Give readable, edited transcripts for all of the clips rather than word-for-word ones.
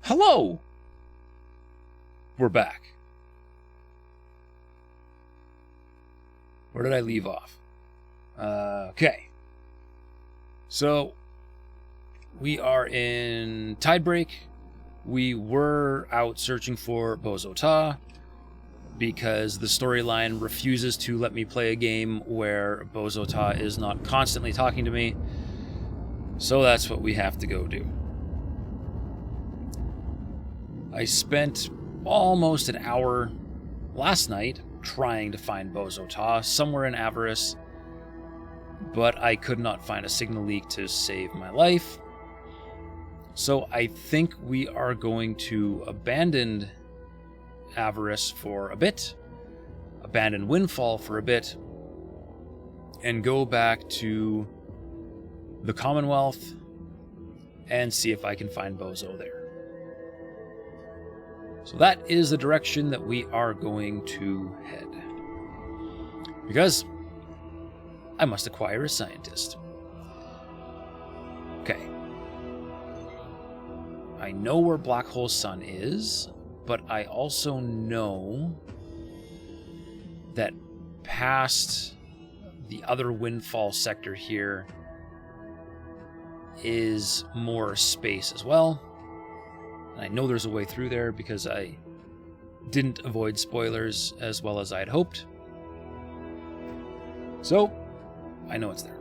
Hello! We're back. Where did I leave off? Okay. So, we are in Tidebreak. We were out searching for Bozo Ta because the storyline refuses to let me play a game where Bozo Ta is not constantly talking to me. So that's what we have to go do. I spent almost an hour last night trying to find Bozo Ta somewhere in Avarice, but I could not find a signal leak to save my life. So I think we are going to abandon Avarice for a bit, abandon Windfall for a bit, and go back to the Commonwealth and see if I can find Bozo there. So that is the direction that we are going to head. Because I must acquire a scientist. Okay. I know where Black Hole Sun is, but I also know that past the other Windfall sector here is more space as well. And I know there's a way through there because I didn't avoid spoilers as well as I had hoped. So, I know it's there.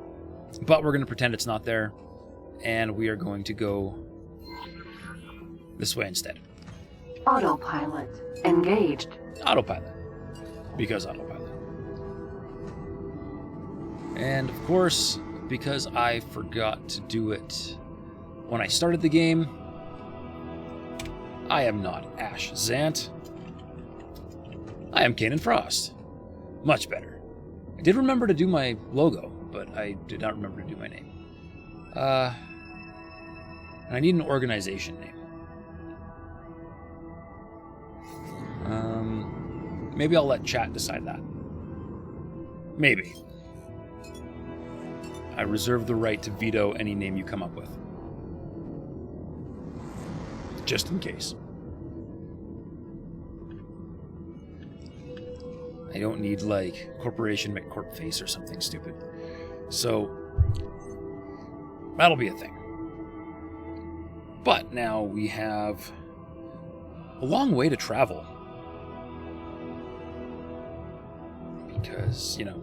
But we're going to pretend it's not there, and we are going to go this way instead. Autopilot engaged. Autopilot. Because autopilot. And of course, because I forgot to do it when I started the game, I am not Ash Zant. I am Kanan Frost. Much better. I did remember to do my logo, but I did not remember to do my name. And I need an organization name. Maybe I'll let chat decide that. Maybe. I reserve the right to veto any name you come up with. Just in case. I don't need, like, Corporation McCorpface or something stupid. So, that'll be a thing. But now we have a long way to travel. Because, you know,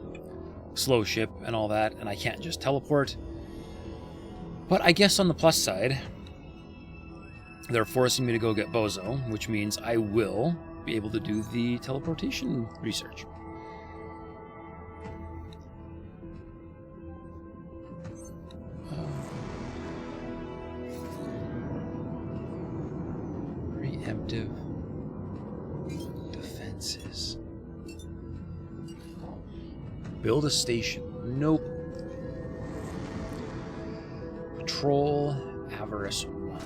slow ship and all that, and I can't just teleport. But I guess on the plus side, they're forcing me to go get Bozo, which means I will be able to do the teleportation research. Preemptive defenses. Build a station. Nope. Patrol Avarice 1.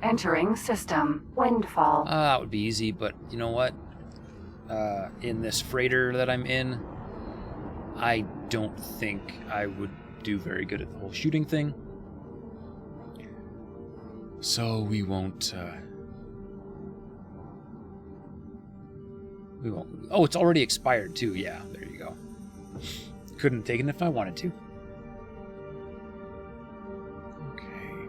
Entering system. Windfall. That would be easy, but you know what? In this freighter that I'm in, I don't think I would do very good at the whole shooting thing. So we won't... Oh, it's already expired too. Yeah, there you go. Couldn't have taken it if I wanted to. Okay.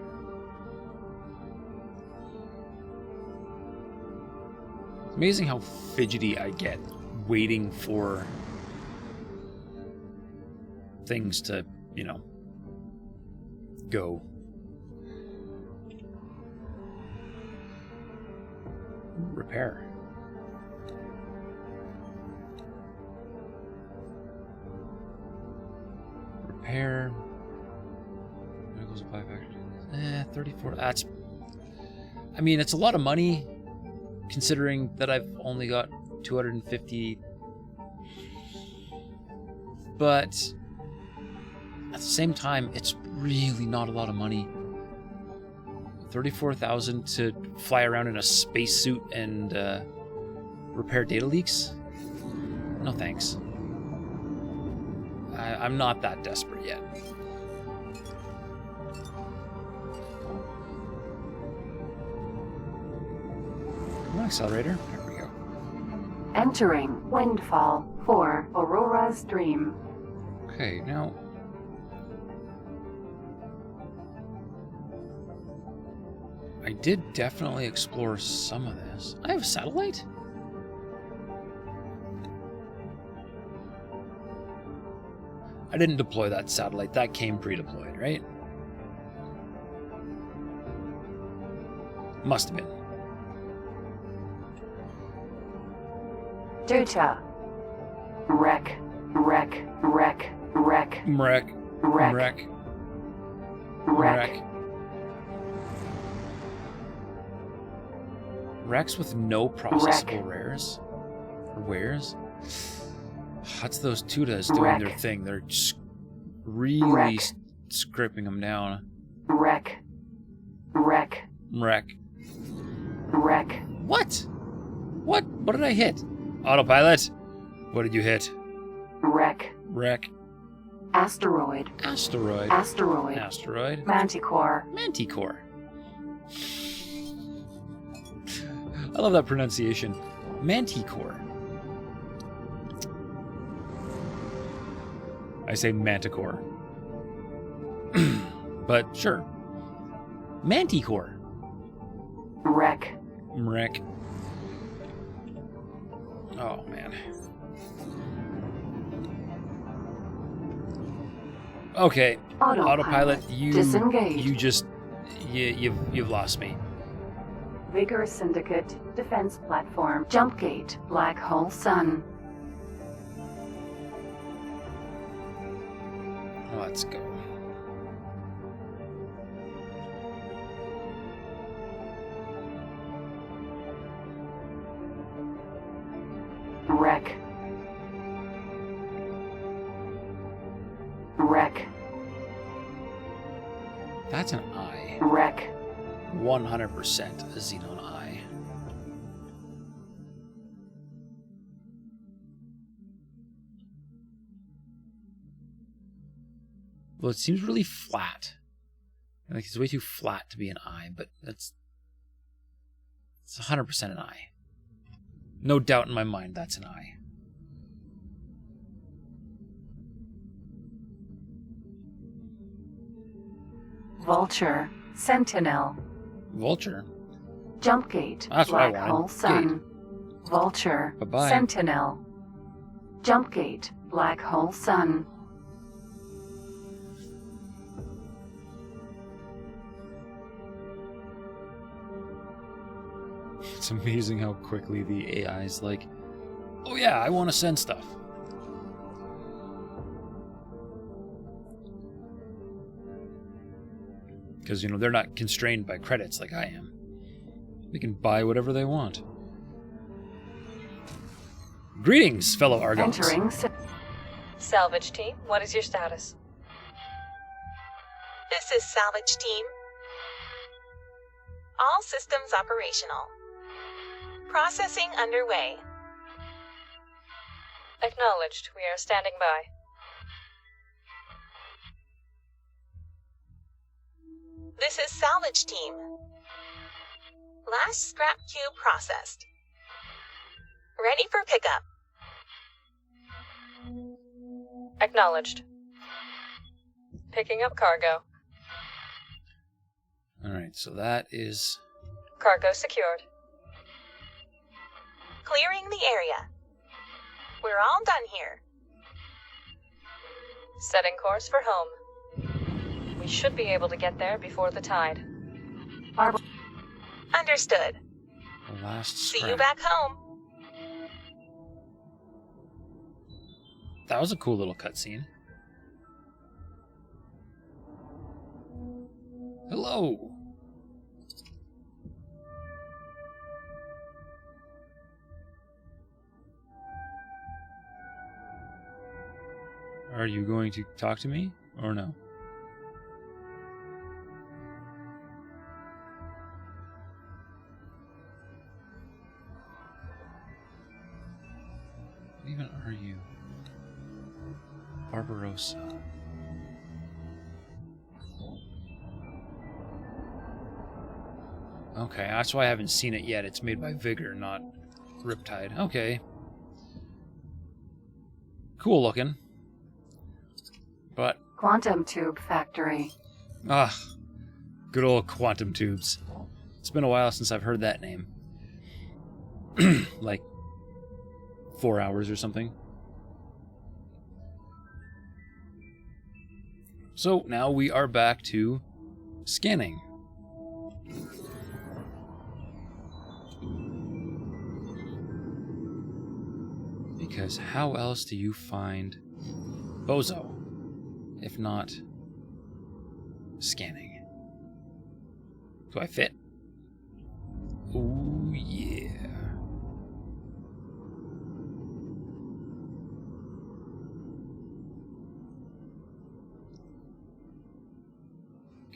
It's amazing how fidgety I get waiting for things to, you know, go. Repair. Repair. 34. That's... I mean, it's a lot of money, considering that I've only got 250. But at the same time, it's really not a lot of money. 34,000 to fly around in a spacesuit and repair data leaks? No thanks. I'm not that desperate yet. accelerator. There we go. Entering Windfall for Aurora's Dream. Okay, now... I did definitely explore some of this. I have a satellite? I didn't deploy that satellite. That came pre-deployed, right? Must have been. Duta. Wreck. Wreck. Wreck. Wreck. Mrek. Wreck. Mrek. Wreck. Wrecks with no processable rares? Or wares? That's those Tutas doing their thing. They're just really scripting them down. Wreck. Wreck. Wreck. Wreck. What? What? What did I hit? Autopilot? What did you hit? Wreck. Wreck. Asteroid. Asteroid. Asteroid. Asteroid. Manticore. Manticore. I love that pronunciation. Manticore. I say manticore. But sure. Manticore. Wreck. Wreck. Oh man. Okay. Autopilot, disengaged. you've lost me. Vigor Syndicate Defense Platform. Jump Gate. Black Hole Sun. Let's go. Wreck. Wreck. That's an eye. Wreck. 100% a Xenon eye. Well, it seems really flat. Like it's way too flat to be an eye, but it's 100% an eye. No doubt in my mind that's an eye. Vulture. Sentinel. Vulture? Jump Gate. That's what I Black wanted. Hole Sun. Vulture. Bye-bye. Sentinel. Jump Gate. Black Hole Sun. It's amazing how quickly the AI is like, oh yeah, I want to send stuff. Because, you know, they're not constrained by credits like I am. They can buy whatever they want. Greetings, fellow Argons. Entering. Salvage team, what is your status? This is Salvage Team. All systems operational. Processing underway. Acknowledged. We are standing by. This is Salvage Team. Last scrap cube processed. Ready for pickup. Acknowledged. Picking up cargo. Alright, so that is... Cargo secured. Clearing the area. We're all done here. Setting course for home. We should be able to get there before the tide. Understood. the last See scrap. you back home. That was a cool little cutscene. Hello. Are you going to talk to me or no? What even are you? Barbarossa. Okay, that's why I haven't seen it yet. It's made by Vigor, not Riptide. Okay. Cool looking. But... Quantum Tube Factory. Ah, good old quantum tubes. It's been a while since I've heard that name. Like 4 hours or something. So now we are back to scanning. Because how else do you find Bozo if not scanning? Do I fit? Oh yeah.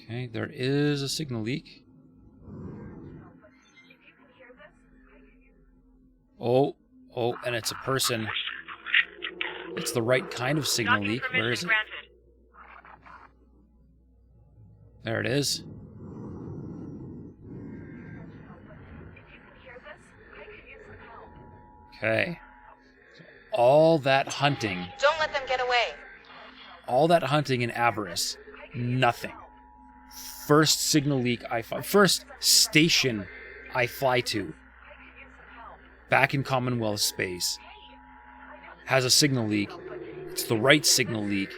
Okay, there is a signal leak. Oh, and it's a person. It's the right kind of signal leak. Where is it? There it is. Okay. All that hunting. Don't let them get away. All that hunting in Avarice. Nothing. First signal leak first station I fly to, back in Commonwealth space, has a signal leak. It's the right signal leak,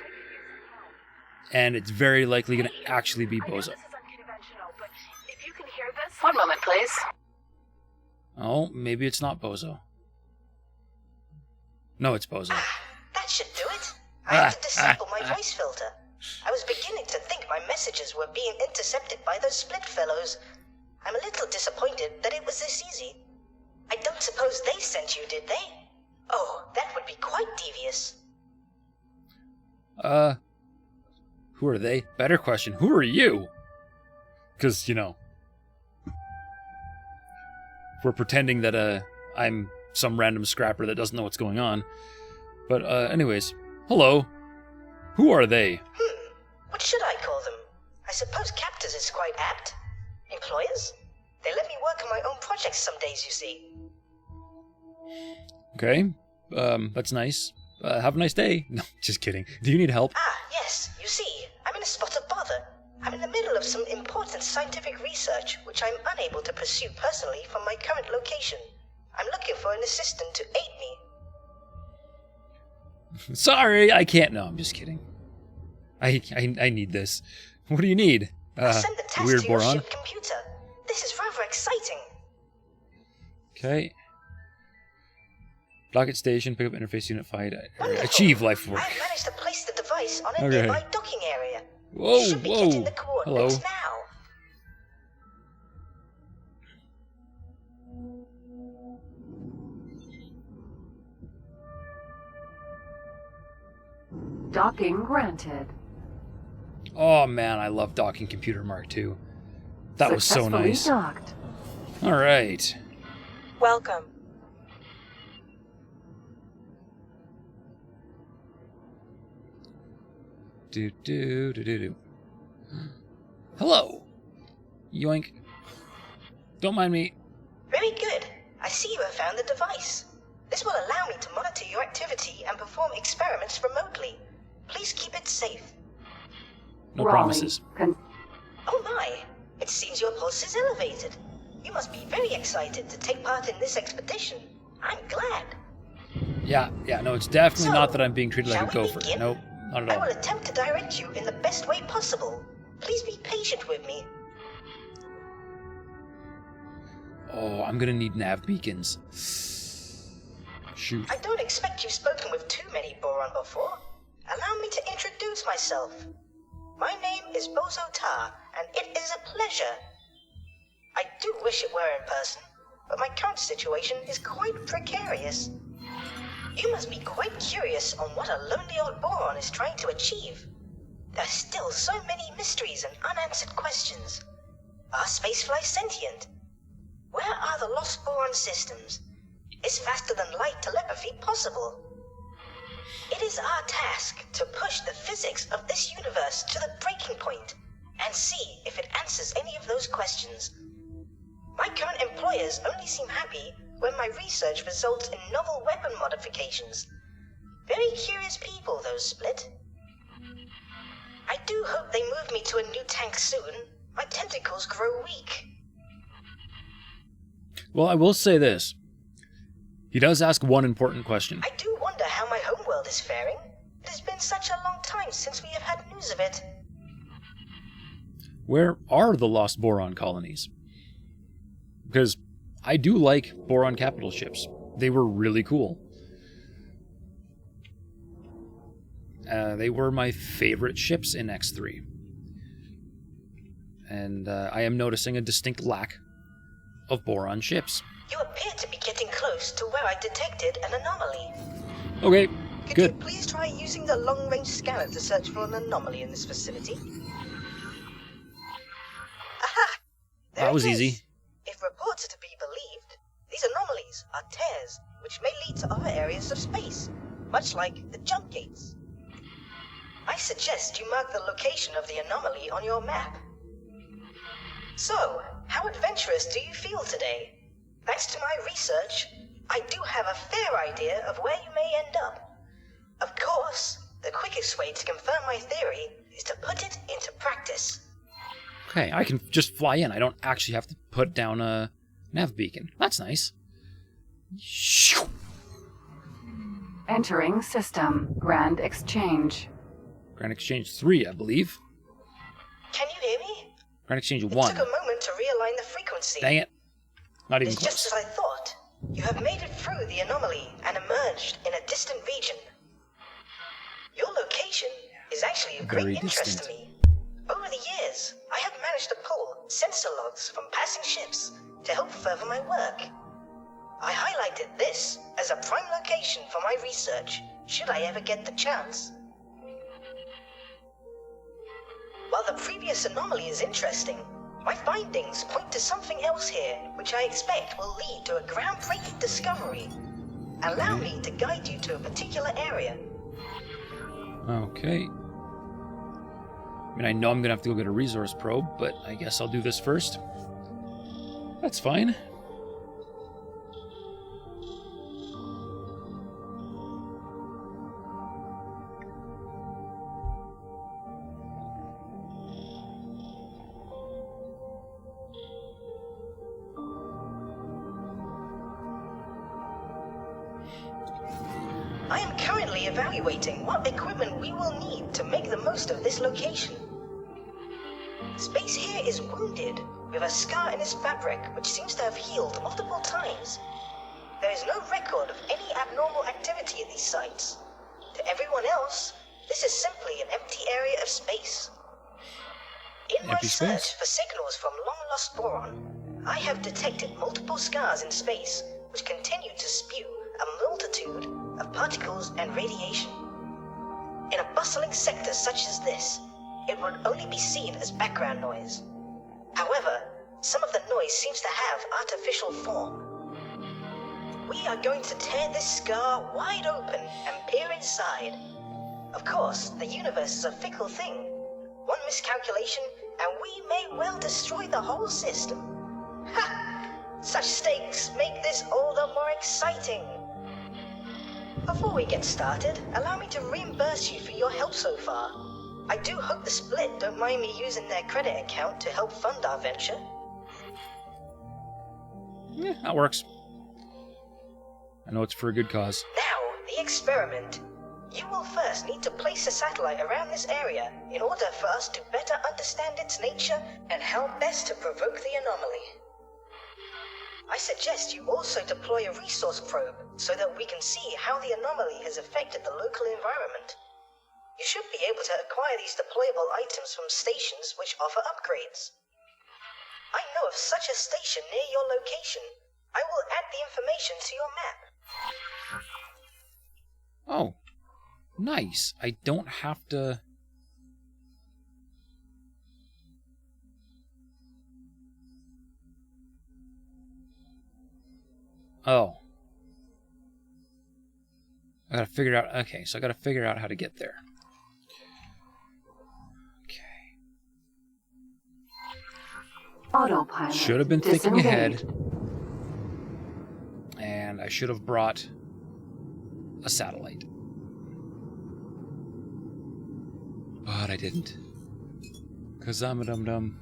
and it's very likely going to actually be Bozo. One moment, please. Oh, maybe it's not Bozo. No, it's Bozo. That should do it. I had to disable my voice filter. I was beginning to think my messages were being intercepted by those split fellows. I'm a little disappointed that it was this easy. I don't suppose they sent you, did they? Oh, that would be quite devious. Who are they? Better question, who are you? Because, you know, we're pretending that, I'm some random scrapper that doesn't know what's going on. But, anyways, hello. Who are they? What should I call them? I suppose captors is quite apt. Employers? They let me work on my own projects some days, you see. Okay, that's nice. Have a nice day. No, just kidding. Do you need help? Ah, yes, you see, I'm in a spot of bother. I'm in the middle of some important scientific research, which I'm unable to pursue personally from my current location. I'm looking for an assistant to aid me. Sorry, I can't. No, I'm just kidding. I need this. What do you need? I'll send the task Weird to your boron. ship computer. This is rather exciting. Okay. Docket station, pick up interface unit, find Wonderful. achieve life work. I've managed to place the device on a Okay. nearby docking area. Whoa, You should be getting whoa. the coordinates Hello. now. Docking granted. Oh man, I love docking computer Mark II. That was so Successfully nice. docked. All right. Welcome. Do. Hello. Yoink. Don't mind me. Very good. I see you have found the device. This will allow me to monitor your activity and perform experiments remotely. Please keep it safe. No Raleigh. promises. Oh my! It seems your pulse is elevated. You must be very excited to take part in this expedition. I'm glad. Yeah, no, it's definitely So, not that I'm being treated like a shall we gopher. begin? Nope, not at I all. will attempt to direct you in the best way possible. Please be patient with me. Oh, I'm gonna need nav beacons. Shoot. I don't expect you've spoken with too many Boron before. Allow me to introduce myself. My name is Bozo Ta, and it is a pleasure. I do wish it were in person, but my current situation is quite precarious. You must be quite curious on what a lonely old Boron is trying to achieve. There are still so many mysteries and unanswered questions. Are spaceflies sentient? Where are the lost Boron systems? Is faster than light telepathy possible? It is our task to push the physics of this universe to the breaking point and see if it answers any of those questions. employers only seem happy when my research results in novel weapon modifications. Very curious people, those Split. I do hope they move me to a new tank soon. My tentacles grow weak. Well, I will say this. He does ask one important question. I do wonder how my homeworld is faring. It has been such a long time since we have had news of it. Where are the lost boron colonies? Because I do like boron capital ships. They were really cool. They were my favorite ships in X3. And I am noticing a distinct lack of boron ships. You appear to be getting close to where I detected an anomaly. Okay, Could good. you please try using the long-range scanner to search for an anomaly in this facility? Aha! There That was it is. easy. If reports are to be believed, these anomalies are tears, which may lead to other areas of space, much like the jump gates. I suggest you mark the location of the anomaly on your map. So, how adventurous do you feel today? Thanks to my research, I do have a fair idea of where you may end up. Of course, the quickest way to confirm my theory is to put it into practice. Okay, I can just fly in. I don't actually have to put down a nav beacon. That's nice. Shoo. Entering system. Grand Exchange. Grand Exchange 3, I believe. Can you hear me? Grand Exchange It 1. took a moment to realign the frequency. Dang it. Not even It's just close. as I thought. You have made it through the anomaly and emerged in a distant region. Your location is actually of great Very interest distant. to me. Over the years, I have managed to pull sensor logs from passing ships to help further my work. I highlighted this as a prime location for my research, should I ever get the chance. While the previous anomaly is interesting, my findings point to something else here, which I expect will lead to a groundbreaking discovery. Allow me to guide you to a particular area. Okay. I mean, I know I'm going to have to go get a resource probe, but I guess I'll do this first. That's fine. I am currently evaluating what equipment we will need to make the most of this location. Space here is wounded, with a scar in its fabric which seems to have healed multiple times. There is no record of any abnormal activity at these sites. To everyone else, this is simply an empty area of space. In my Empty search space. for signals from long-lost boron, I have detected multiple scars in space which continue to spew a multitude of particles and radiation. In a bustling sector such as this, it would only be seen as background noise. However, some of the noise seems to have artificial form. We are going to tear this scar wide open and peer inside. Of course, the universe is a fickle thing. One miscalculation, and we may well destroy the whole system. Ha! Such stakes make this all the more exciting. Before we get started, allow me to reimburse you for your help so far. I do hope the Split don't mind me using their credit account to help fund our venture. Yeah, that works. I know it's for a good cause. Now, the experiment. You will first need to place a satellite around this area in order for us to better understand its nature and how best to provoke the anomaly. I suggest you also deploy a resource probe so that we can see how the anomaly has affected the local environment. You should be able to acquire these deployable items from stations which offer upgrades. I know of such a station near your location. I will add the information to your map. Oh, nice. I don't have to... Oh. I gotta figure out... Okay, so I gotta figure out how to get there. Okay. Autopilot. Should have been thinking ahead. disengaged. And I should have brought a satellite. But I didn't. 'Cause I'm a dum-dum.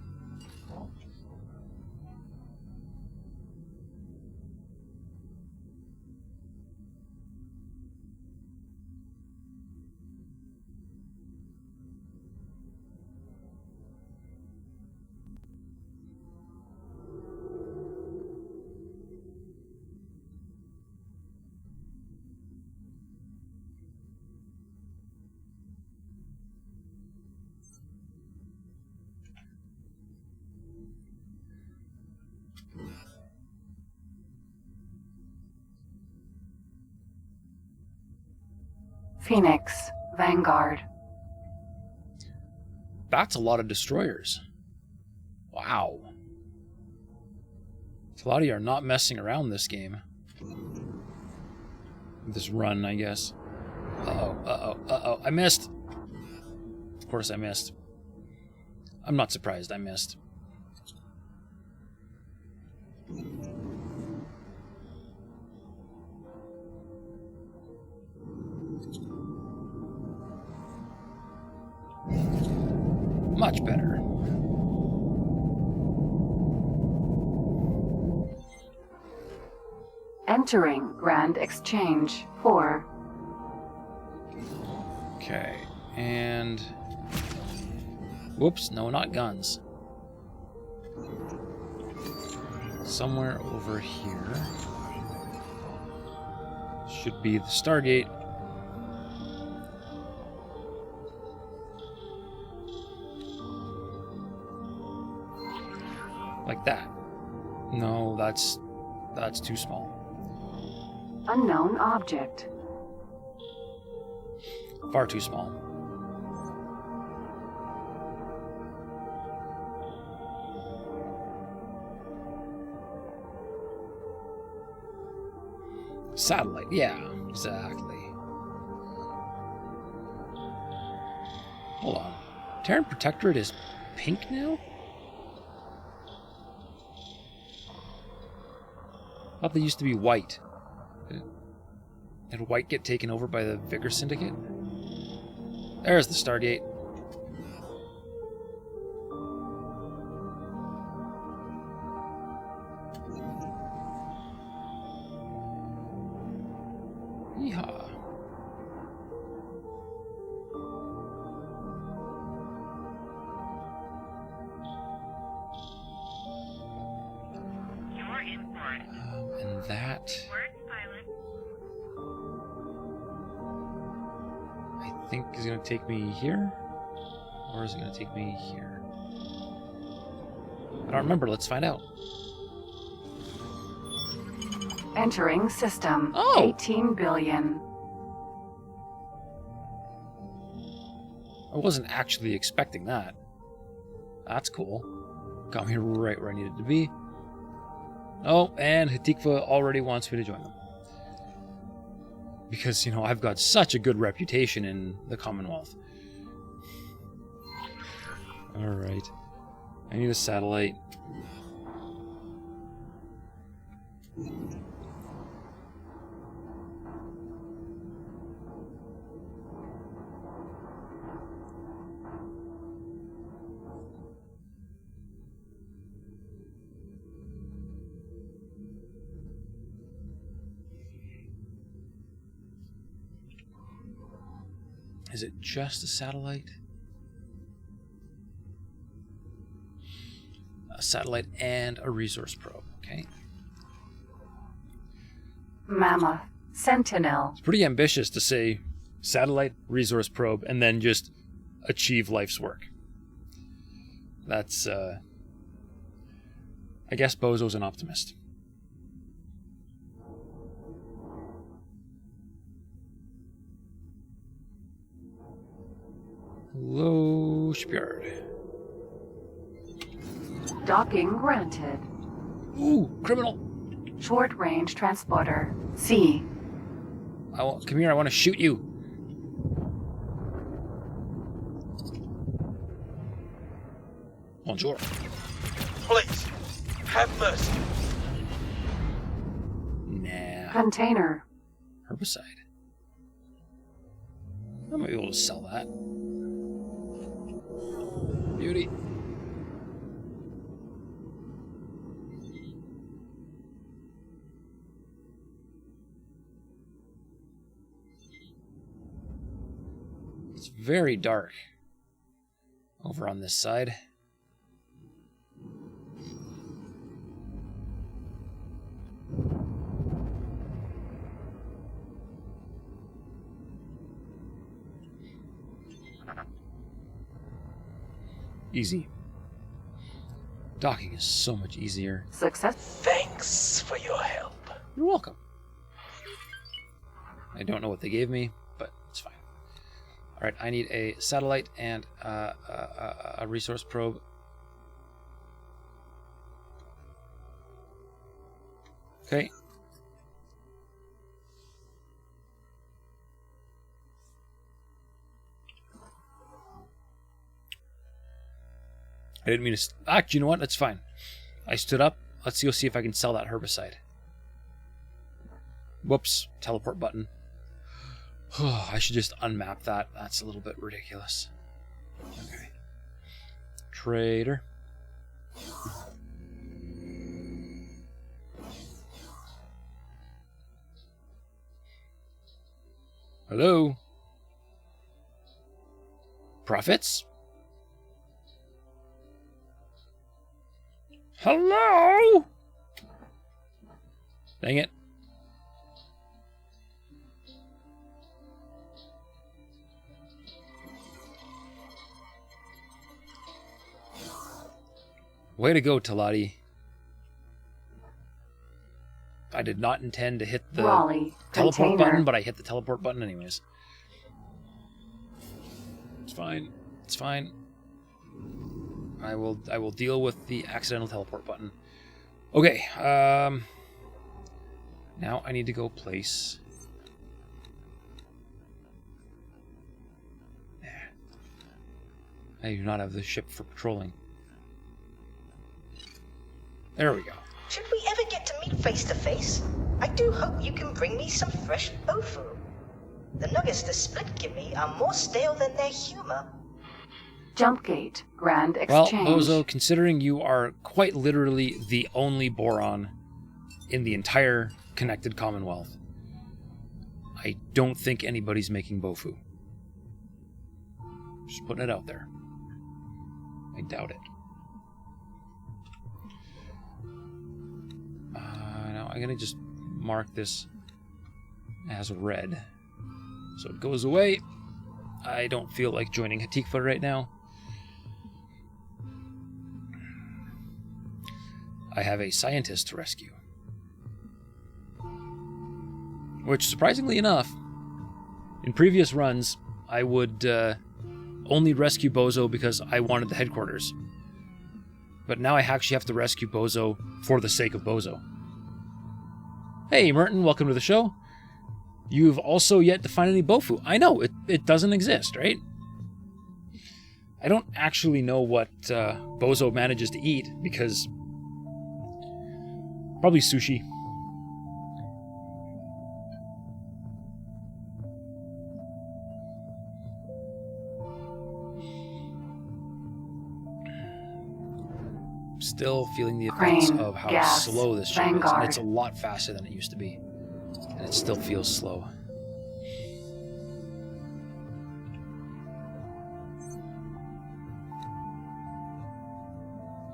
Phoenix, Vanguard. That's a lot of destroyers. Wow. A lot of you are not messing around this game. This run, I guess. Uh-oh. I missed. Of course I missed. I'm not surprised I missed. Much better. Entering Grand Exchange 4. Okay, and... Whoops, no, not guns. Somewhere over here should be the Stargate. Like that. No, that's too small. Unknown object. Far too small. Satellite, yeah, exactly. Hold on. Terran Protectorate is pink now? I thought they used to be white. Did white get taken over by the Vigor Syndicate? There's the Stargate. Yeehaw. And that... I think is going to take me here? Or is it going to take me here? I don't remember. Let's find out. Entering system. Oh! 18 billion. I wasn't actually expecting that. That's cool. Got me right where I needed to be. Oh, and Hatikva already wants me to join them. Because, you know, I've got such a good reputation in the Commonwealth. Alright. I need a satellite. Is it just a satellite? A satellite and a resource probe, okay. Mammoth. Sentinel. It's pretty ambitious to say satellite, resource probe, and then just achieve life's work. That's, I guess Bozo's an optimist. Hello, shipyard. Docking granted. Ooh, criminal! Short range transporter. C. Come here, I want to shoot you. Bonjour. Please, have mercy. Nah. Container. Herbicide. I might be able to sell that. Beauty. It's very dark over on this side. Easy. Docking is so much easier. Success. Thanks for your help. You're welcome. I don't know what they gave me, but it's fine. Alright, I need a satellite and a resource probe. Okay. I didn't mean to... Actually, you know what? That's fine. I stood up. Let's go see if I can sell that herbicide. Whoops. Teleport button. I should just unmap that. That's a little bit ridiculous. Okay. Trader. Hello? Profits? Hello? Dang it. Way to go, Talati. I did not intend to hit the teleport button, but I hit the teleport button anyways. It's fine. It's fine. I will deal with the accidental teleport button. Okay, now I need to go place... I do not have the ship for patrolling. There we go. Should we ever get to meet face to face, I do hope you can bring me some fresh tofu. The nuggets the split give me are more stale than their humor. Jump gate. Grand Well, exchange. Bozo, considering you are quite literally the only boron in the entire connected Commonwealth, I don't think anybody's making Bofu. Just putting it out there. I doubt it. Now I'm going to just mark this as red. So it goes away. I don't feel like joining Hatikva right now. I have a scientist to rescue. Which, surprisingly enough, in previous runs, I would only rescue Bozo because I wanted the headquarters. But now I actually have to rescue Bozo for the sake of Bozo. Hey, Merton, welcome to the show. You've also yet to find any Bofu. I know, it doesn't exist, right? I don't actually know what Bozo manages to eat, because... probably sushi. Still feeling the effects Crane, of how gas, slow this ship is. Vanguard. And it's a lot faster than it used to be. And it still feels slow.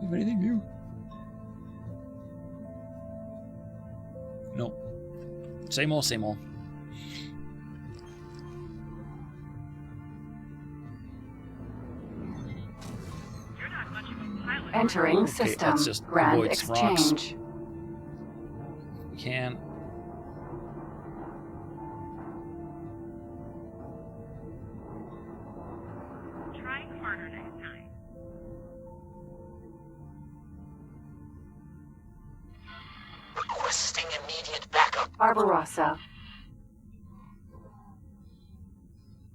You have anything new? Nope. Same old, same old. Entering Okay, system. let's just Grand avoid some rocks. exchange. We can. Trying harder next time. Requesting immediate backup. Barbarossa.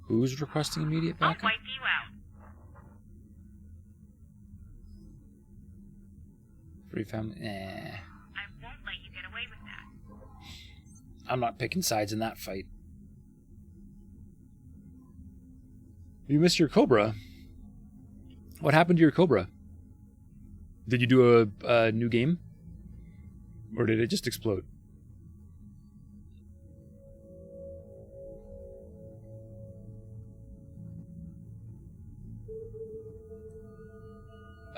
Who's requesting immediate I'll backup? wipe you out. Free family. I won't let you get away with that. I'm not picking sides in that fight. You missed your Cobra. What happened to your Cobra? Did you do a new game? Or did it just explode?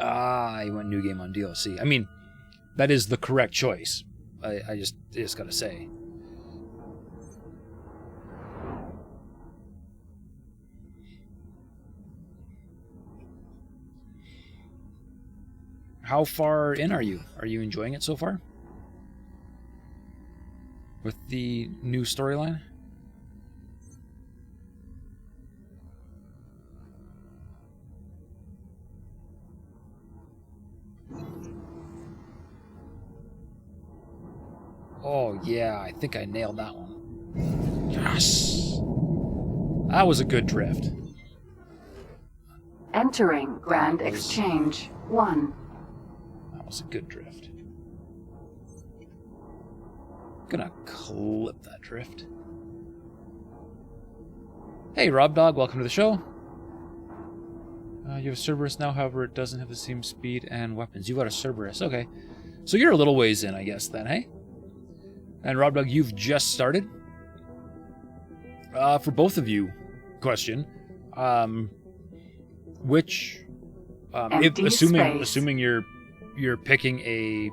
Ah, you went new game on DLC. I mean, that is the correct choice. I just gotta say. How far in are you? Are you enjoying it so far? With the new storyline? Oh yeah, I think I nailed that one. Yes! That was a good drift. Entering Grand Exchange 1. That was a good drift. Gonna clip that drift. Hey, Rob Dog, welcome to the show. You have a Cerberus now, however, it doesn't have the same speed and weapons. You got a Cerberus, okay. So you're a little ways in, I guess, then, hey? And Rob Dog, you've just started? For both of you, question. Which, assuming you're picking a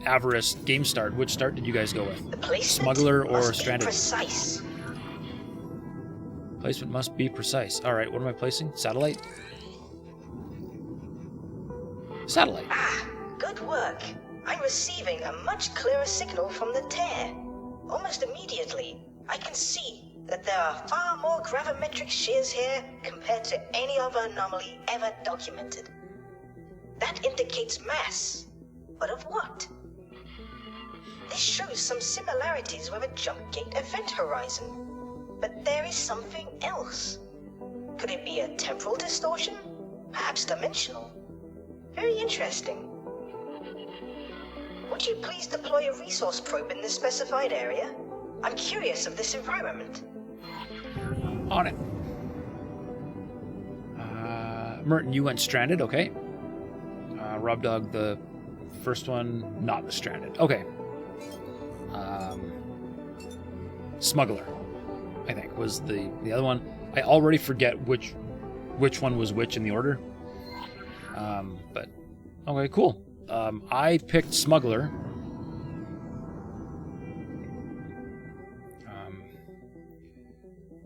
Avarice game start, which start did you guys go with? The placement Smuggler or must be Stranded? precise. Placement must be precise. All right, what am I placing? Satellite? Satellite. Ah, good work. I'm receiving a much clearer signal from the tear. Almost immediately, I can see that there are far more gravimetric shears here compared to any other anomaly ever documented. That indicates mass. But of what? This shows some similarities with a jump gate event horizon. But there is something else. Could it be a temporal distortion? Perhaps dimensional? Very interesting. Would you please deploy a resource probe in this specified area? I'm curious of this environment. On it. Merton, you went Stranded, okay. Rob Dog, the first one, not the Stranded. Okay. Smuggler, I think, was the other one. I already forget which one was which in the order. But, okay, cool. I picked Smuggler.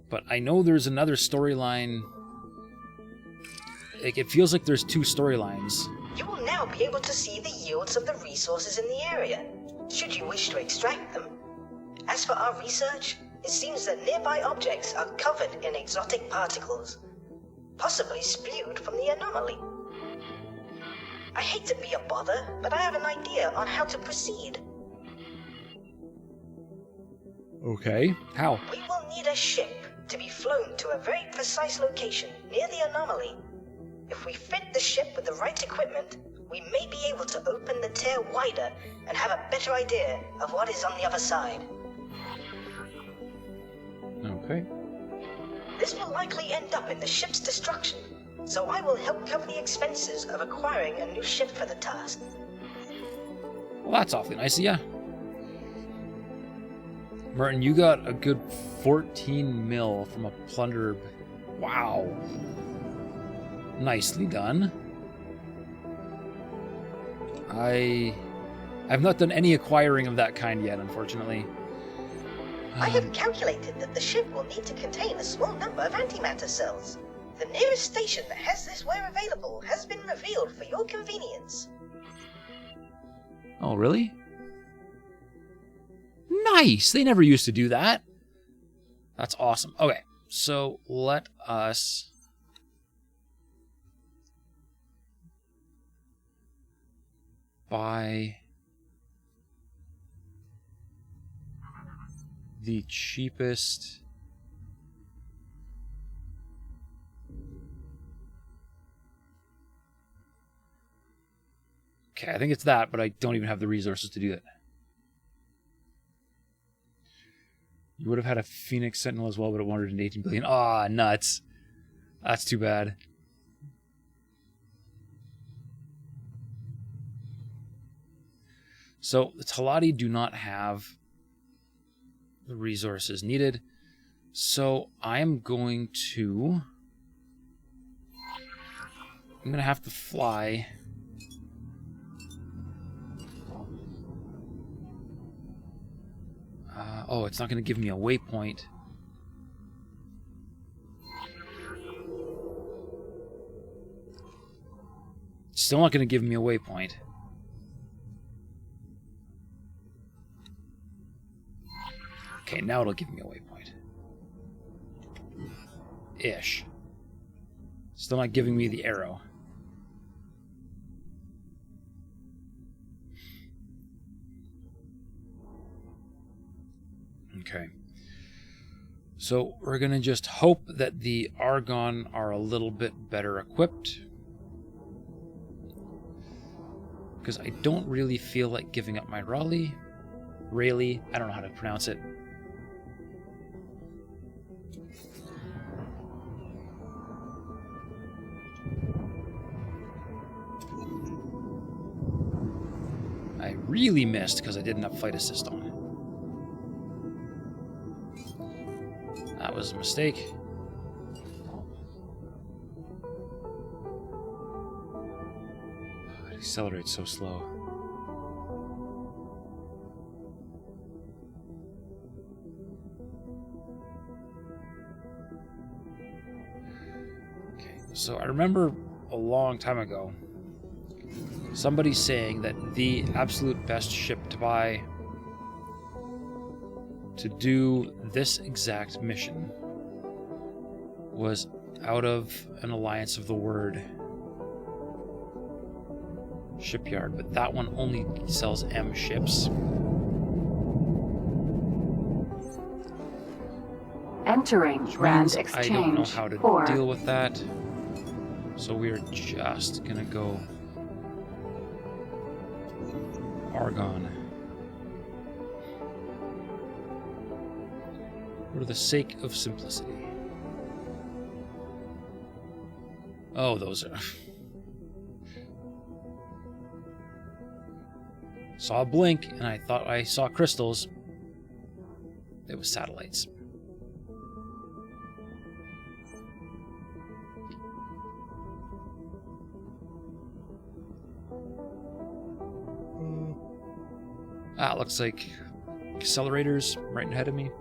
But I know there's another storyline. Like, it feels like there's two storylines. You will now be able to see the yields of the resources in the area, should you wish to extract them. As for our research, it seems that nearby objects are covered in exotic particles, possibly spewed from the anomaly. I hate to be a bother, but I have an idea on how to proceed. Okay, how? We will need a ship to be flown to a very precise location near the anomaly. If we fit the ship with the right equipment, we may be able to open the tear wider and have a better idea of what is on the other side. Okay. This will likely end up in the ship's destruction, so I will help cover the expenses of acquiring a new ship for the task. Well, that's awfully nice of ya. Merton, you got a good 14 mil from a plunderer. Wow. Nicely done. I've not done any acquiring of that kind yet, unfortunately. I have calculated that the ship will need to contain a small number of antimatter cells. The nearest station that has this ware available has been revealed for your convenience. Oh, really? Nice! They never used to do that. That's awesome. Okay, so let us... buy the cheapest... Okay, I think it's that, but I don't even have the resources to do it. You would have had a Phoenix Sentinel as well, but it wandered into 18 billion. Ah, nuts. That's too bad. So the Talati do not have the resources needed. So I'm going to have to fly. Oh, it's not going to give me a waypoint. Still not going to give me a waypoint. Okay, now it'll give me a waypoint. Ish. Still not giving me the arrow. Okay. So we're going to just hope that the Argon are a little bit better equipped. Because I don't really feel like giving up my Raleigh. I don't know how to pronounce it. I really missed because I didn't have flight assist on. That was a mistake. It accelerates so slow. Okay, so I remember a long time ago somebody saying that the absolute best ship to buy to do this exact mission was out of an Alliance of the Word shipyard, but that one only sells M ships. Entering Grand Exchange. I don't know how to 4. deal with that, so we're just gonna go Argon. For the sake of simplicity. Oh, those are... Saw a blink, and I thought I saw crystals. It was satellites. Ah, looks like accelerators right ahead of me.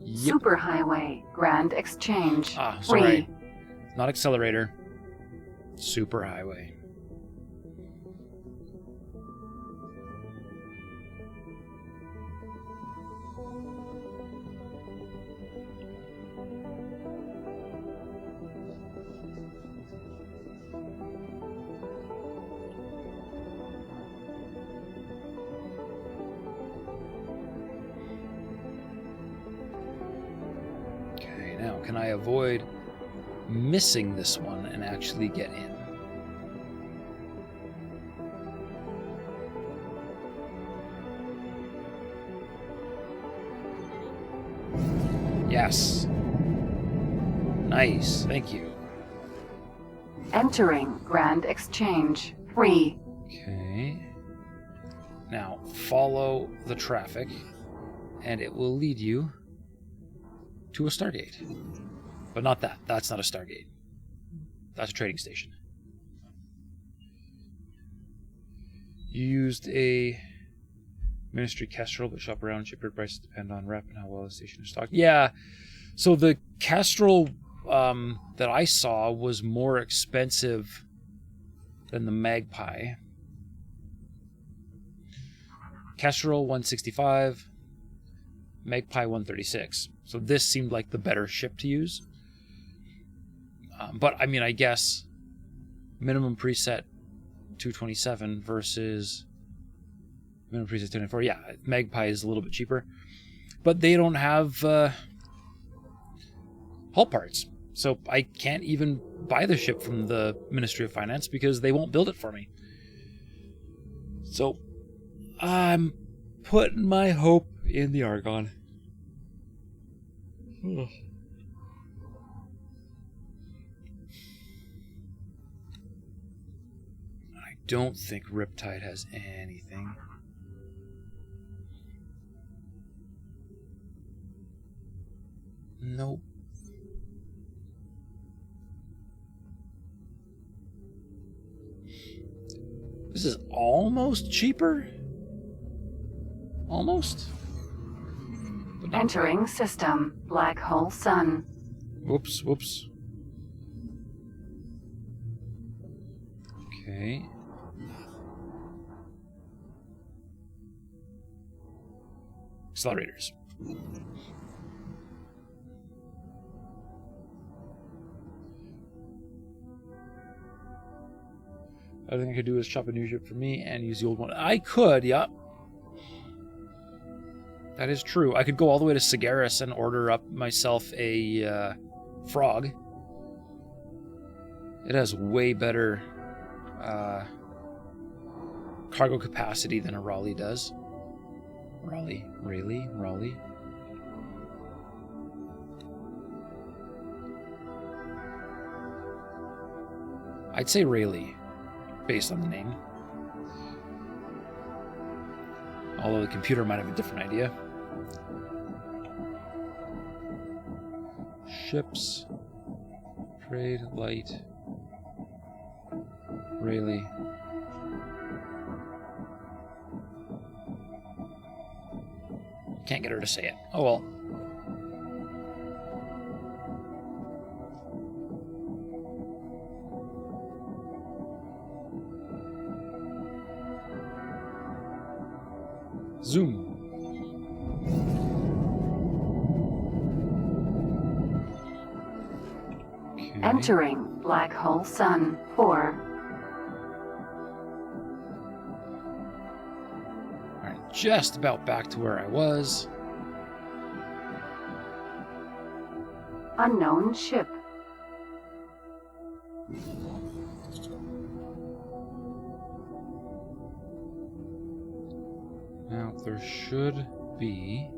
Yep. Superhighway Grand Exchange. Ah, 3. sorry. Not accelerator. Superhighway. Now, can I avoid missing this one and actually get in? Yes. Nice. Thank you. Entering Grand Exchange. 3. Okay. Now, follow the traffic, and it will lead you to a Stargate. But not that. That's not a Stargate. That's a trading station. You used a Ministry Kestrel, but shop around. Shipyard prices depend on rep and how well the station is stocked. Yeah. So the Kestrel that I saw was more expensive than the Magpie. Kestrel 165, Magpie 136. So this seemed like the better ship to use. But I mean, I guess minimum preset 227 versus minimum preset 294. Yeah, Magpie is a little bit cheaper, but they don't have hull parts. So I can't even buy the ship from the Ministry of Finance because they won't build it for me. So I'm putting my hope in the Argon. I don't think Riptide has anything. Nope. This is almost cheaper? Almost? But not Entering quite. system. Black hole sun. Whoops, whoops. Okay. Accelerators. Other thing I could do is shop a new ship for me and use the old one. I could, yeah. That is true. I could go all the way to Sagaris and order up myself a frog. It has way better cargo capacity than a Raleigh does. Raleigh. I'd say Rayleigh, based on the name. Although the computer might have a different idea. Ships. Trade, light. Rayleigh. Can't get her to say it. Oh well. Zoom. Okay. Entering black hole sun 4. Alright, just about back to where I was. Unknown ship. Now, there should be...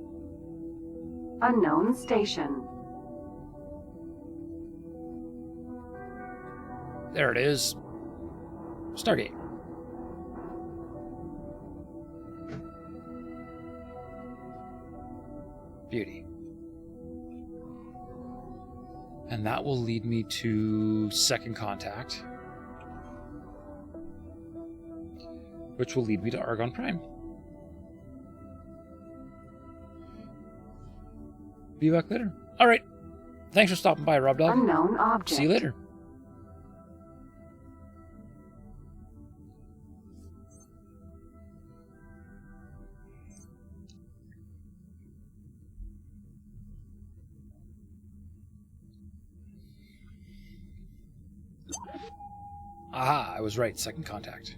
Unknown station. There it is. Stargate. Beauty. And that will lead me to second contact, which will lead me to Argon Prime. Be back later. All right. Thanks for stopping by, Rob Dog. Unknown object. See you later. Aha, I was right. Second contact.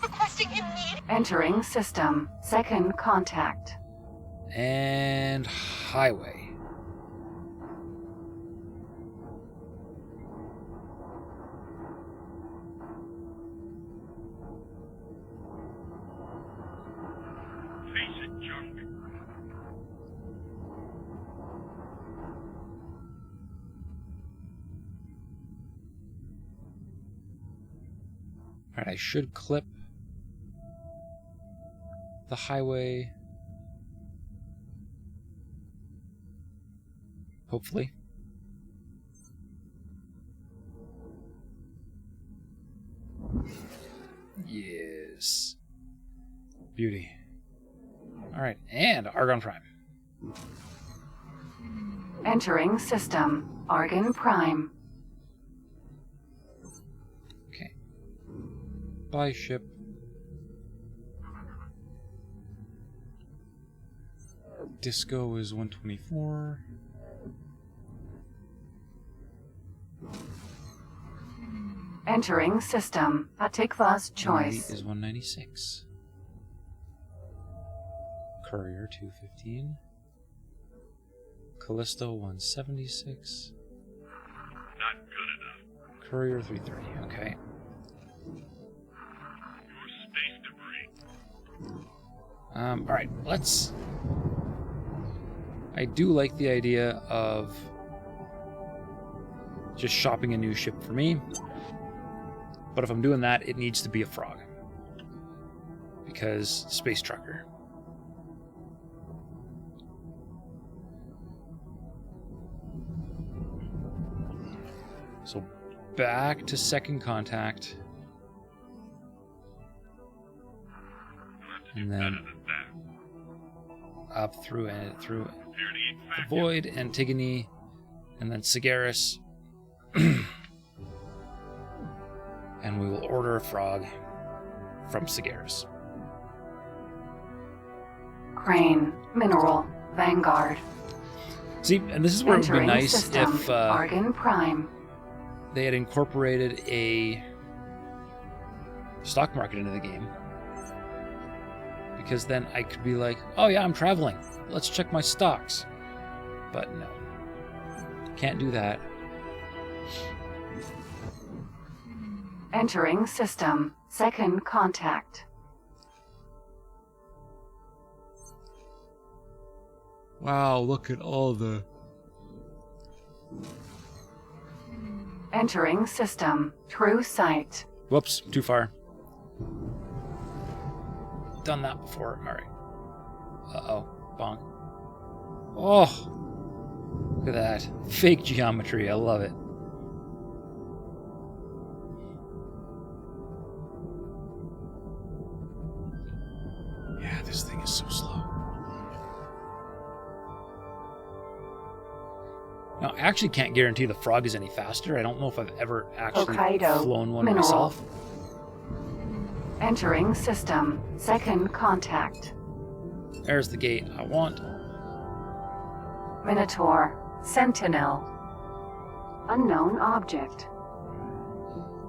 Requesting immediate. Entering system. Second contact. And highway. Face it, junk. Alright, I should clip the highway. Hopefully. Yes. Beauty. Alright, and Argon Prime. Entering system. Argon Prime. Okay. Buy ship. Disco is 124. Entering system. Atikva's Light choice. is 196. Courier 215. Callisto 176. Not good enough. Courier 330. Okay. Your space debris. Alright, let's... I do like the idea of just shopping a new ship for me. But if I'm doing that, it needs to be a frog. Because space trucker. So back to second contact. And then up through the Void, Antigone, and then Sagaris. And we will order a frog from Sagaris. Crane, Mineral, Vanguard. See, and this is where it would be Entering nice system, if Argon Prime. they had incorporated a stock market into the game. Because then I could be like, oh yeah, I'm traveling. Let's check my stocks. But no. Can't do that. Entering system, second contact. Wow, look at all the... Entering system, true sight. Whoops, too far. Done that before. Alright. Uh-oh. Bonk. Oh! Look at that. Fake geometry. I love it. Yeah, this thing is so slow. Now, I actually can't guarantee the frog is any faster. I don't know if I've ever actually Hokkaido, flown one Mineral. myself. Entering system, second contact. There's the gate I want. Minotaur, Sentinel. Unknown object.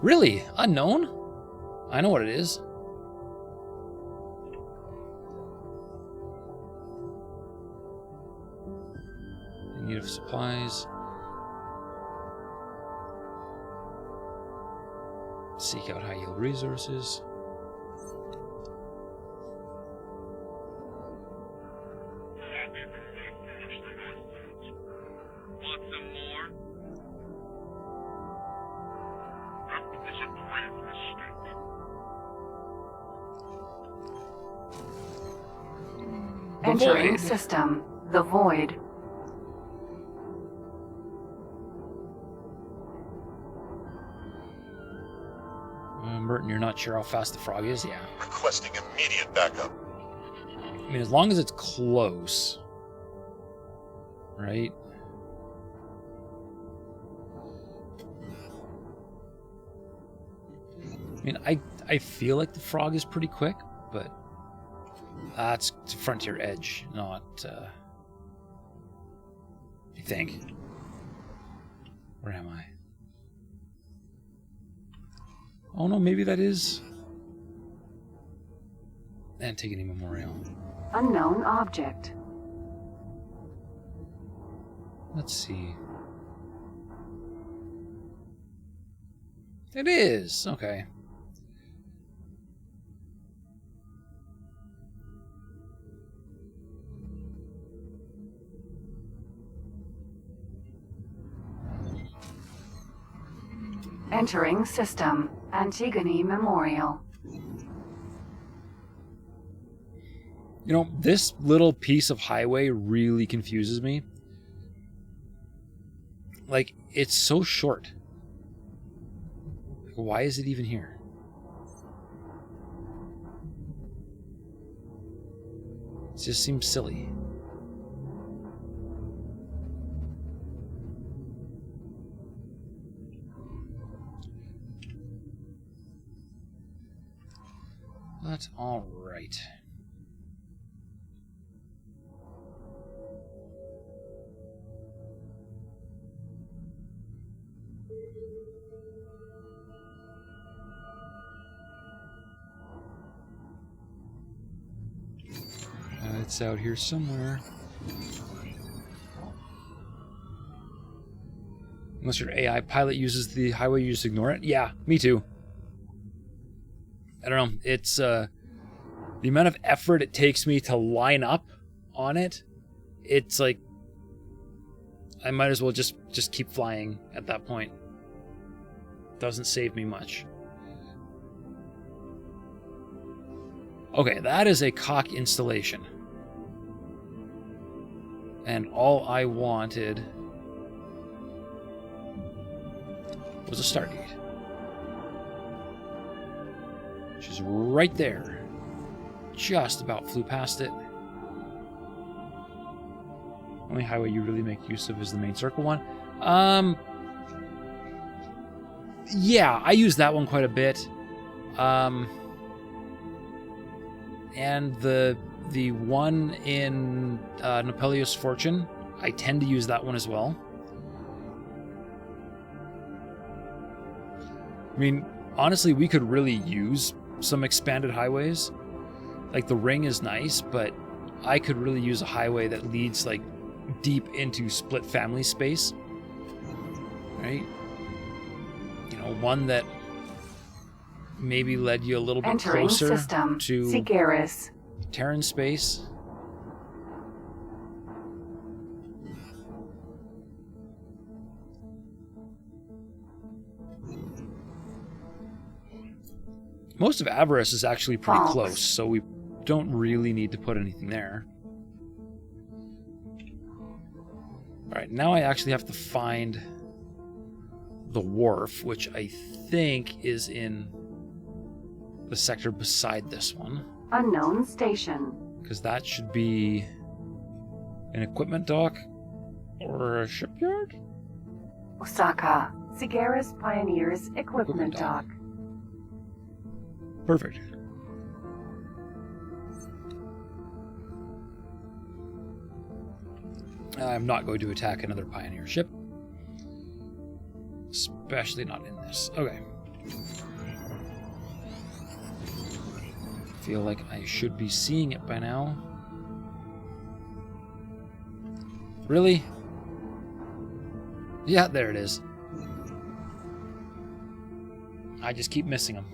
Really? Unknown? I know what it is. In need of supplies. Seek out high-yield resources. Want some more? That was a great mistake. Entering Void. system, the Void. Merton, you're not sure how fast the frog is? Yeah. Requesting immediate backup. I mean, as long as it's close. Right? I mean, I feel like the frog is pretty quick, but that's Frontier Edge, not, you think? Where am I? Oh no, maybe that is Antigone Memorial. Unknown object. Let's see. It is, okay. Entering system, Antigone Memorial. You know, this little piece of highway really confuses me. Like, it's so short. Why is it even here? It just seems silly. But all right. It's out here somewhere. Unless your AI pilot uses the highway, you just ignore it. Yeah, me too. I don't know. It's the amount of effort it takes me to line up on it. It's like I might as well just keep flying at that point. Doesn't save me much. Okay, that is a cock installation. And all I wanted was a Stargate. Which is right there. Just about flew past it. Only highway you really make use of is the main circle one. Yeah, I use that one quite a bit. And the one in Nopelios Fortune, I tend to use that one as well. I mean, honestly, we could really use some expanded highways. Like, the ring is nice, but I could really use a highway that leads, like, deep into split family space. Right? You know, one that maybe led you a little bit Entering closer system. to Sigeris. Terran space. Most of Avarice is actually pretty False. close, so we don't really need to put anything there. Alright, now I actually have to find the wharf, which I think is in the sector beside this one. Unknown station. Because that should be an equipment dock or a shipyard? Osaka. Sigeris Pioneers Equipment Dock. Perfect. I'm not going to attack another Pioneer ship. Especially not in this. Okay. Feel like I should be seeing it by now. Really? Yeah, there it is. I just keep missing them.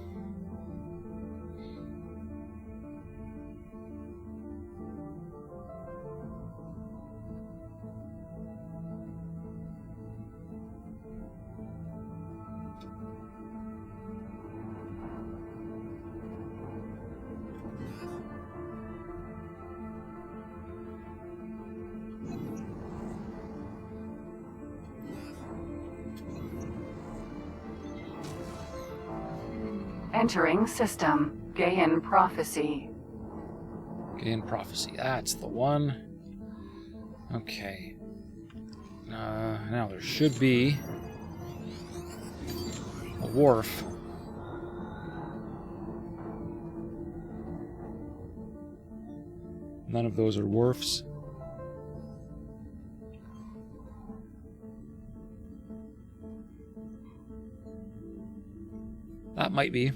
Entering system. Gaian Prophecy. Gaian Prophecy. That's the one. Okay. Now there should be a wharf. None of those are wharfs. That might be.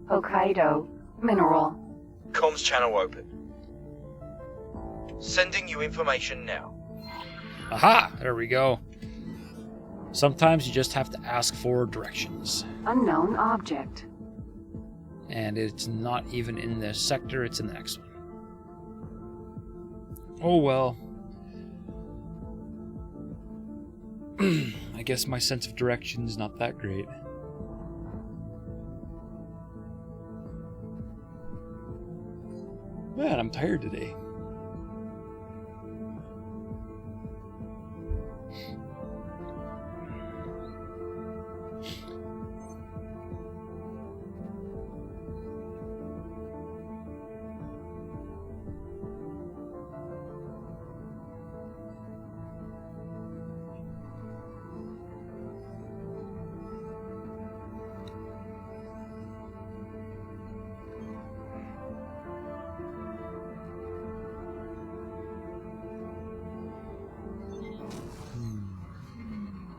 Hokkaido. Mineral. Comms channel open. Sending you information now. Aha! There we go. Sometimes you just have to ask for directions. Unknown object. And it's not even in this sector, it's in the next one. Oh well. I guess my sense of direction is not that great. Man, I'm tired today.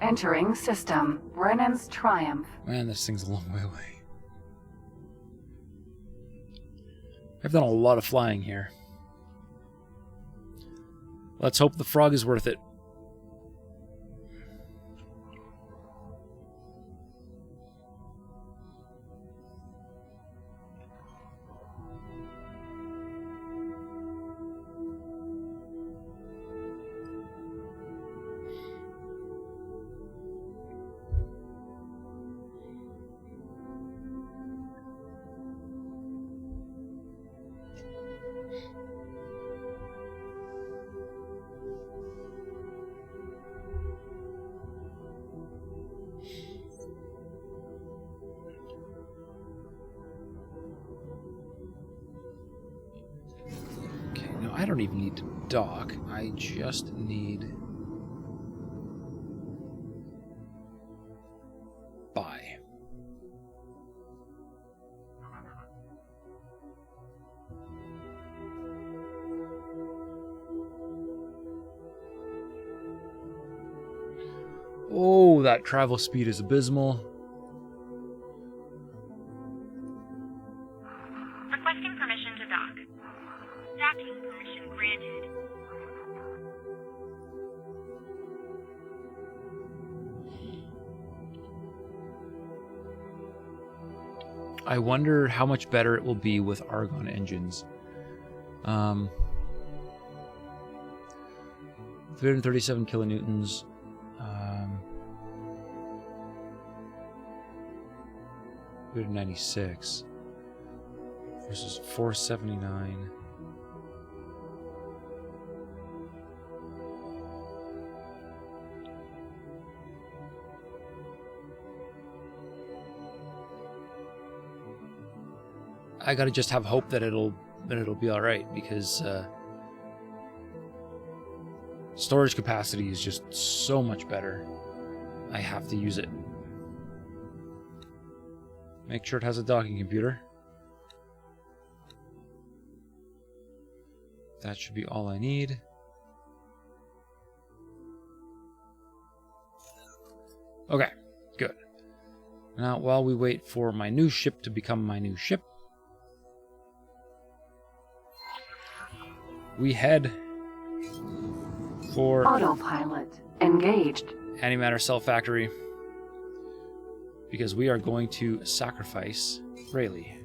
Entering system. Brennan's Triumph. Man, this thing's a long way away. I've done a lot of flying here. Let's hope the frog is worth it. I don't even need to dock. I just need... buy. Oh, that travel speed is abysmal. Requesting permission to dock. Docking permission granted. I wonder how much better it will be with Argon engines. 337 kilonewtons. 396 versus 479. I gotta just have hope that it'll be all right, because storage capacity is just so much better. I have to use it. Make sure it has a docking computer. That should be all I need. Okay, good. Now, while we wait for my new ship to become my new ship, we head for Autopilot engaged. Antimatter Cell Factory, because we are going to sacrifice Rayleigh.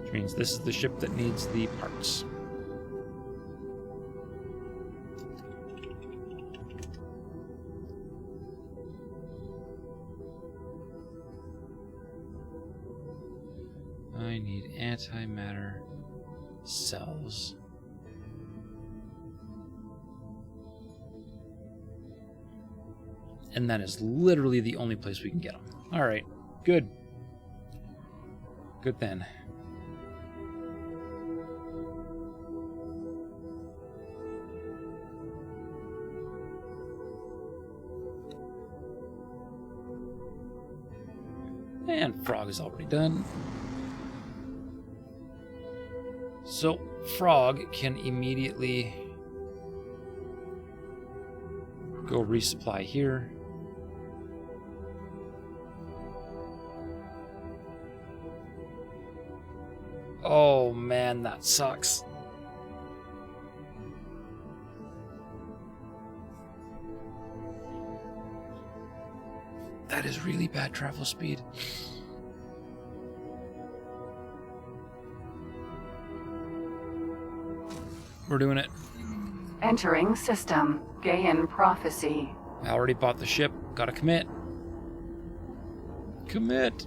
Which means this is the ship that needs the parts. I need antimatter cells. And that is literally the only place we can get them. Alright, good. Good then. And Frog is already done. So, Frog can immediately go resupply here. Oh man, that sucks. That is really bad travel speed. We're doing it. Entering system. Gaian Prophecy. I already bought the ship. Gotta commit. Commit.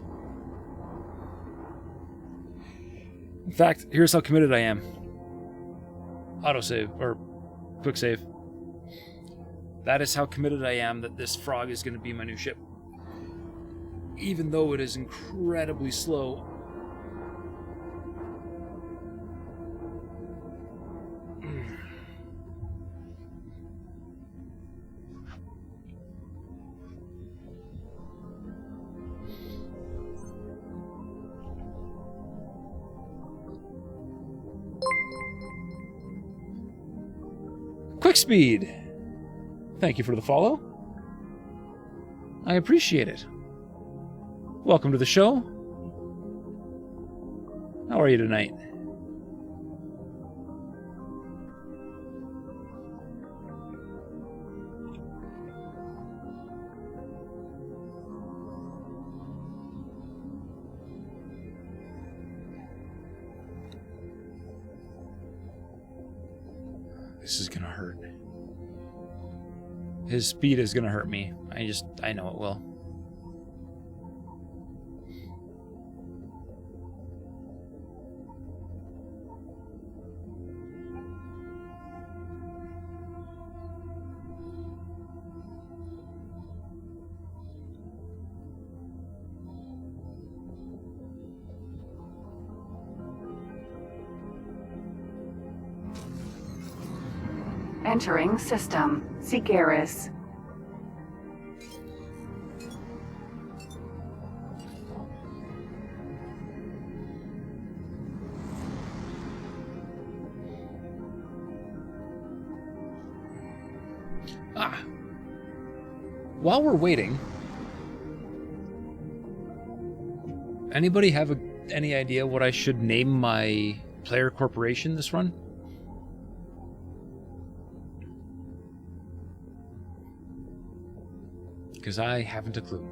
In fact, here's how committed I am. Autosave, or quick save. That is how committed I am that this Frog is going to be my new ship. Even though it is incredibly slow. Quick Speed! Thank you for the follow. I appreciate it. Welcome to the show. How are you tonight? This is gonna hurt. His speed is gonna hurt me. I know it will. Entering system. Avarice. While we're waiting, anybody have any idea what I should name my player corporation this run? Because I haven't a clue.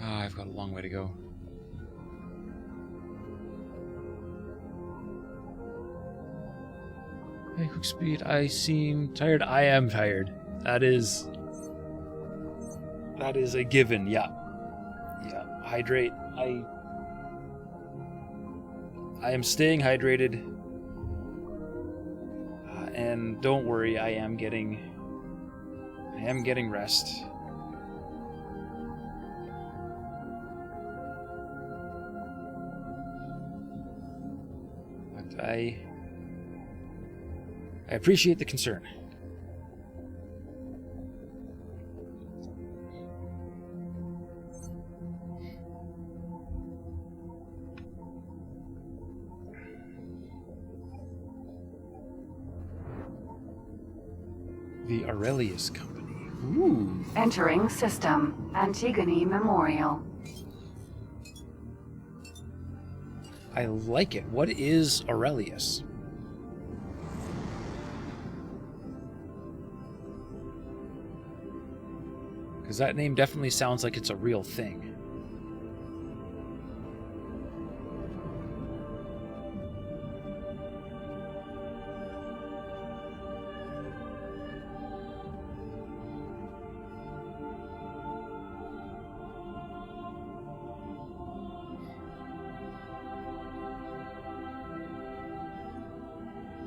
I've got a long way to go. Hey, Quick Speed, I seem tired. I am tired. That is a given, yeah. Yeah, hydrate. I am staying hydrated. And don't worry, I am getting rest. But I appreciate the concern. The Avarice Company. Ooh. Entering system. Antigone Memorial. I like it. What is Avarice? Because that name definitely sounds like it's a real thing.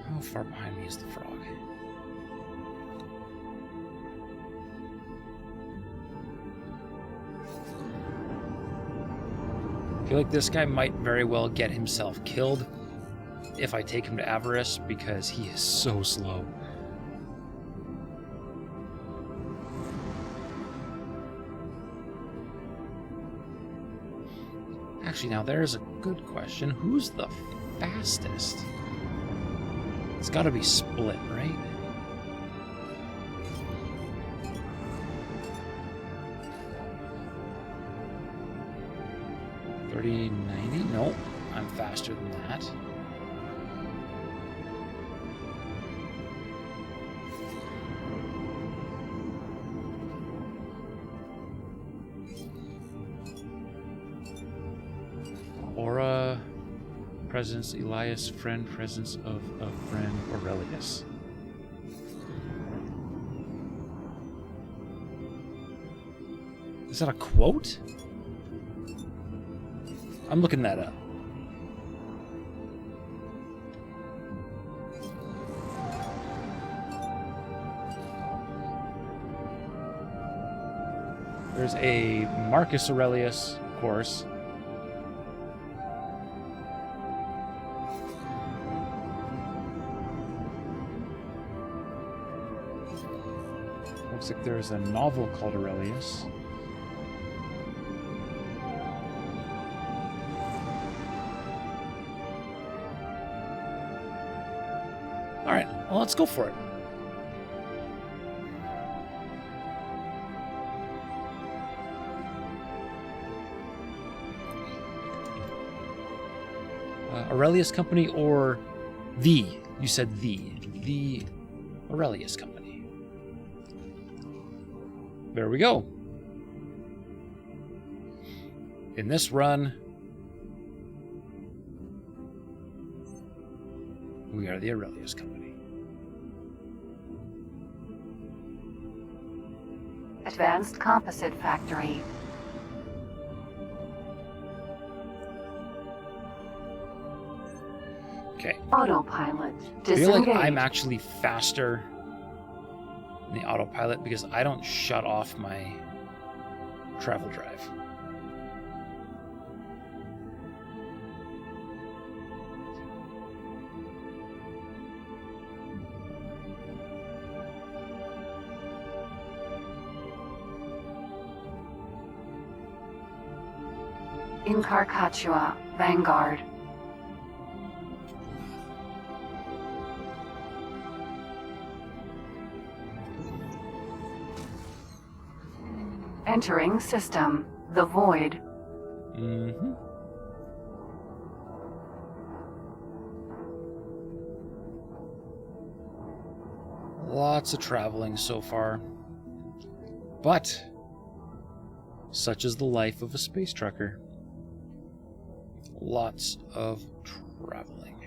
How far behind me is the frog? I feel like this guy might very well get himself killed if I take him to Avarice because he is so slow. Actually, now there's a good question. Who's the fastest? It's gotta be Split, right? $30.90? Nope, I'm faster than that. Aura, presence, Elias, friend, presence of a friend, Aurelius. Is that a quote? I'm looking that up. There's a Marcus Aurelius, of course. Looks like there's a novel called Aurelius. Alright, well, let's go for it. Aurelius Company or the? You said the Aurelius Company. There we go. In this run, we are the Aurelius Company. Advanced Composite Factory. Okay. Autopilot. I feel like Disengage. I'm actually faster in the autopilot because I don't shut off my travel drive. In Carcachua, Vanguard. Entering system. The Void. Mm-hmm. Lots of traveling so far. But such is the life of a space trucker. Lots of traveling.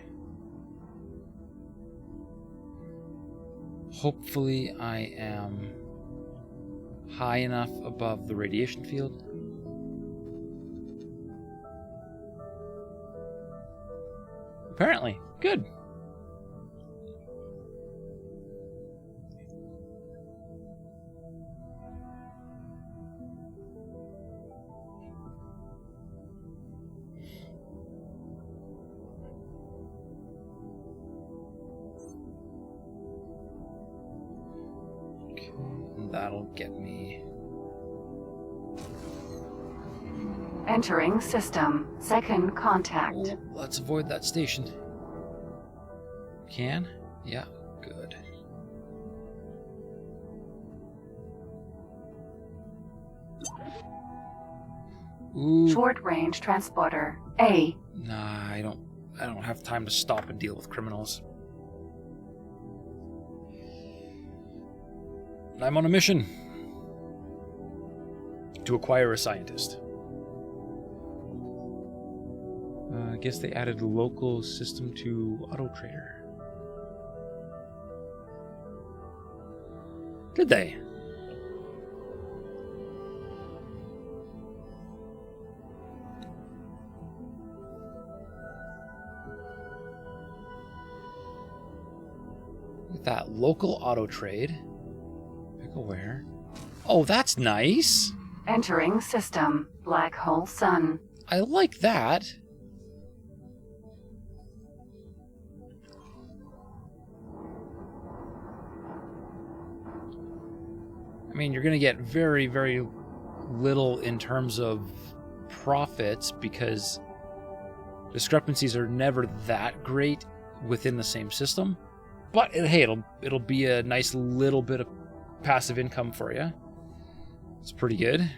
Hopefully I am high enough above the radiation field. Apparently. Good. Okay, that'll get me. Entering system. Second contact. Oh, let's avoid that station. Can? Yeah, good. Ooh. Short range transporter. A. Nah, I don't have time to stop and deal with criminals. I'm on a mission to acquire a scientist. I guess they added a local system to Auto Trader. Did they? Look at that local auto trade. Pick a where. Oh, that's nice. Entering system. Black hole sun. I like that. I mean, you're going to get very, very little in terms of profits because discrepancies are never that great within the same system. But hey, it'll be a nice little bit of passive income for you. It's pretty good.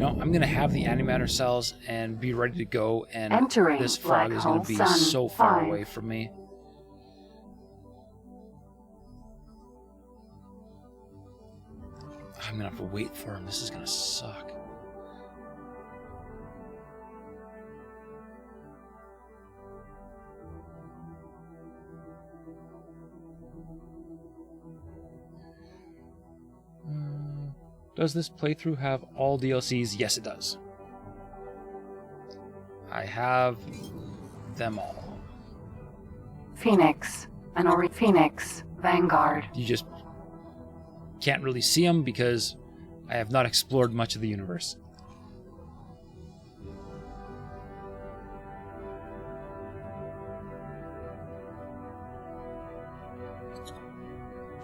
No, I'm going to have the antimatter cells and be ready to go, and Entering this black fog is going hole to be sun so far 5. away from me. I'm going to have to wait for him. This is going to suck. Does this playthrough have all DLCs? Yes, it does. I have them all. Phoenix. Phoenix. Vanguard. You just can't really see them because I have not explored much of the universe.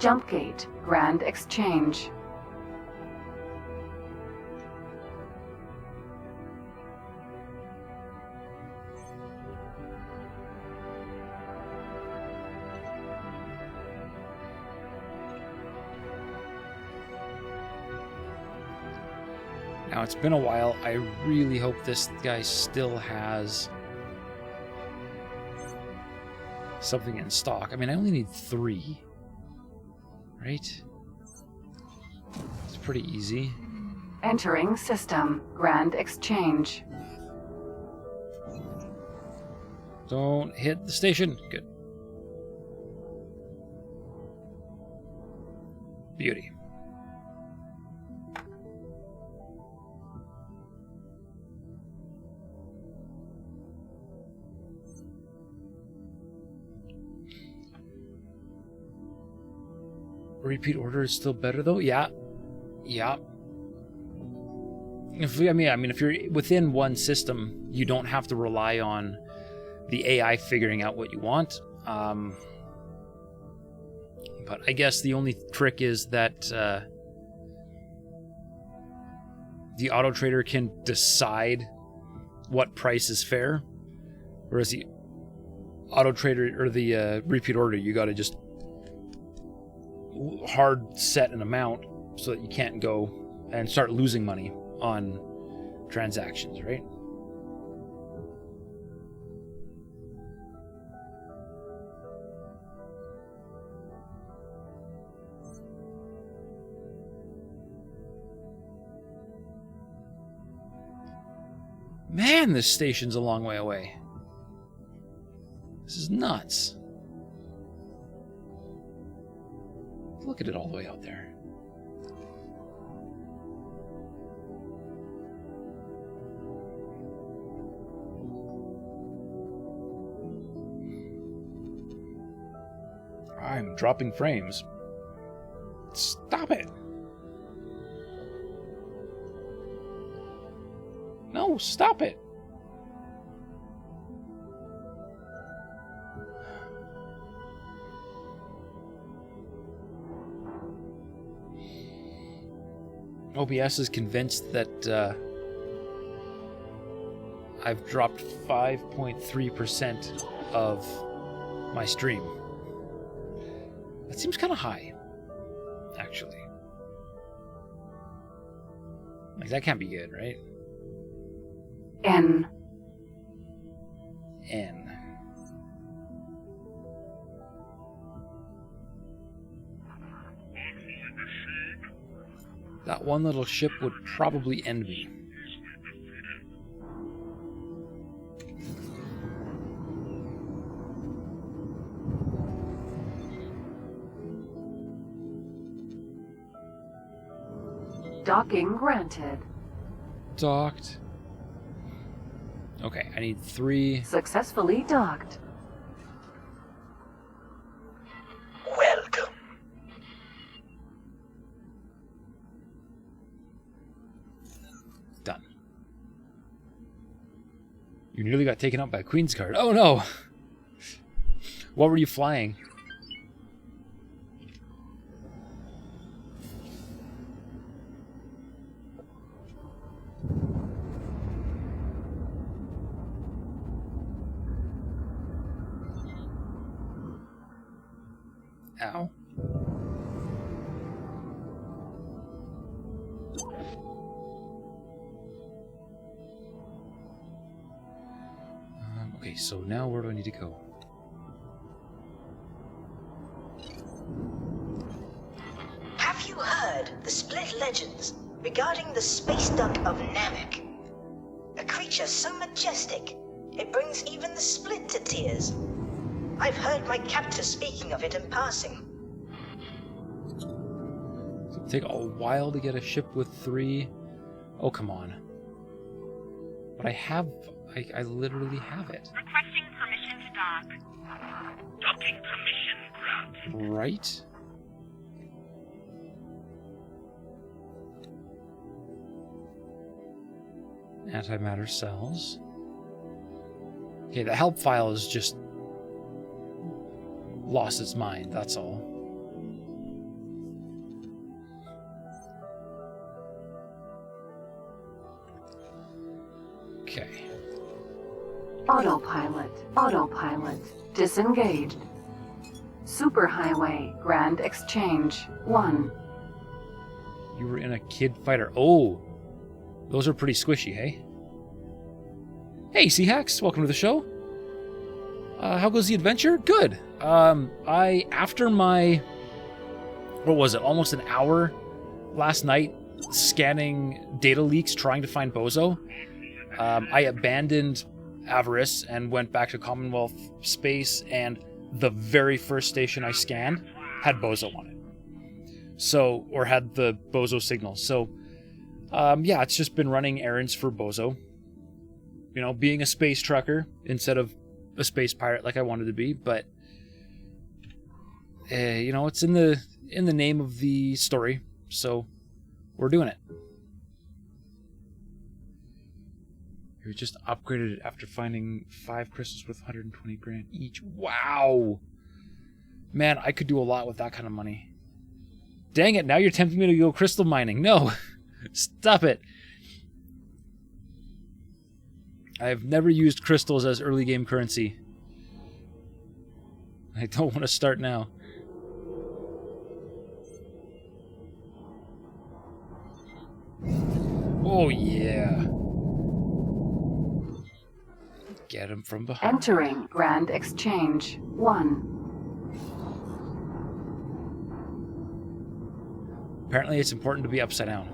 Jumpgate. Grand Exchange. Now, it's been a while. I really hope this guy still has something in stock. I mean, I only need 3. Right? It's pretty easy. Entering system. Grand Exchange. Don't hit the station. Good. Beauty. Repeat order is still better though? Yeah. Yeah. If you're within one system, you don't have to rely on the AI figuring out what you want. But I guess the only trick is that the auto trader can decide what price is fair, whereas the auto trader or the repeat order, you got to just hard set an amount so that you can't go and start losing money on transactions, right? Man, this station's a long way away. This is nuts. Look at it all the way out there. I'm dropping frames. Stop it. No, stop it. OBS is convinced that I've dropped 5.3% of my stream. That seems kind of high, actually. Like, that can't be good, right? N. That one little ship would probably end me. Docking granted. Docked. Okay, I need 3. Successfully docked. Welcome. Done. You nearly got taken out by a Queen's card. Oh no! What were you flying? Ow. Okay, so now where do I need to go? Have you heard the split legends regarding the space duck of Namek? A creature so majestic, it brings even the split to tears. I've heard my captor speaking of it in passing. It'll take a while to get a ship with 3. Oh, come on. But I literally have it. Requesting permission to dock. Docking permission granted. Right? Antimatter cells. Okay, the help file is just lost its mind, that's all. Okay. Autopilot, disengaged. Superhighway, Grand Exchange, 1. You were in a kid fighter. Oh, those are pretty squishy, hey? Hey, Seahacks, welcome to the show. How goes the adventure? Good. After my, what was it, almost an hour last night scanning data leaks trying to find Bozo, I abandoned Avarice and went back to Commonwealth space, and the very first station I scanned had Bozo on it. So, or had the Bozo signal. So, yeah, it's just been running errands for Bozo. You know, being a space trucker instead of a space pirate like I wanted to be, but you know, it's in the name of the story, so we're doing it. You just upgraded it after finding 5 crystals worth 120 grand each. Wow! Man, I could do a lot with that kind of money. Dang it, now you're tempting me to go crystal mining. No! Stop it! I've never used crystals as early game currency. I don't want to start now. Oh yeah. Get him from behind. Entering Grand Exchange, 1. Apparently it's important to be upside down.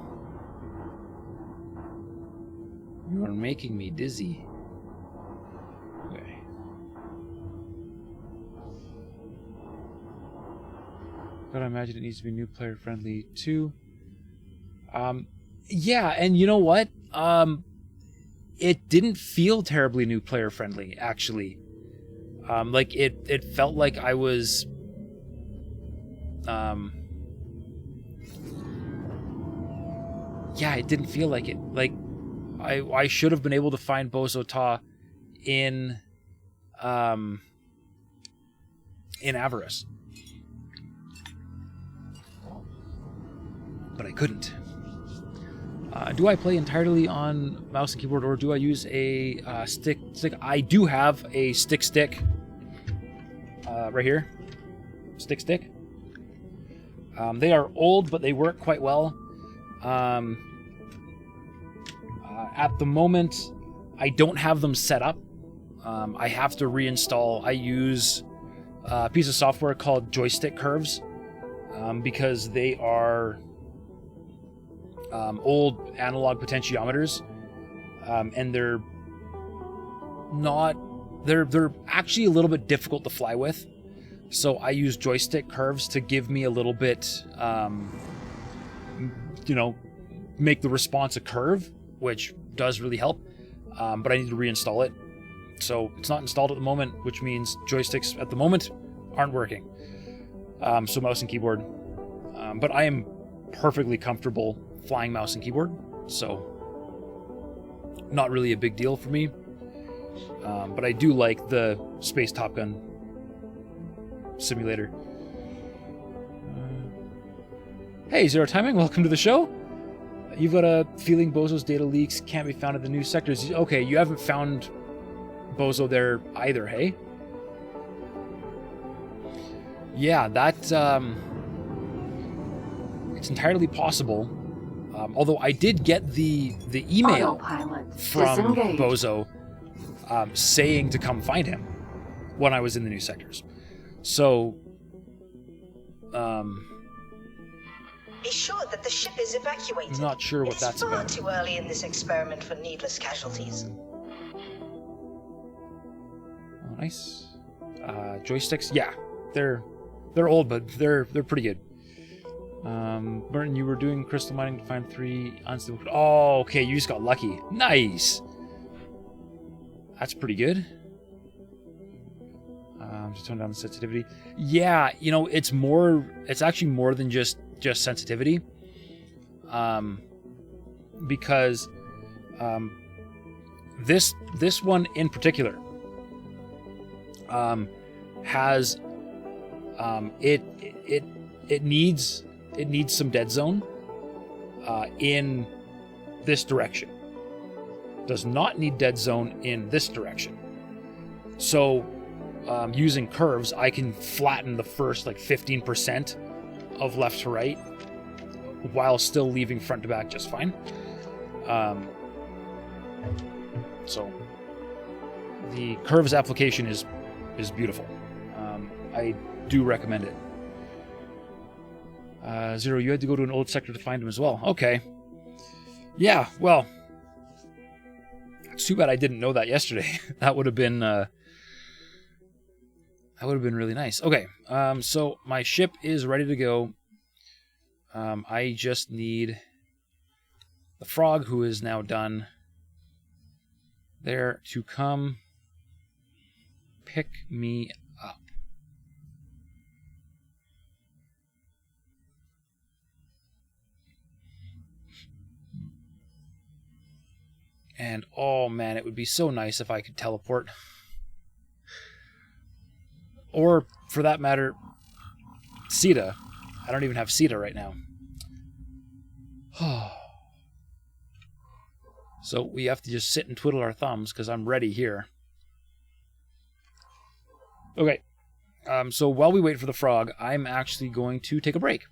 You are making me dizzy. Okay. But I imagine it needs to be new player friendly too. Yeah, and you know what? It didn't feel terribly new player friendly, actually. Like it felt like I was yeah, it didn't feel like it. Like I should have been able to find Bozo Ta in Avarice. But I couldn't. Do I play entirely on mouse and keyboard, or do I use a stick? I do have a stick right here. Stick. They are old, but they work quite well. At the moment, I don't have them set up. I have to reinstall. I use a piece of software called Joystick Curves because they are old analog potentiometers, and they're actually a little bit difficult to fly with. So I use Joystick Curves to give me a little bit, make the response a curve, which does really help. But I need to reinstall it. So it's not installed at the moment, which means joysticks at the moment aren't working. So mouse and keyboard. But I am perfectly comfortable flying mouse and keyboard, so not really a big deal for me. But I do like the Space Top Gun simulator. Hey, Zero Timing, welcome to the show. You've got a feeling Bozo's data leaks can't be found in the new sectors. Okay, you haven't found Bozo there either, hey? Yeah, that, it's entirely possible. Although I did get the email from Bozo saying to come find him when I was in the new sectors. So, Be sure that the ship is evacuated. I'm not sure what that's about. It's far too early in this experiment for needless casualties. Oh, nice. Joysticks, yeah, they're old, but they're pretty good. Burton, you were doing crystal mining to find 3 unstable. Oh, okay, you just got lucky. Nice. That's pretty good. Just tone down the sensitivity. Yeah, you know, it's actually more than just sensitivity. Because this one in particular has it needs some dead zone in this direction. Does not need dead zone in this direction. So using curves, I can flatten the first like 15% of left to right while still leaving front to back just fine. So the curves application is beautiful. I do recommend it. Zero, you had to go to an old sector to find him as well. Okay. Yeah, well, it's too bad I didn't know that yesterday. That would have been really nice. Okay, so my ship is ready to go. I just need the frog, who is now done there, to come pick me up. And oh man, it would be so nice if I could teleport. Or, for that matter, Sita. I don't even have Sita right now. So we have to just sit and twiddle our thumbs because I'm ready here. Okay. So while we wait for the frog, I'm actually going to take a break.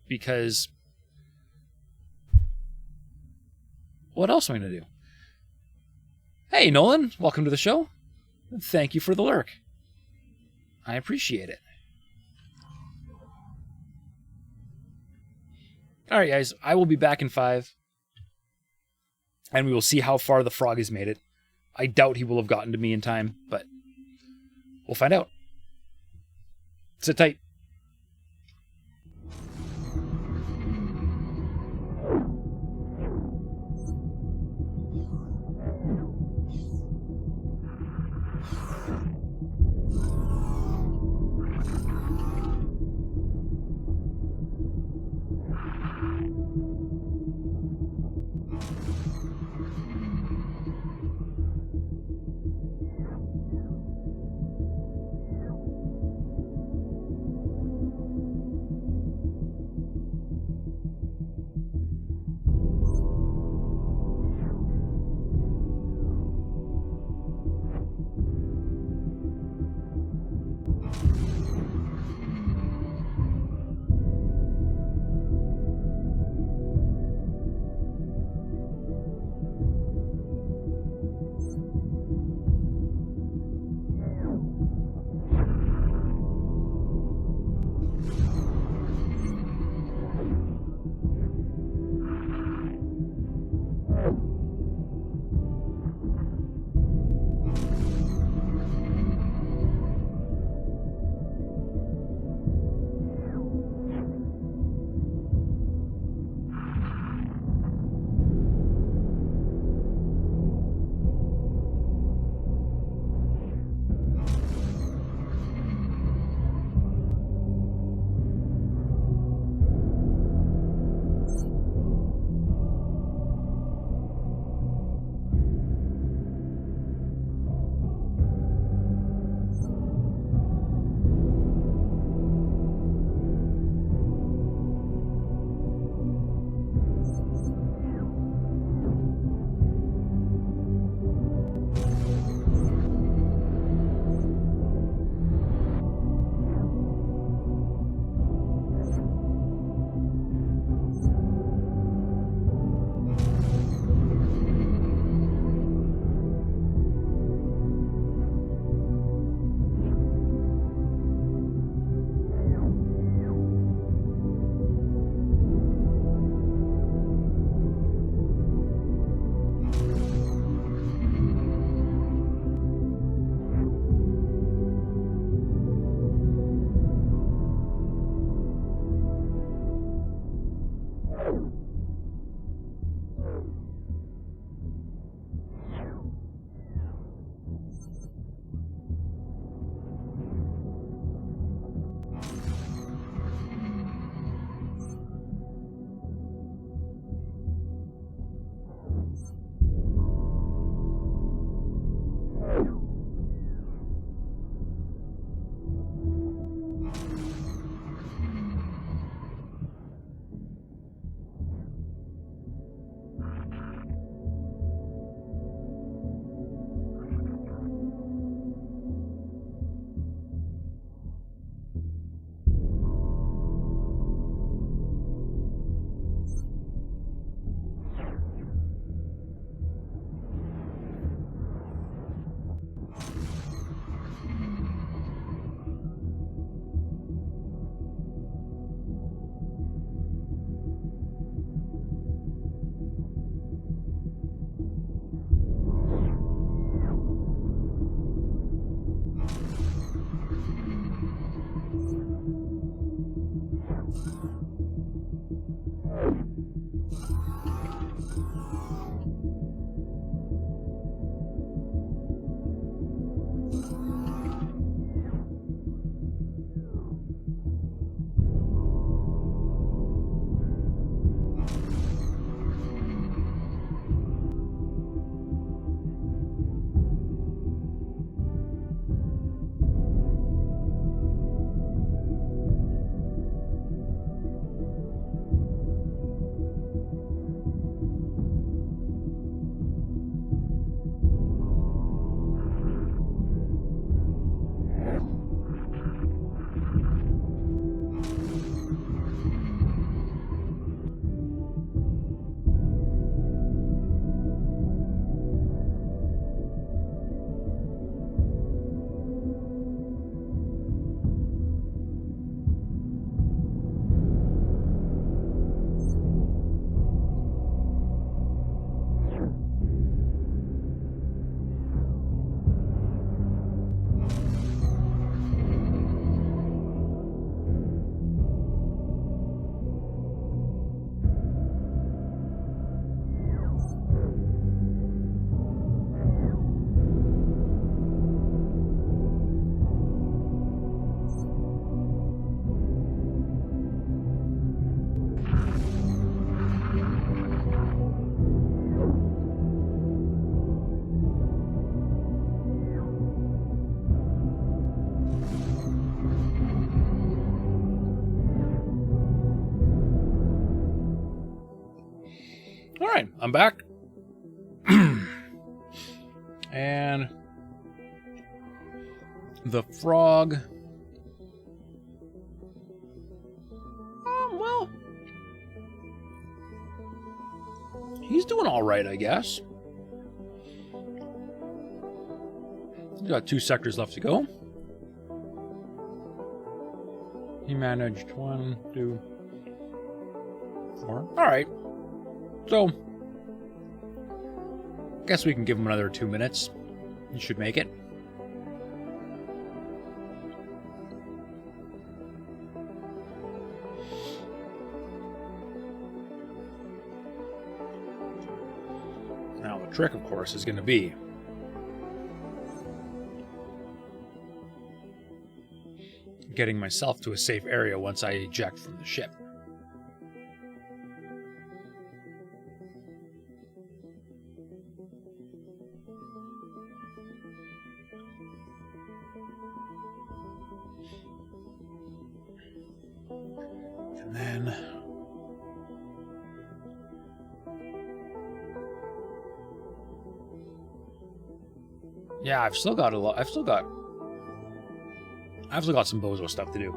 Because what else am I going to do? Hey, Nolan. Welcome to the show. Thank you for the lurk. I appreciate it. Alright, guys. I will be back in 5. And we will see how far the frog has made it. I doubt he will have gotten to me in time, but we'll find out. Sit tight. Alright, I'm back. And the frog. Well, he's doing alright, I guess. He's got 2 sectors left to go. He managed 1, 2, 4. Alright. So, guess we can give him another 2 minutes. He should make it. Now, the trick, of course, is going to be getting myself to a safe area once I eject from the ship. And then yeah, I've still got some bozo stuff to do.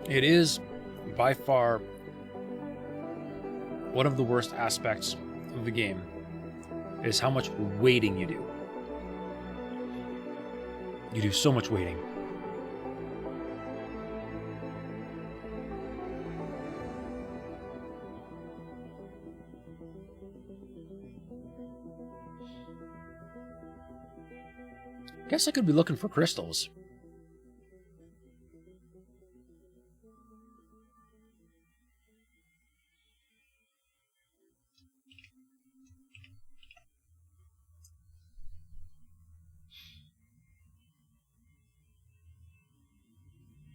It is, by far, one of the worst aspects of the game, is how much waiting you do. You do so much waiting. Guess I could be looking for crystals.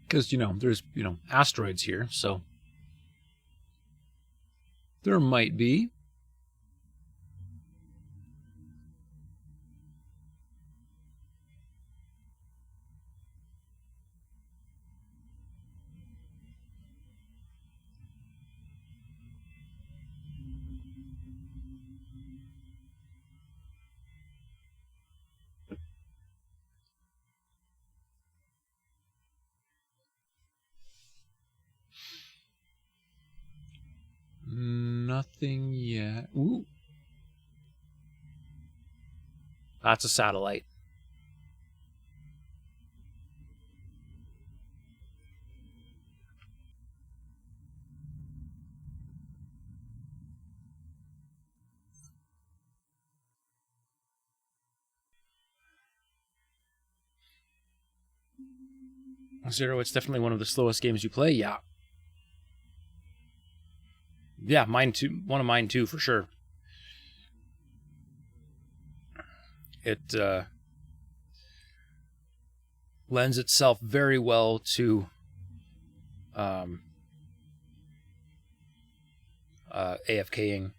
Because, there's, asteroids here, so there might be. Nothing yet. Ooh. That's a satellite. Zero, it's definitely one of the slowest games you play. Yeah. Yeah, mine too. One of mine too, for sure. It lends itself very well to AFKing.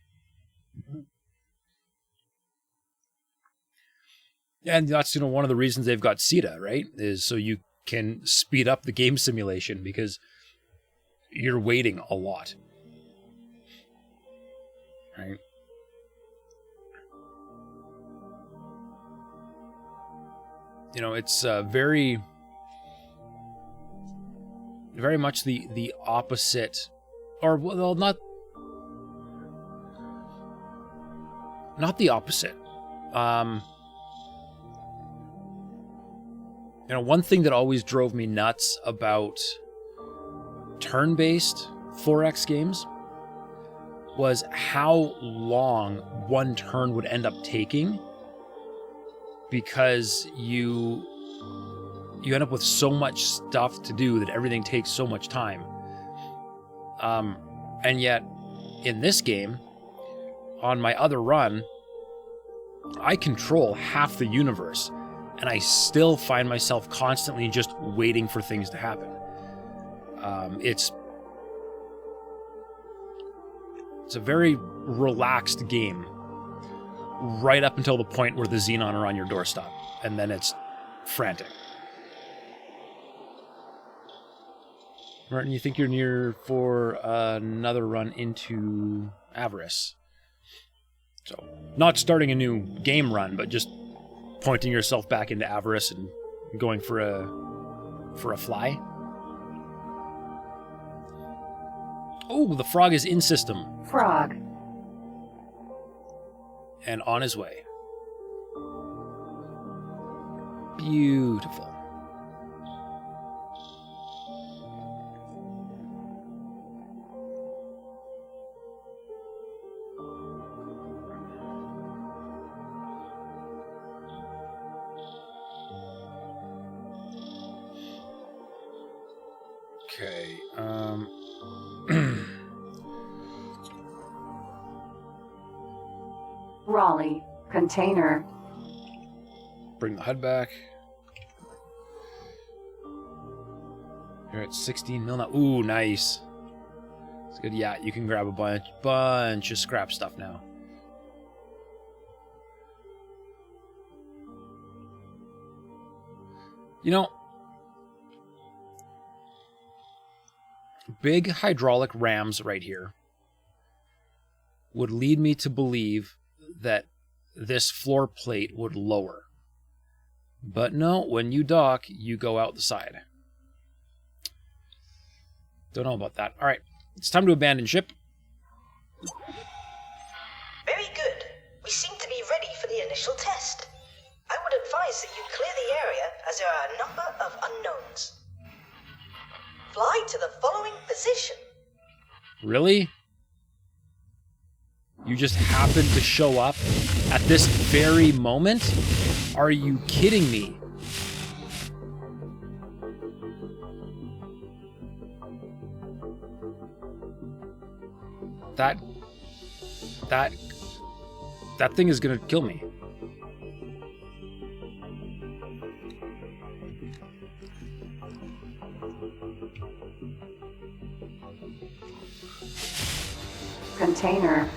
And that's, one of the reasons they've got CETA, right? Is so you can speed up the game simulation because you're waiting a lot. Right? It's very much the opposite, or well, not the opposite. One thing that always drove me nuts about turn-based 4X games was how long one turn would end up taking, because you end up with so much stuff to do that everything takes so much time. And yet, in this game, on my other run, I control half the universe, and I still find myself constantly just waiting for things to happen. It's a very relaxed game, right up until the point where the Xenon are on your doorstep, and then it's frantic. Martin, you think you're near for another run into Avarice? So, not starting a new game run, but just pointing yourself back into Avarice and going for a fly. Oh, the frog is in system. Frog. And on his way. Beautiful. Okay, Raleigh. Container. Bring the HUD back. You're at 16 mil now. Ooh, nice. It's good. Yeah, you can grab a bunch of scrap stuff now. Big hydraulic rams right here would lead me to believe that this floor plate would lower. But no, when you dock, you go out the side. Don't know about that. All right, it's time to abandon ship. Very good. We seem to be ready for the initial test. I would advise that you clear the area, as there are a number of unknowns. Fly to the following position. Really? You just happened to show up at this very moment? Are you kidding me? That thing is gonna kill me. Container.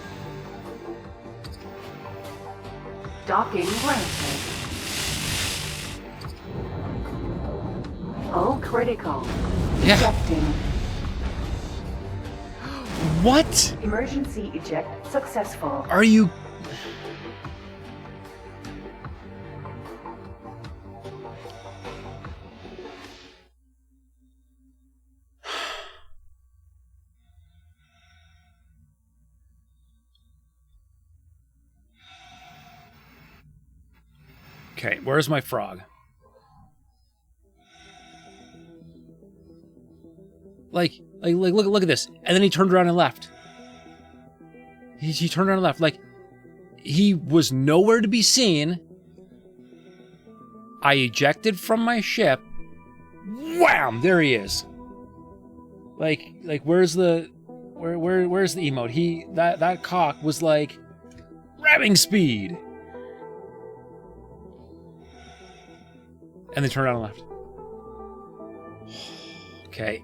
Docking granted. Oh, critical. Yeah. Ejecting. What? Emergency eject successful. Are you... Okay, where's my frog? Like, look at this. And then he turned around and left. He turned around and left. Like, he was nowhere to be seen. I ejected from my ship. Wham! There he is. Like, where's the emote? That cock was like ramming speed. And then turned around and left. Okay.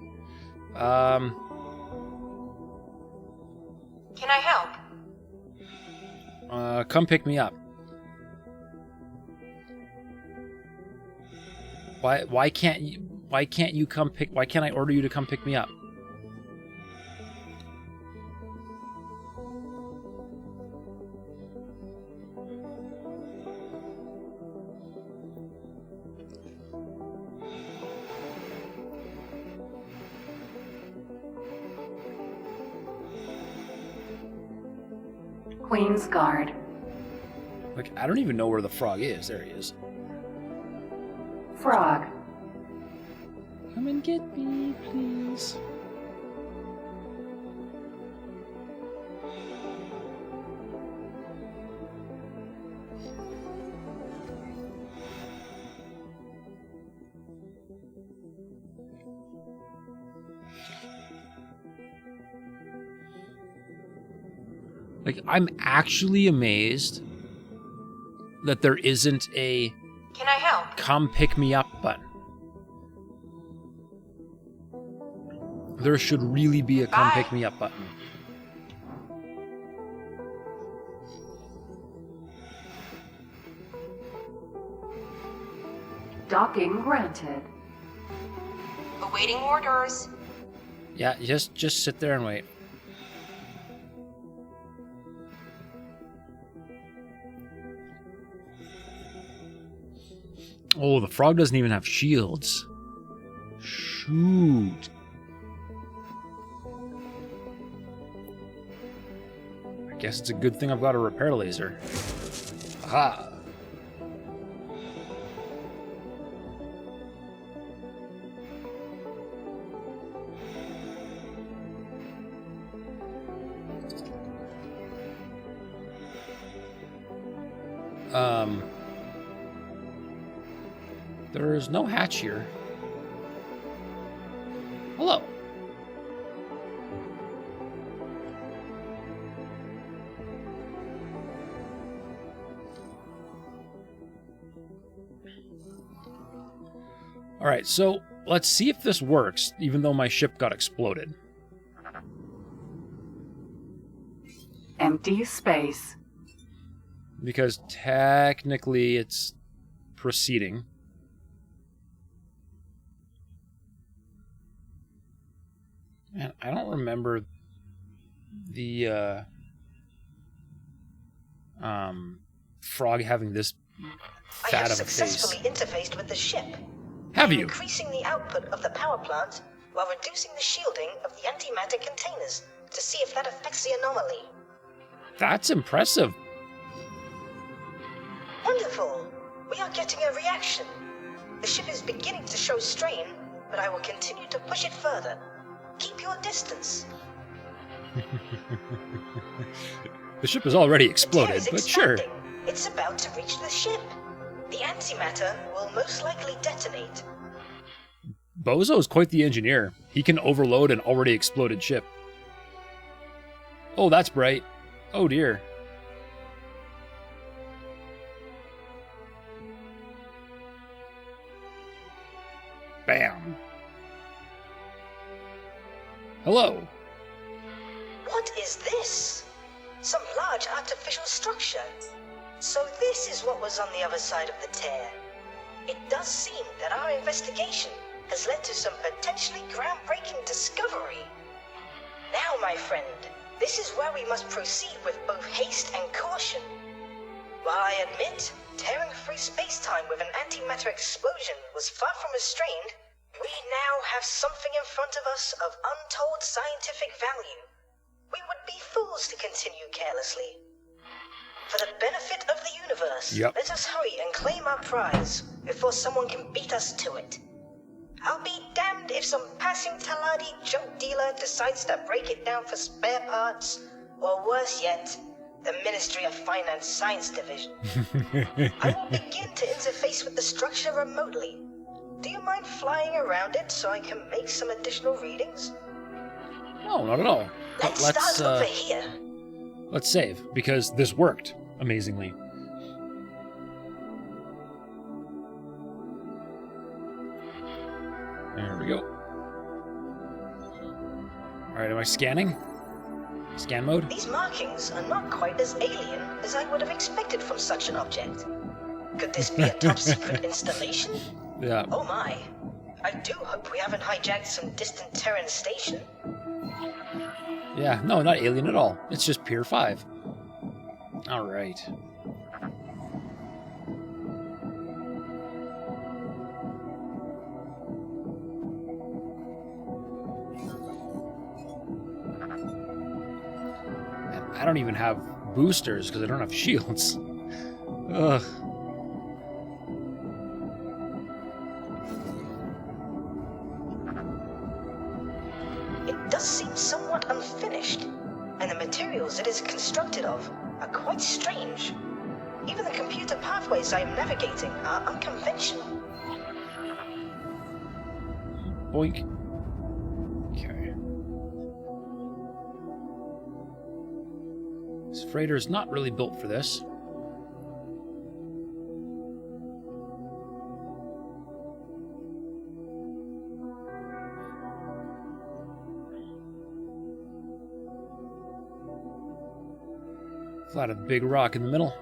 Can I help? Come pick me up. Why can't you come pick? Why can't I order you to come pick me up? Queen's Guard. Like, I don't even know where the frog is. There he is. Frog. Come and get me, please. Like, I'm actually amazed that there isn't a Can I help? come pick me up button. There should really be a come Bye. pick me up button. Docking granted. Awaiting orders. Yeah, just sit there and wait. Oh, the frog doesn't even have shields. Shoot. I guess it's a good thing I've got a repair laser. Aha. There's no hatch here. Hello. All right, so let's see if this works, even though my ship got exploded. Empty space. Because technically it's proceeding. Man, I don't remember the frog having this I fat have of a face. successfully interfaced with the ship. Have you? Increasing the output of the power plant while reducing the shielding of the antimatter containers to see if that affects the anomaly. That's impressive. Wonderful! We are getting a reaction. The ship is beginning to show strain, but I will continue to push it further. Keep your distance. The ship has already The tear exploded, is but sure. expanding. It's about to reach the ship. The antimatter will most likely detonate. Bozo is quite the engineer. He can overload an already exploded ship. Oh, that's bright. Oh dear. Bam. Hello. What is this? Some large artificial structure. So this is what was on the other side of the tear. It does seem that our investigation has led to some potentially groundbreaking discovery. Now, my friend, this is where we must proceed with both haste and caution. While I admit, tearing free space-time with an antimatter explosion was far from restrained, we now have something in front of us of untold scientific value. We would be fools to continue carelessly. For the benefit of the universe, Yep. let us hurry and claim our prize before someone can beat us to it. I'll be damned if some passing Taladi junk dealer decides to break it down for spare parts, or worse yet, the Ministry of Finance Science Division. I will begin to interface with the structure remotely. Do you mind flying around it so I can make some additional readings? No, not at all. But Let's start over here. let's save, because this worked amazingly. There we go. Alright, am I scanning? Scan mode? These markings are not quite as alien as I would have expected from such an object. Could this be a top-secret installation? Yeah. Oh my. I do hope we haven't hijacked some distant Terran station. Yeah, no, not alien at all. It's just Pier 5. Alright. And I don't even have boosters because I don't have shields. Ugh. It does seem somewhat unfinished, and the materials it is constructed of are quite strange. Even the computer pathways I am navigating are unconventional. Boink. Okay. This freighter is not really built for this. Flat a big rock in the middle.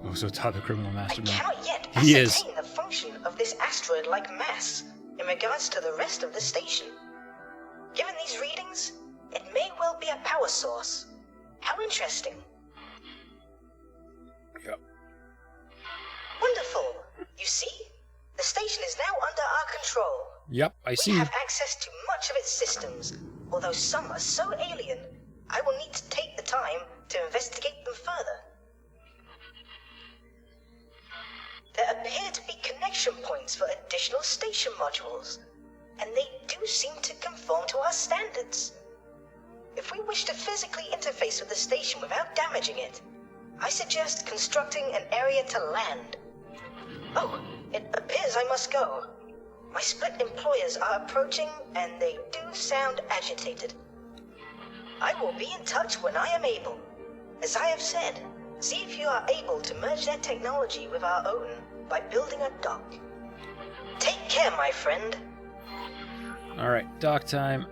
Oh, so Todd the criminal I mastermind. cannot yet He is. ascertain the function of this asteroid-like mass in regards to the rest of the station. Given these readings, it may well be a power source. How interesting. Yep. Wonderful. You see? The station is now under our control. Yep, I We see. have access to much of its systems, although some are so alien, I will need to take the time to investigate them further. There appear to be connection points for additional station modules, and they do seem to conform to our standards. If we wish to physically interface with the station without damaging it, I suggest constructing an area to land. Oh, it appears I must go. My split employers are approaching, and they do sound agitated. I will be in touch when I am able. As I have said, see if you are able to merge their technology with our own by building a dock. Take care, my friend. Alright, dock time.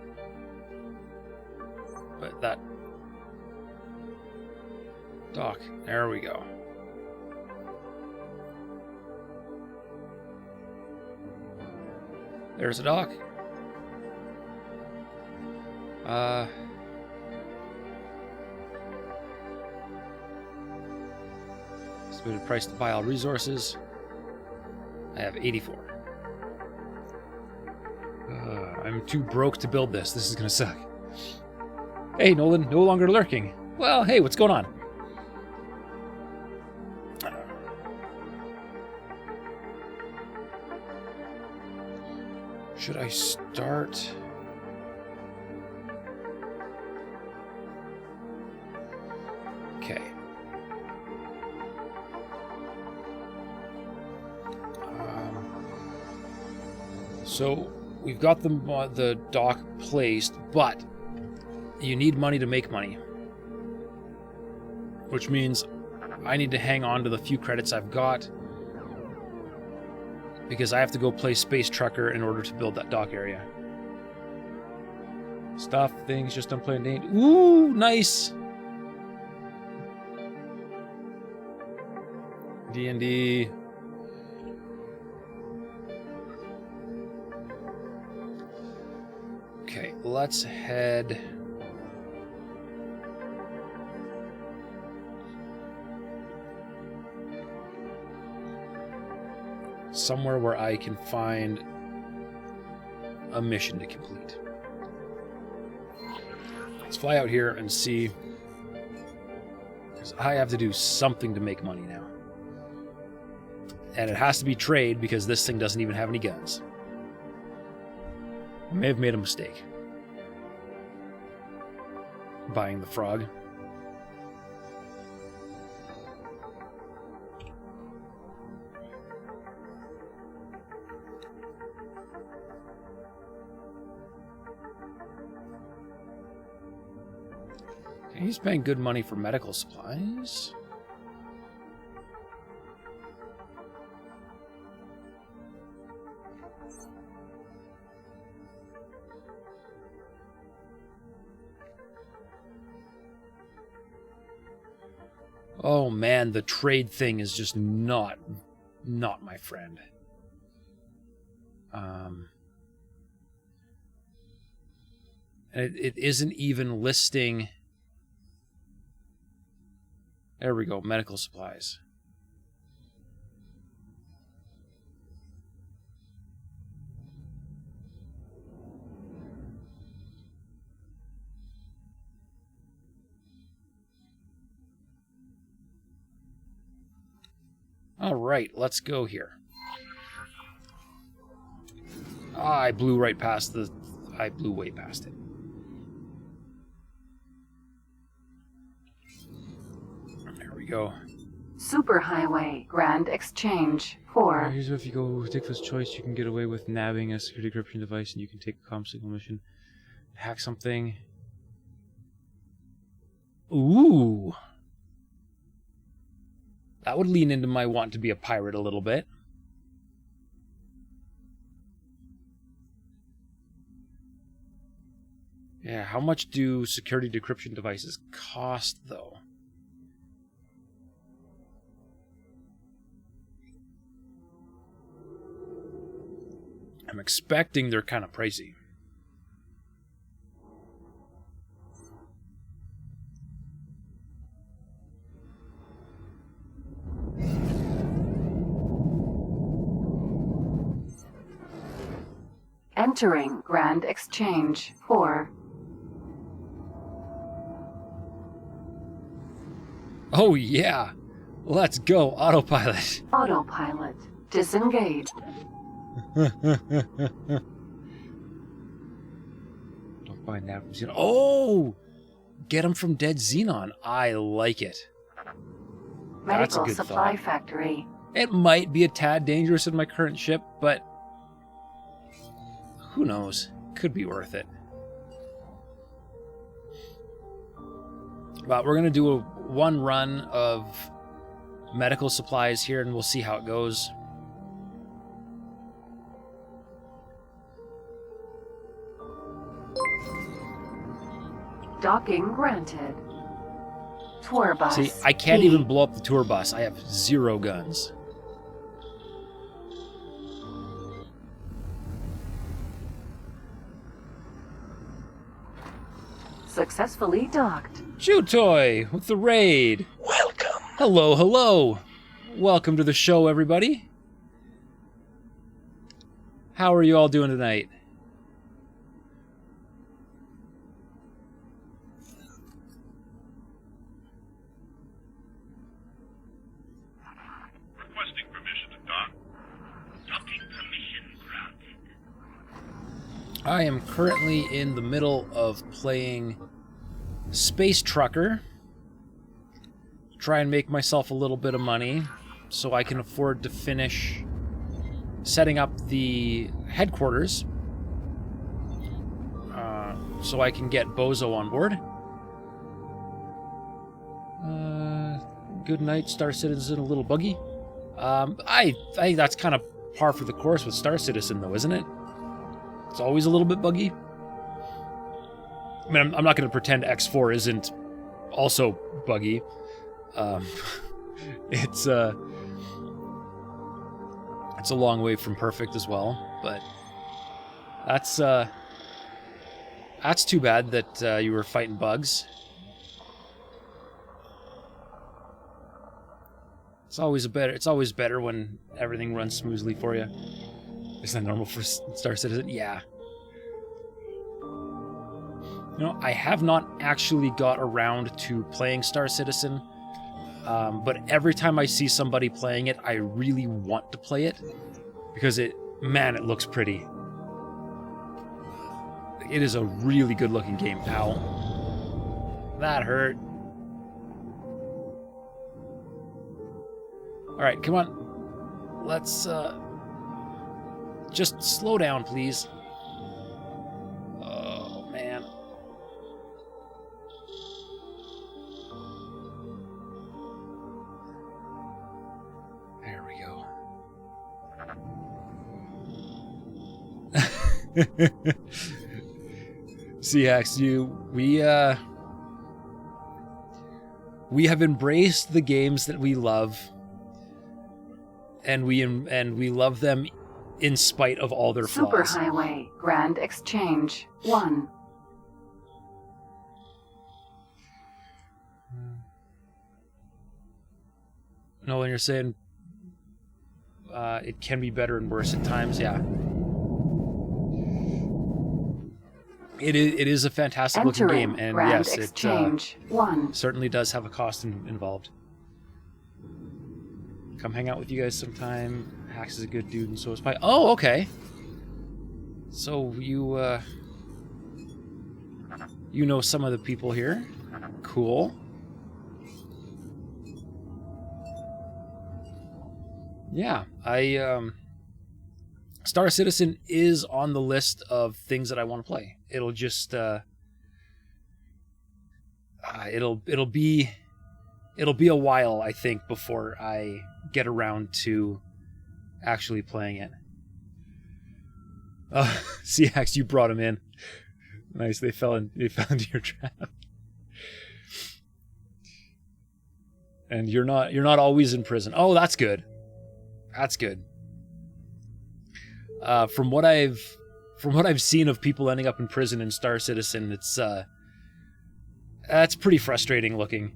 But that... dock. There we go. There's a dock. Estimated price to buy all resources. I have 84. I'm too broke to build this. This is gonna suck. Hey, Nolan, no longer lurking. Well, hey, what's going on? Should I start? Okay. So we've got the dock placed, but you need money to make money, which means I need to hang on to the few credits I've got because I have to go play Space Trucker in order to build that dock area. Stuff, things, just don't play name. Ooh, nice. D&D. Okay, let's head. Somewhere where I can find a mission to complete. Let's fly out here and see. Because I have to do something to make money now. And it has to be trade because this thing doesn't even have any guns. I may have made a mistake. Buying the frog. He's paying good money for medical supplies. Oh man, the trade thing is just not my friend. It isn't even listing. There we go, medical supplies. All right, let's go here. I blew right past the... I blew way past it. There we go. Superhighway Grand Exchange 4. Here's what if you go with Dickford's choice, you can get away with nabbing a security decryption device and you can take a comm signal mission. Hack something. Ooh. That would lean into my want to be a pirate a little bit. Yeah, how much do security decryption devices cost, though? I'm expecting they're kind of pricey. Entering Grand Exchange 4. Oh yeah! Let's go, autopilot! Autopilot disengaged. Don't buy nav from Xenon. Oh! Get them from Dead Xenon. I like it. That's a Medical good Supply thought. Factory. It might be a tad dangerous in my current ship, but who knows? Could be worth it. But we're going to do one run of medical supplies here, and we'll see how it goes. Docking granted. Tour bus. See, I can't B. even blow up the tour bus. I have 0 guns. Successfully docked. Shoot Toy with the raid. Welcome. Hello, hello. Welcome to the show, everybody. How are you all doing tonight? Requesting permission to dock. Docking permission granted. I am currently in the middle of playing Space Trucker. Try and make myself a little bit of money so I can afford to finish setting up the headquarters so I can get Bozo on board. Good night, Star Citizen, a little buggy. I think that's kind of par for the course with Star Citizen, though, isn't it? It's always a little bit buggy. I mean, I'm not going to pretend X4 isn't also buggy. It's a long way from perfect as well, but that's too bad that you were fighting bugs. It's always better when everything runs smoothly for you. Is that normal for Star Citizen? Yeah. You know, I have not actually got around to playing Star Citizen, but every time I see somebody playing it, I really want to play it because it looks pretty. It is a really good-looking game. Ow. That hurt. Alright, come on. Let's, just slow down, please. Oh, man. There we go. CX, we have embraced the games that we love, and we love them in spite of all their flaws. Superhighway Grand Exchange 1. No, when you're saying it can be better and worse at times, yeah. It is a fantastic looking game, and Grand yes, Exchange it 1. certainly does have a cost involved. Come hang out with you guys sometime. Hax is a good dude, and so is Pi. Oh, okay. So you know some of the people here. Cool. Yeah, Star Citizen is on the list of things that I want to play. It'll just it'll be a while, I think, before I get around to actually playing it. CX, you brought him in. Nice, they fell into your trap. And you're not always in prison. Oh, that's good. That's good. From what I've seen of people ending up in prison in Star Citizen, that's pretty frustrating looking.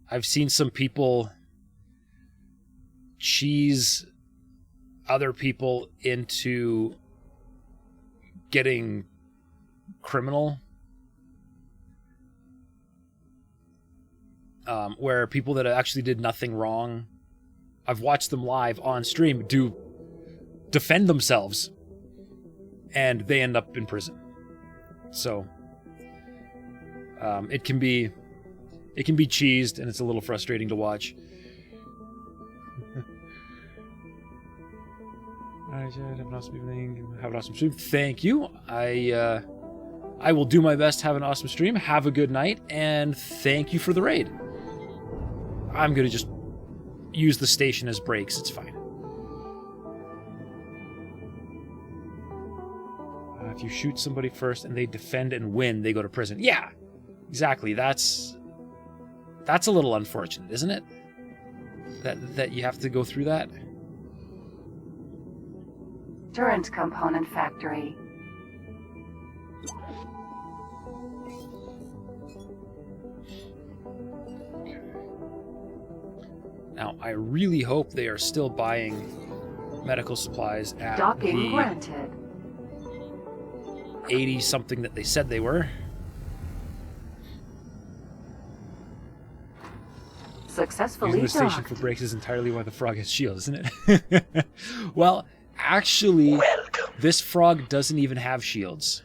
I've seen some people cheese other people into getting criminal. Where people that actually did nothing wrong, I've watched them live on stream defend themselves, and they end up in prison. So it can be cheesed, and it's a little frustrating to watch. Alright, have an awesome evening. Have an awesome stream. Thank you. I will do my best to have an awesome stream. Have a good night, and thank you for the raid. I'm going to just use the station as breaks. It's fine. If you shoot somebody first and they defend and win, they go to prison. Yeah, exactly. That's a little unfortunate, isn't it? That you have to go through that. Turret Component Factory. Now, I really hope they are still buying medical supplies at Docking granted. 80-something that they said they were. Successfully Using the station docked. for breaks is entirely why the frog has shields, isn't it? Well, actually, this frog doesn't even have shields.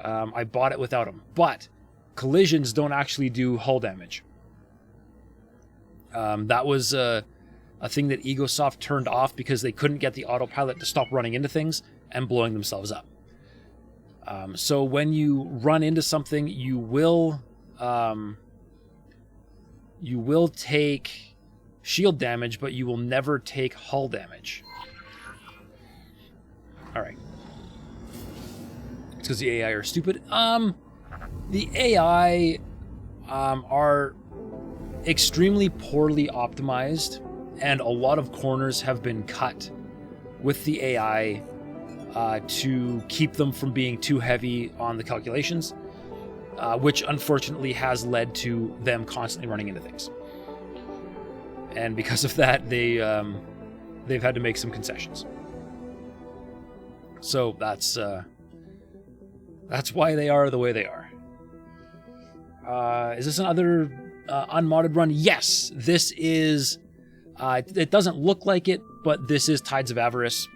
I bought it without them. But collisions don't actually do hull damage. That was a thing that Egosoft turned off because they couldn't get the autopilot to stop running into things and blowing themselves up. So when you run into something, you will take shield damage, but you will never take hull damage. Alright. It's because the AI are stupid. The AI are extremely poorly optimized, and a lot of corners have been cut with the AI to keep them from being too heavy on the calculations. which unfortunately has led to them constantly running into things. And because of that, they've had to make some concessions. So that's why they are the way they are. Is this another unmodded run? Yes, this is. It doesn't look like it, but this is Tides of Avarice.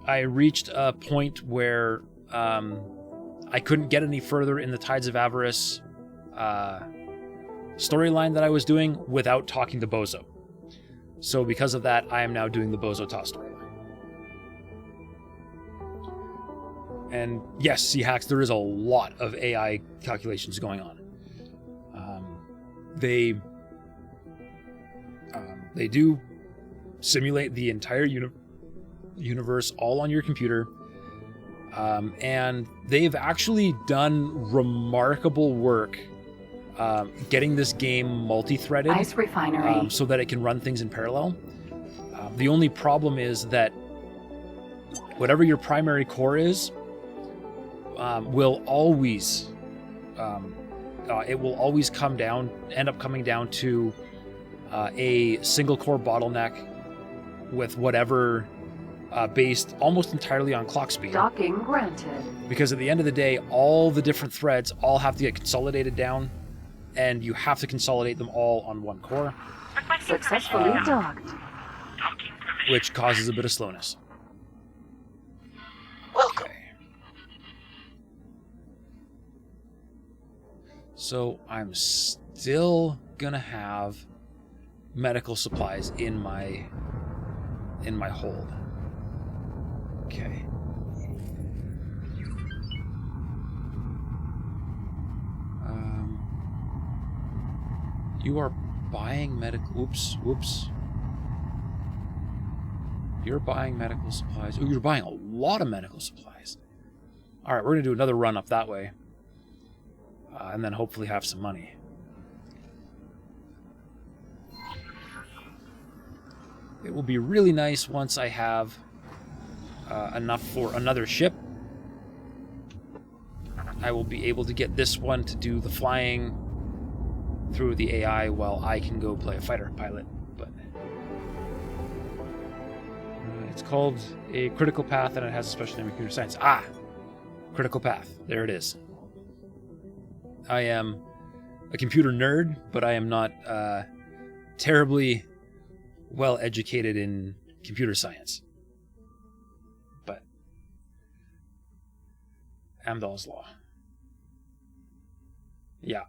I reached a point where I couldn't get any further in the Tides of Avarice storyline that I was doing without talking to Bozo. So because of that, I am now doing the Bozo Ta storyline. And yes, C-Hacks, there is a lot of AI calculations going on. They do simulate the entire universe all on your computer. And they've actually done remarkable work getting this game multi-threaded. Ice refinery. So that it can run things in parallel. The only problem is that whatever your primary core is, will always end up coming down to a single core bottleneck with whatever based almost entirely on clock speed. Docking granted. Because at the end of the day, all the different threads all have to get consolidated down, and you have to consolidate them all on one core. Successfully docked. Which causes a bit of slowness. Welcome. Okay. So I'm still gonna have medical supplies in my hold. Okay. You are buying medical... Whoops. You're buying medical supplies. Oh, you're buying a lot of medical supplies. Alright, we're going to do another run up that way. And then hopefully have some money. It will be really nice once I have enough for another ship. I will be able to get this one to do the flying through the AI while I can go play a fighter pilot. But it's called a critical path, and it has a special name in computer science. Critical path. There it is. I am a computer nerd, but I am not terribly well educated in computer science. But Amdahl's law. Yeah.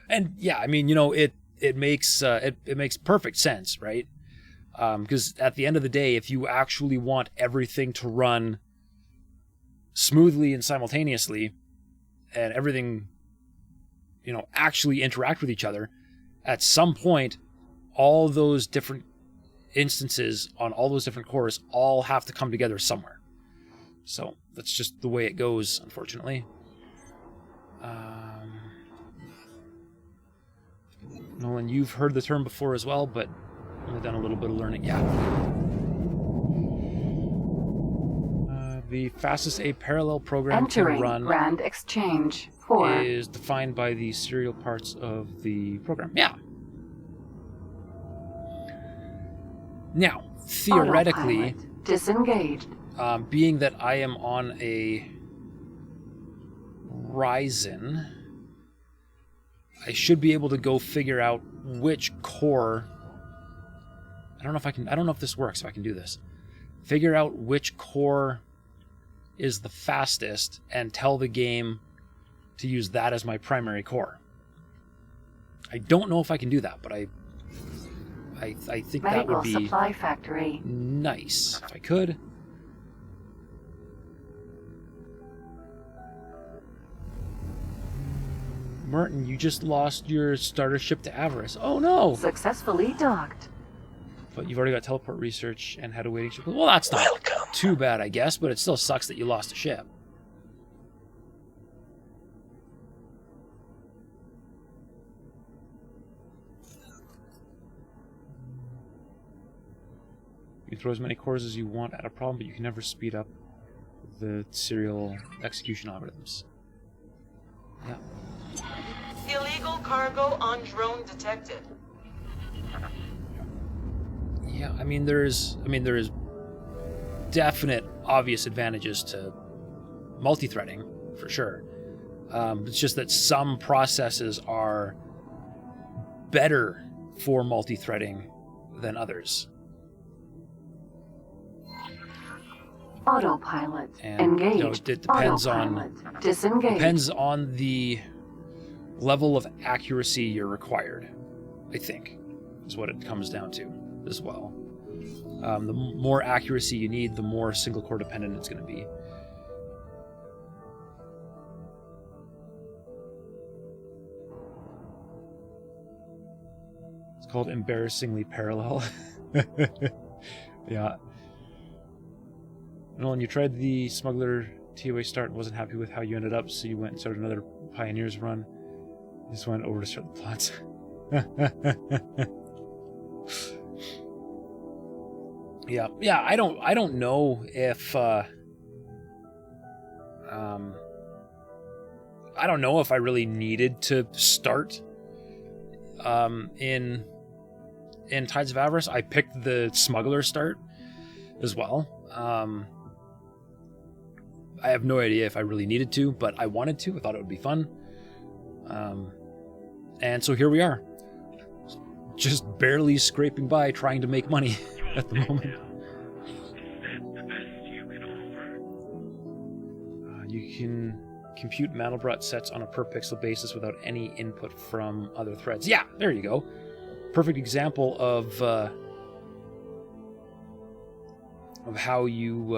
And yeah, I mean, it makes it makes perfect sense, right? Because at the end of the day, if you actually want everything to run smoothly and simultaneously, and everything, actually interact with each other, at some point, all those different instances on all those different cores all have to come together somewhere. So that's just the way it goes, unfortunately. Nolan, you've heard the term before as well, but only done a little bit of learning. Yeah. The fastest a parallel program Entering can run Grand Exchange 4 is defined by the serial parts of the program. Yeah. Now, theoretically, Autopilot disengaged. Being that I am on a Ryzen, I should be able to go figure out which core. I don't know if this works, if I can do this. Figure out which core is the fastest and tell the game to use that as my primary core. I don't know if I can do that, but I think that would be supply factory. nice if I could. Martin, you just lost your starter ship to Avarice. Oh no! Successfully docked. But you've already got teleport research and had a waiting ship. Well, that's not too bad, I guess, but it still sucks that you lost a ship. can throw as many cores as you want at a problem, but you can never speed up the serial execution algorithms. Yeah. Illegal cargo on drone detected. Yeah, I mean there is definite obvious advantages to multi-threading for sure. It's just that some processes are better for multi-threading than others. Autopilot. And Engaged. it depends Autopilot. Disengaged. depends on the level of accuracy you're required, I think, is what it comes down to as well. The more accuracy you need, the more single core dependent it's going to be. It's called embarrassingly parallel. Yeah. Nolan, you tried the smuggler TOA start and wasn't happy with how you ended up, so you went and started another Pioneers run. You just went over to start the plots. Yeah. I don't know if I don't know if I really needed to start in Tides of Avarice. I picked the smuggler start as well. I have no idea if I really needed to, but I wanted to. I thought it would be fun. And so here we are. Just barely scraping by, trying to make money at the moment. You can compute Mandelbrot sets on a per pixel basis without any input from other threads. Yeah, there you go. Perfect example of how you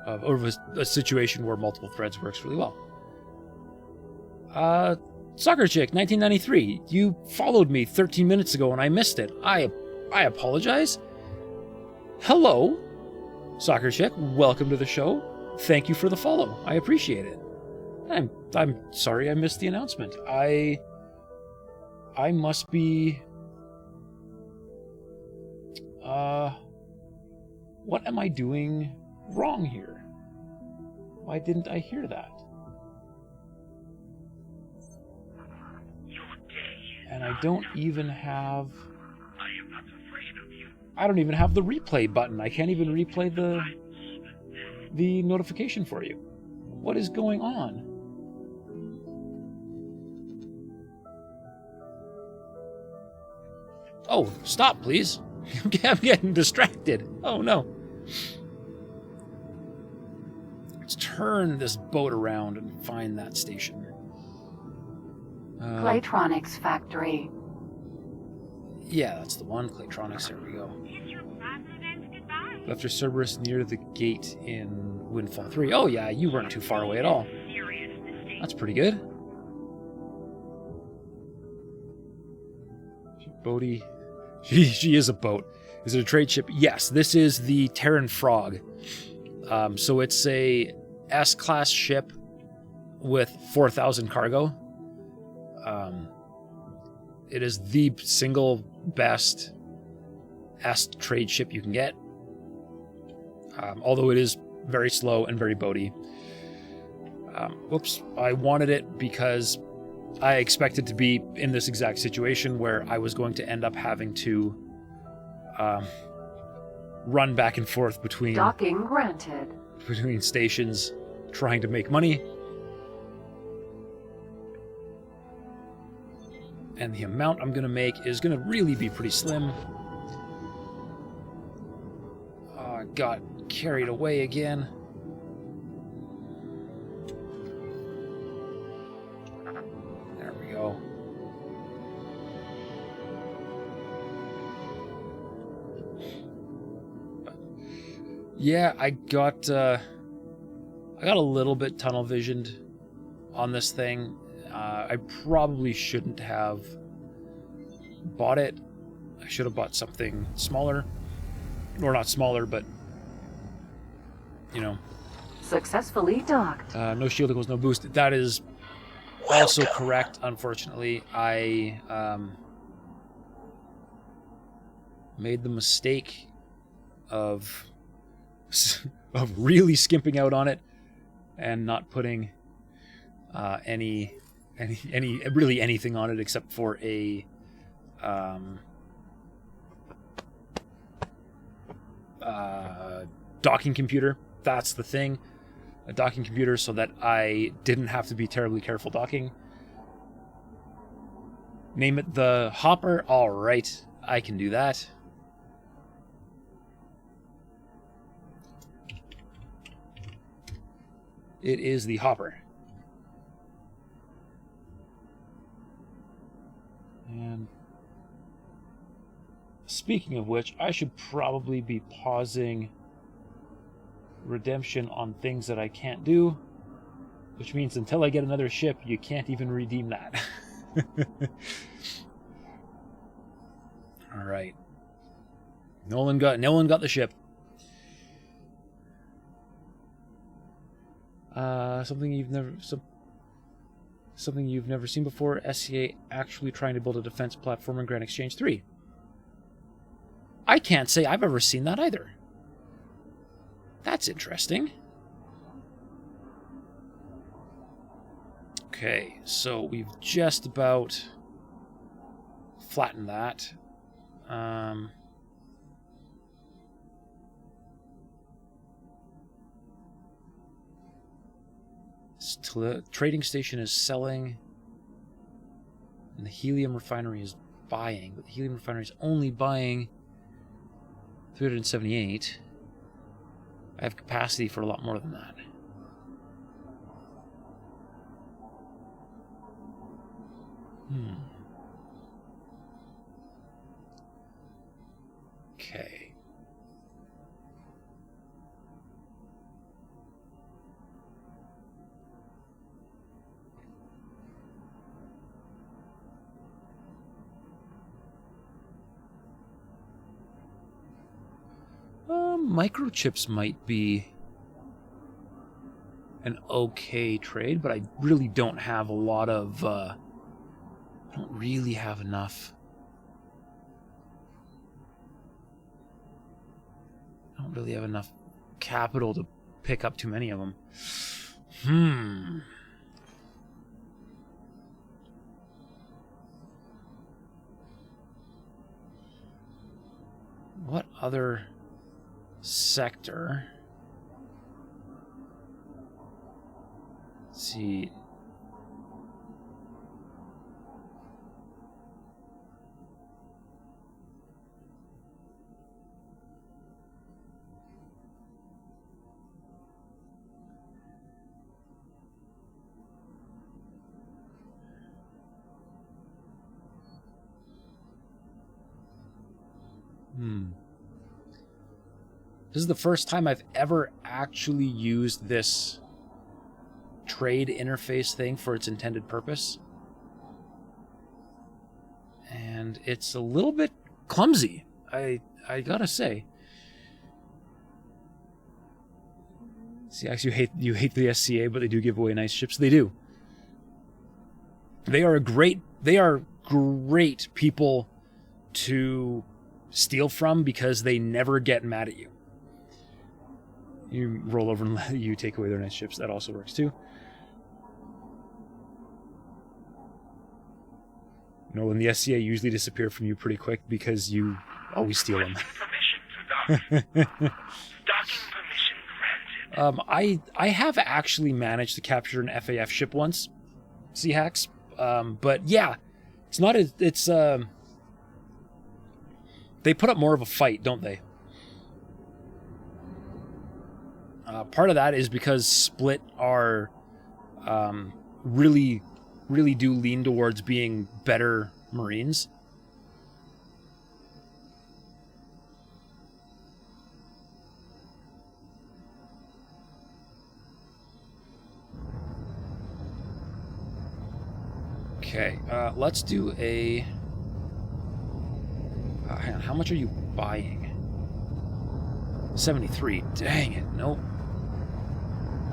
of a situation where multiple threads works really well. Soccer Chick 1993, you followed me 13 minutes ago and I missed it. I apologize. Hello, Soccer Chick. Welcome to the show. Thank you for the follow. I appreciate it. I'm sorry I missed the announcement. I must be what am I doing wrong here? Why didn't I hear that? And I don't even have the replay button. I can't even replay the notification for you. What is going on? Oh, stop, please. I'm getting distracted. Oh, no. Let's turn this boat around and find that station. Claytronics Factory. Yeah, that's the one. Claytronics, there we go. Left your Cerberus near the gate in Windfall 3. Oh yeah, you weren't too far away at all. That's pretty good. Boaty. She is a boat. Is it a trade ship? Yes, this is the Terran Frog. So it's a S-class ship with 4,000 cargo. It is the single best S trade ship you can get. Although it is very slow and very boaty. Oops, I wanted it because I expected to be in this exact situation where I was going to end up having to run back and forth between Docking granted. Between stations trying to make money. And the amount I'm going to make is going to really be pretty slim. I got carried away again. There we go. Yeah, I got a little bit tunnel visioned on this thing. I probably shouldn't have bought it. I should have bought something smaller. Or not smaller, but, you know. Successfully docked. No shield equals no boost. That is also correct, unfortunately. I made the mistake of really skimping out on it and not putting really anything on it except for a docking computer. That's the thing. A docking computer so that I didn't have to be terribly careful docking. Name it the Hopper. All right, I can do that. It is the Hopper. And speaking of which, I should probably be pausing redemption on things that I can't do, which means until I get another ship, you can't even redeem that. All right. Nolan got the ship. Something you've never seen before. SCA actually trying to build a defense platform in Grand Exchange 3. I can't say I've ever seen that either. That's interesting. Okay, so we've just about flattened that. Trading station is selling, and the helium refinery is buying, but the helium refinery is only buying 378. I have capacity for a lot more than that. Okay. Microchips might be an okay trade, but I really don't have a lot of, I don't really have enough. I don't really have enough capital to pick up too many of them. What other sector? Let's see. This is the first time I've ever actually used this trade interface thing for its intended purpose. And it's a little bit clumsy, I gotta say. See, actually, you hate the SCA, but they do give away nice ships. They do. They are great people to steal from because they never get mad at you. You roll over and let you take away their nice ships. That also works too. No, and the SCA usually disappear from you pretty quick because you always steal them. Permission to dock. Docking permission granted. I have actually managed to capture an FAF ship once, Sea Hacks. But yeah, it's not. It's they put up more of a fight, don't they? Part of that is because Split are really do lean towards being better Marines. Okay, let's do a... hang on, how much are you buying? 73. Dang it, nope.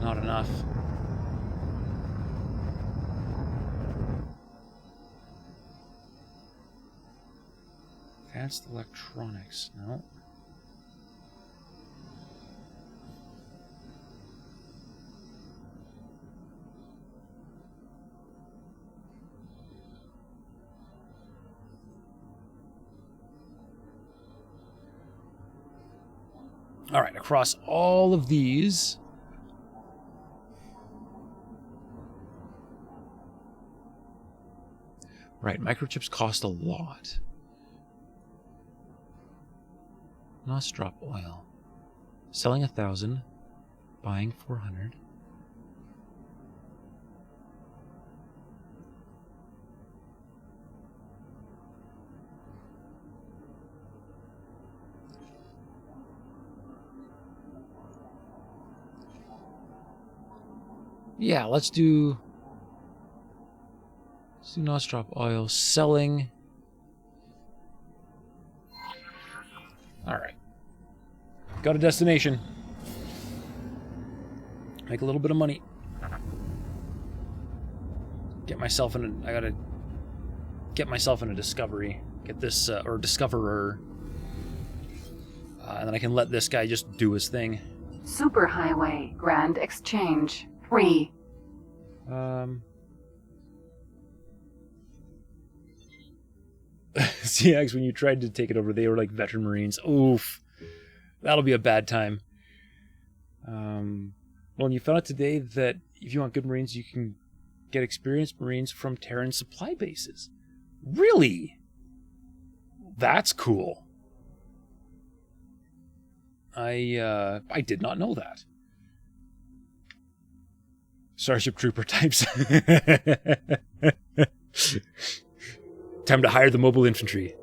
Not enough. Advanced electronics, no. Alright, across all of these... Right, microchips cost a lot. Nos drop oil. Selling 1,000, buying 400. Yeah, let's do Nos drop oil. Selling. Alright. Got a destination. Make a little bit of money. Get myself in a... I gotta get myself in a discovery. Get this, or discoverer. And then I can let this guy just do his thing. Superhighway Grand Exchange. Free. CX, when you tried to take it over, they were like veteran Marines. Oof. That'll be a bad time. Well, and you found out today that if you want good Marines, you can get experienced Marines from Terran supply bases. Really? That's cool. I did not know that. Starship Trooper types. Time to hire the mobile infantry.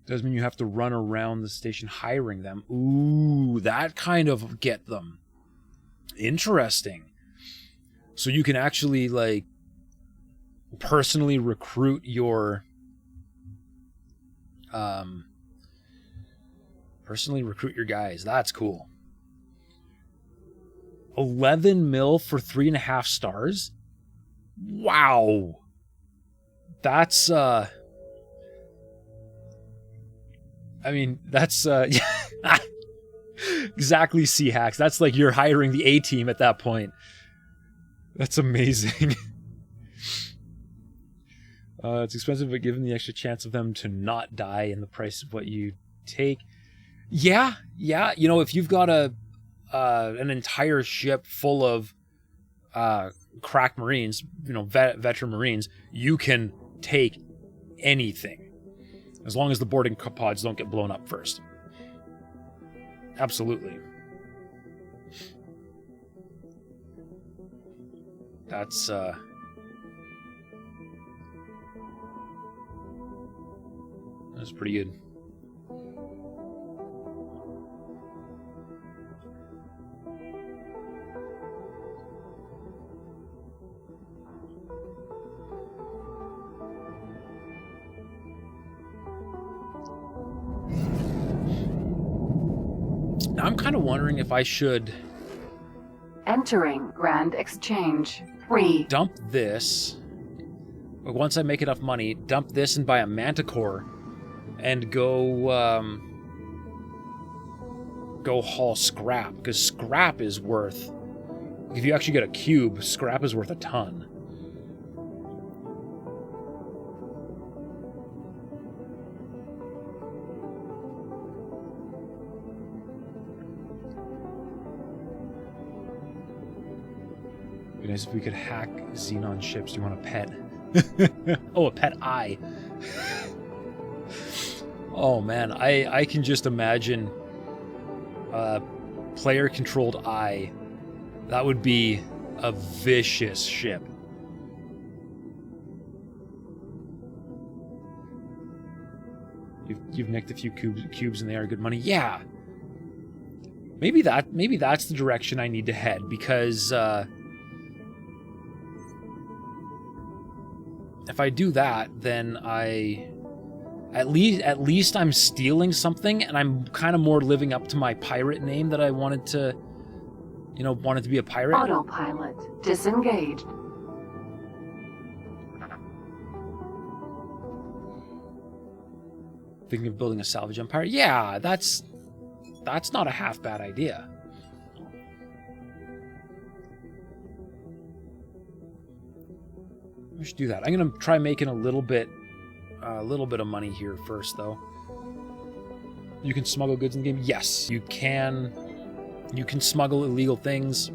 Does mean you have to run around the station hiring them. Ooh, that kind of get them. Interesting. So you can actually, like, personally recruit your... personally recruit your guys. That's cool. 11 mil for 3.5 stars? Wow. That's, I mean, that's, exactly, C-Hacks. That's like you're hiring the A-team at that point. That's amazing. It's expensive, but given the extra chance of them to not die in the price of what you take. Yeah. You know, if you've got an entire ship full of crack Marines, you know, veteran Marines, you can take anything. As long as the boarding pods don't get blown up first. Absolutely. That's, that's pretty good. Now, I'm kind of wondering if I should... Entering Grand Exchange. Free. Dump this. But once I make enough money, dump this and buy a Manticore. And go, go haul scrap. Because scrap is worth... If you actually get a cube, scrap is worth a ton. It'd be nice if we could hack Xenon ships. Do you want a pet? Oh, a pet eye. Oh man, I can just imagine a player-controlled eye. That would be a vicious ship. You've nicked a few cubes and they are good money. Yeah. Maybe that's the direction I need to head, because if I do that, then at least I'm stealing something, and I'm kind of more living up to my pirate name that I wanted to, you know, wanted to be a pirate. Autopilot disengaged. Thinking of building a salvage empire? Yeah, that's not a half bad idea. We should do that. I'm gonna try making a little bit of money here first, though. You can smuggle goods in the game. Yes, you can. You can smuggle illegal things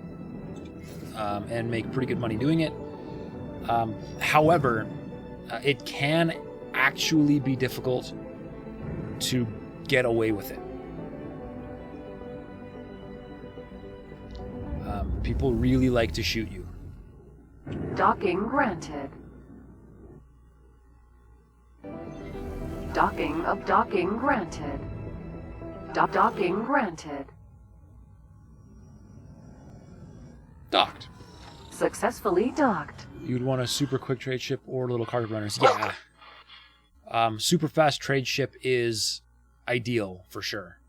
and make pretty good money doing it. However, it can actually be difficult to get away with it. People really like to shoot you. Docking granted. Docking granted. Docking granted. Docked. Successfully docked. You'd want a super quick trade ship or little cargo runners. Yeah. Super fast trade ship is ideal for sure.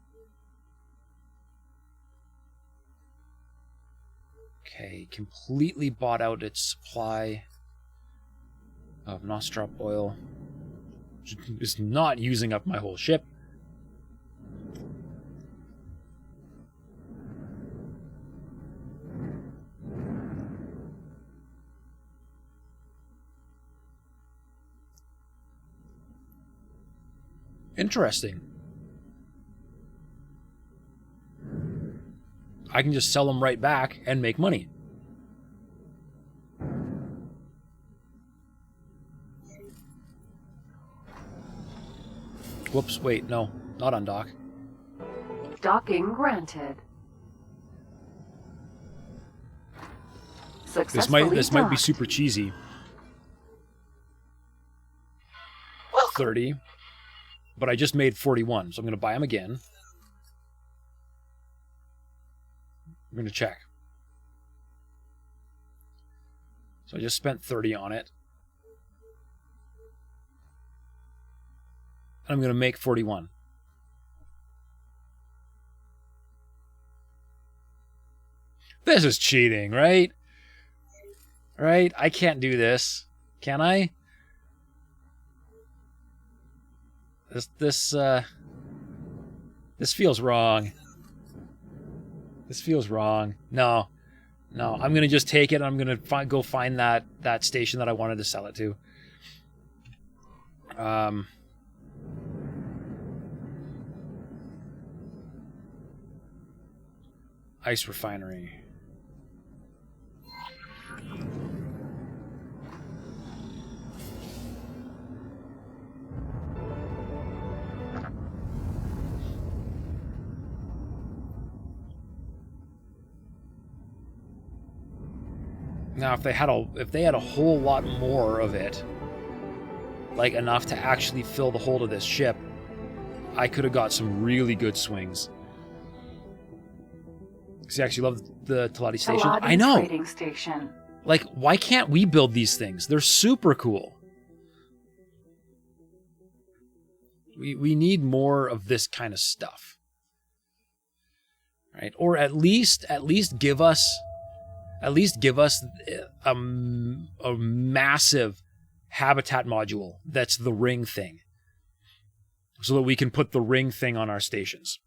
Okay, completely bought out its supply of Nostrop oil. It's not using up my whole ship. Interesting. I can just sell them right back and make money. Whoops, wait, no, not on dock. Docking granted. This might be super cheesy. 30. But I just made 41, so I'm going to buy them again. I'm going to check. So I just spent 30 on it. And I'm going to make 41. This is cheating, right? Right? I can't do this. Can I? This feels wrong. This feels wrong. No. I'm going to just take it and I'm going to go find that station that I wanted to sell it to. Ice refinery. Now, if they had a whole lot more of it, like enough to actually fill the hold of this ship, I could have got some really good swings. Because I actually love the Teladi station. I know. Trading station. Like, why can't we build these things? They're super cool. We need more of this kind of stuff, right? Or at least give us. At least give us a massive habitat module that's the ring thing. So that we can put the ring thing on our stations.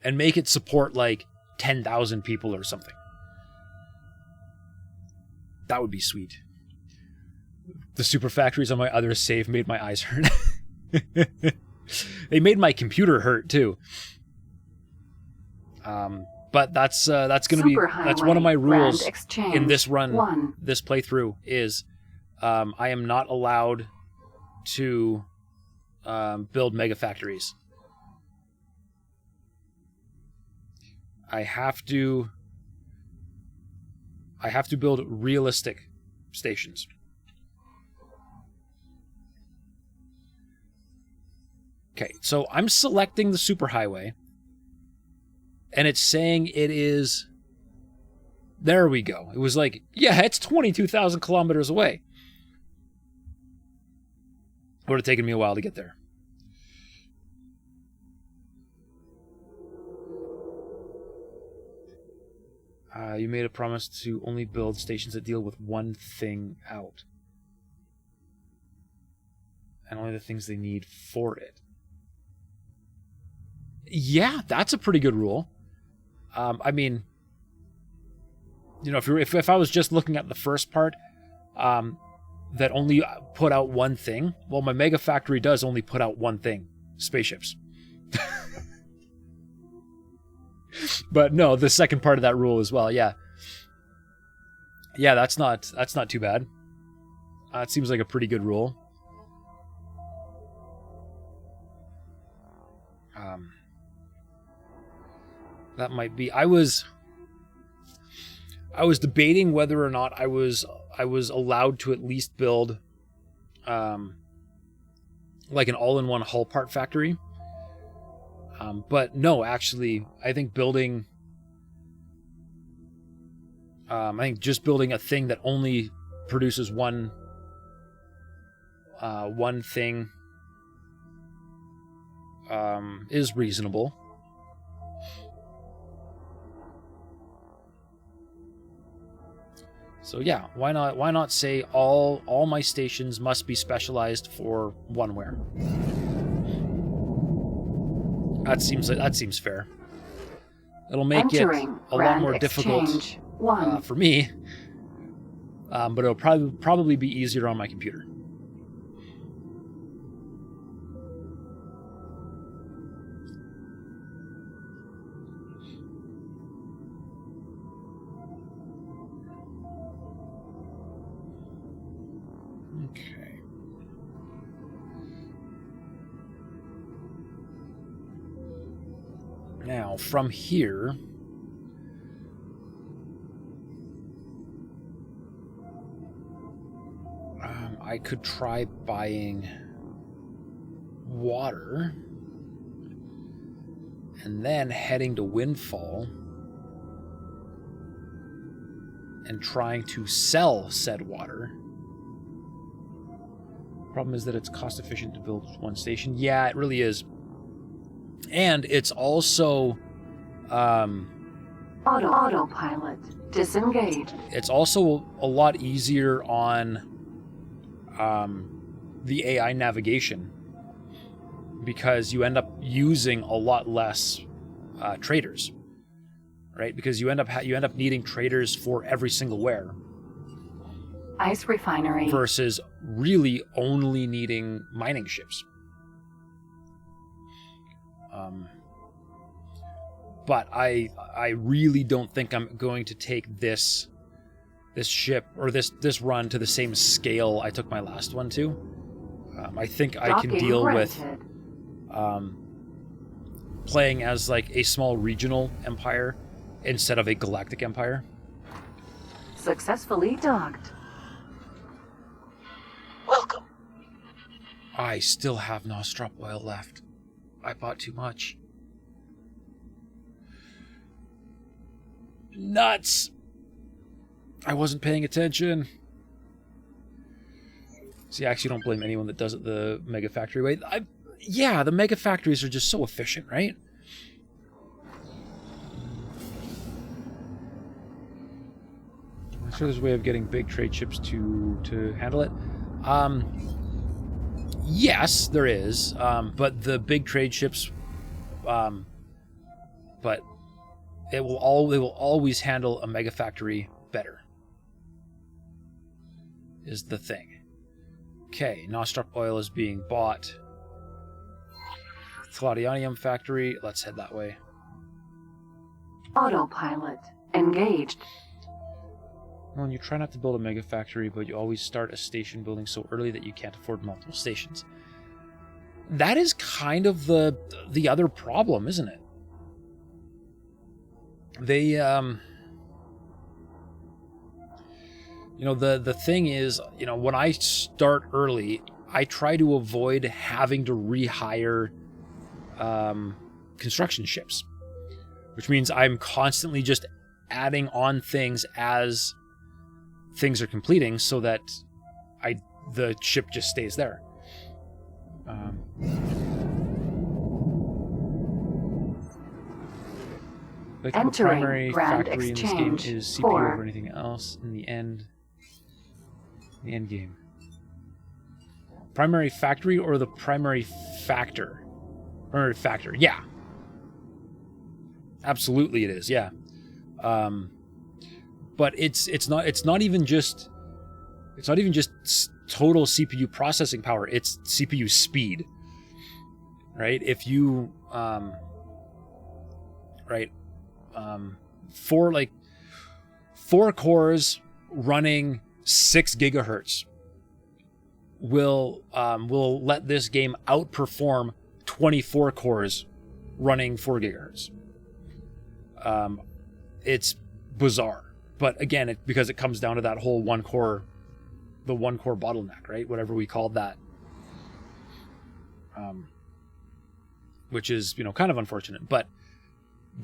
And make it support like 10,000 people or something. That would be sweet. The super factories on my other save made my eyes hurt. They made my computer hurt too. But that's going to be one of my rules in this run, this playthrough is I am not allowed to build mega factories. I have to build realistic stations. Okay, so I'm selecting the superhighway. And it's saying it is... There we go. It was like, yeah, it's 22,000 kilometers away. It would have taken me a while to get there. You made a promise to only build stations that deal with one thing out. And only the things they need for it. Yeah, that's a pretty good rule. I mean, you know, if I was just looking at the first part, that only put out one thing. Well, my mega factory does only put out one thing: spaceships. But no, the second part of that rule as well. Yeah, that's not too bad. It seems like a pretty good rule. That might be. I was debating whether or not I was allowed to at least build like an all-in-one hull part factory. But no, actually, I think building just building a thing that only produces one thing is reasonable. So yeah, why not say all my stations must be specialized for oneware? That seems fair. It'll make it a lot more difficult for me, but it'll probably be easier on my computer. Okay. Now, from here, I could try buying water and then heading to Windfall and trying to sell said water. Problem is that it's cost efficient to build one station. Yeah, it really is. And it's also autopilot disengaged. It's also a lot easier on the AI navigation because you end up using a lot less traders, right? Because you end up needing traders for every single ware. Ice refinery versus really only needing mining ships. But I really don't think I'm going to take this ship or this run to the same scale I took my last one to. I think I can deal with playing as like a small regional empire instead of a galactic empire. Successfully docked. Welcome. I still have Nostrop oil left. I bought too much. Nuts! I wasn't paying attention. See, I actually don't blame anyone that does it the Mega Factory way. Yeah, the Mega Factories are just so efficient, right? I'm sure there's a way of getting big trade ships to handle it. Yes, there is. But the big trade ships, but they will always handle a Mega Factory better. Is the thing. Okay, Nostrop oil is being bought. Claudianium factory. Let's head that way. Autopilot engaged. Well, you try not to build a mega factory, but you always start a station building so early that you can't afford multiple stations. That is kind of the other problem, isn't it? They, the thing is, when I start early, I try to avoid having to rehire construction ships, which means I'm constantly just adding on things as things are completing so that the ship just stays there. Like the primary factory in this game is CPU over anything else in the end game. Primary factory or the primary factor? Primary factor, yeah. Absolutely it is, yeah. But it's not even just total CPU processing power. It's CPU speed, right? If you, four cores running 6 gigahertz will let this game outperform 24 cores running 4 gigahertz. It's bizarre, but again, because it comes down to that whole one core bottleneck, right? Whatever we called that, which is kind of unfortunate, but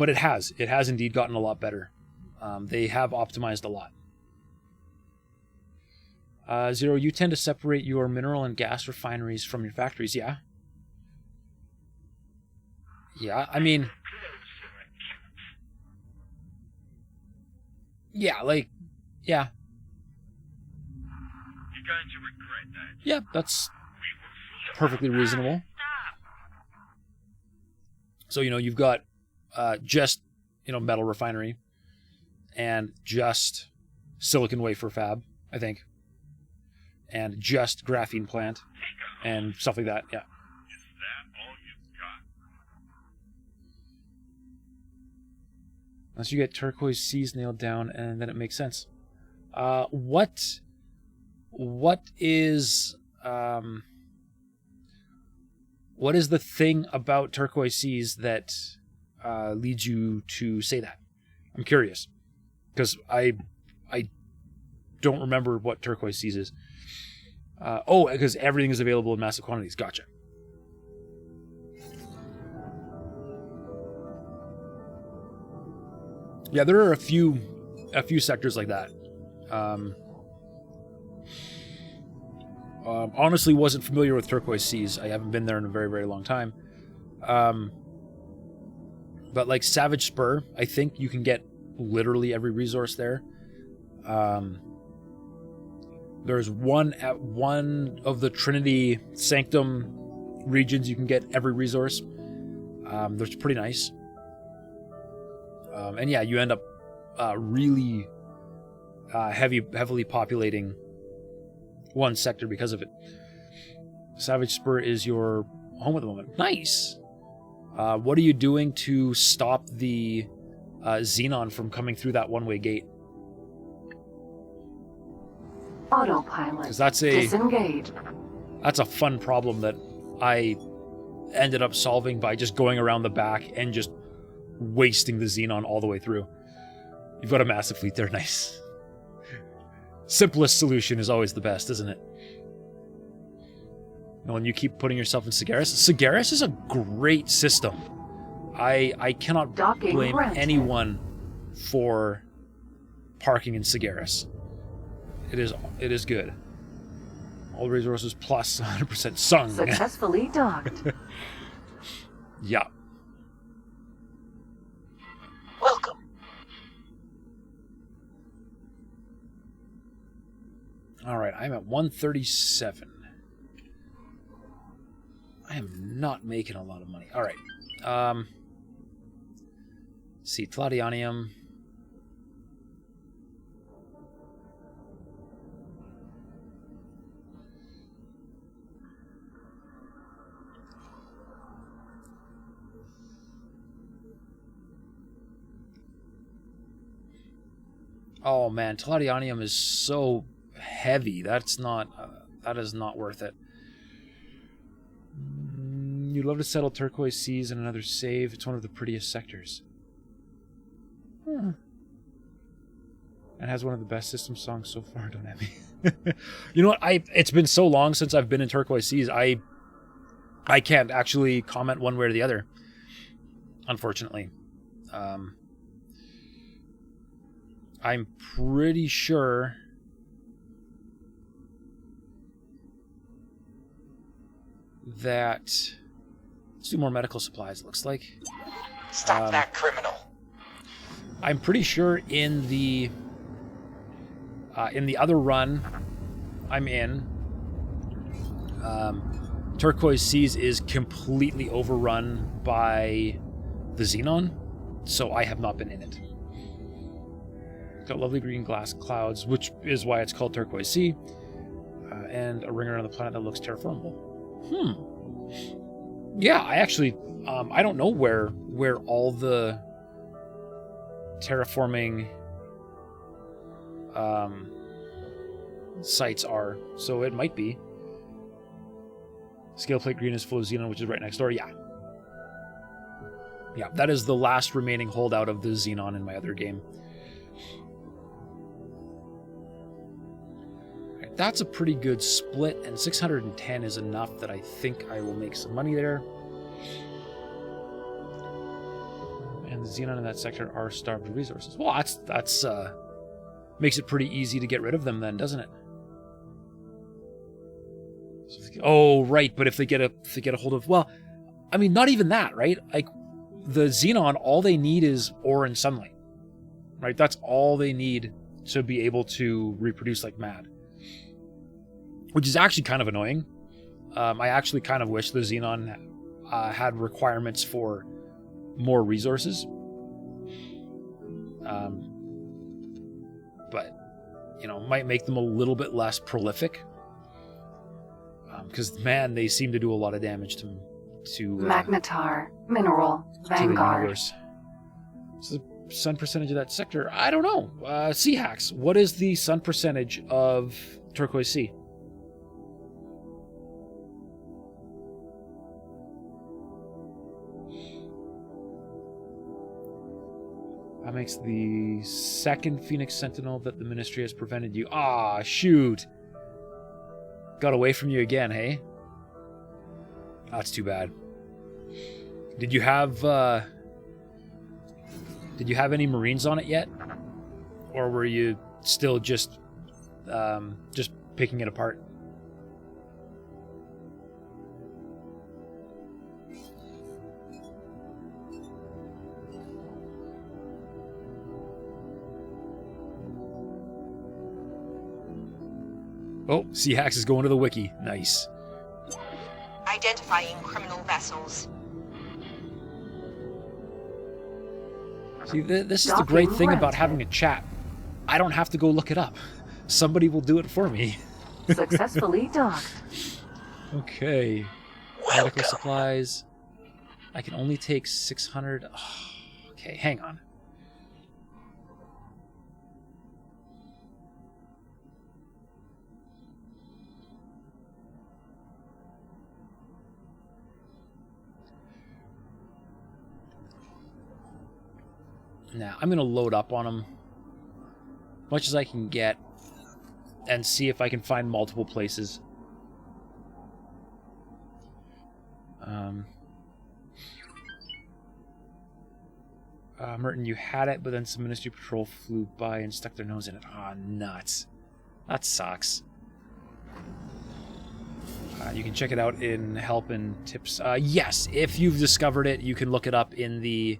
it has indeed gotten a lot better. They have optimized a lot. Zero, you tend to separate your mineral and gas refineries from your factories, yeah? Yeah, I mean... Yeah, yeah. You're going to regret that. Yeah, that's perfectly reasonable. So, you've got just, metal refinery and just silicon wafer fab, I think. And just graphene plant and stuff like that, yeah. Is that all you've got? Unless you get turquoise seas nailed down, and then it makes sense. What is the thing about turquoise seas that leads you to say that? I'm curious, because I don't remember what turquoise seas is. Because everything is available in massive quantities. Gotcha. Yeah, there are a few sectors like that. Honestly, wasn't familiar with turquoise seas. I haven't been there in a very, very long time. But like Savage Spur, I think you can get literally every resource there. There's one at one of the Trinity Sanctum regions you can get every resource. That's pretty nice. And yeah, you end up really heavily populating one sector because of it. Savage Spur is your home at the moment. Nice. What are you doing to stop the Xenon from coming through that one-way gate? Autopilot. Because that's a fun problem that I ended up solving by just going around the back and just wasting the Xenon all the way through. You've got a massive fleet there, nice. Simplest solution is always the best, isn't it? And when you keep putting yourself in Sagaris, Sagaris is a great system. I cannot blame anyone for parking in Sagaris. It is good. All resources plus 100% sung. Successfully docked. Yeah. Welcome. All right, I'm at 137. I am not making a lot of money. All right. Let's see, Palladianium. Oh man, Palladianium is so heavy. That is not worth it. You'd love to settle turquoise seas in another save. It's one of the prettiest sectors. And has one of the best system songs so far, don't at me. You know what? It's been so long since I've been in turquoise seas. I can't actually comment one way or the other, unfortunately. I'm pretty sure that... Let's do more medical supplies, it looks like. Stop that criminal. I'm pretty sure in the other run I'm in, Turquoise Seas is completely overrun by the Xenon, so I have not been in it. Got lovely green glass clouds, which is why it's called Turquoise Sea. and a ring around the planet that looks terraformable. Yeah, I actually, I don't know where all the terraforming sites are, so it might be. Scale plate green is full of xenon, which is right next door. Yeah. Yeah, that is the last remaining holdout of the xenon in my other game. Right, that's a pretty good split, and 610 is enough that I think I will make some money there. And the xenon in that sector are starved of resources. Well, that's makes it pretty easy to get rid of them then, doesn't it? Oh, right, but if they get a hold of, well, I mean, not even that, right? Like, the xenon, all they need is ore and sunlight, right? That's all they need to be able to reproduce like mad, which is actually kind of annoying. I actually kind of wish the xenon had requirements for more resources. But, you know, might make them a little bit less prolific. Because, man, they seem to do a lot of damage to Magnetar, Mineral, to the Vanguard. universe. What's the sun percentage of that sector? I don't know. Sea Hacks, what is the sun percentage of Turquoise Sea? That makes the second Phoenix Sentinel that the Ministry has prevented you. Ah, shoot. Got away from you again, hey? That's too bad. Did you have any Marines on it yet? Or were you still just picking it apart? Oh, Seahax is going to the wiki. Nice. Identifying criminal vessels. See, this is the great thing about having a chat. I don't have to go look it up. Somebody will do it for me. Successfully docked. Okay. Medical supplies. I can only take 600. Oh, okay, hang on. Now, I'm going to load up on them as much as I can get and see if I can find multiple places. Merton, you had it, but then some Ministry Patrol flew by and stuck their nose in it. Aw, nuts. That sucks. You can check it out in help and tips. Yes, if you've discovered it, you can look it up in the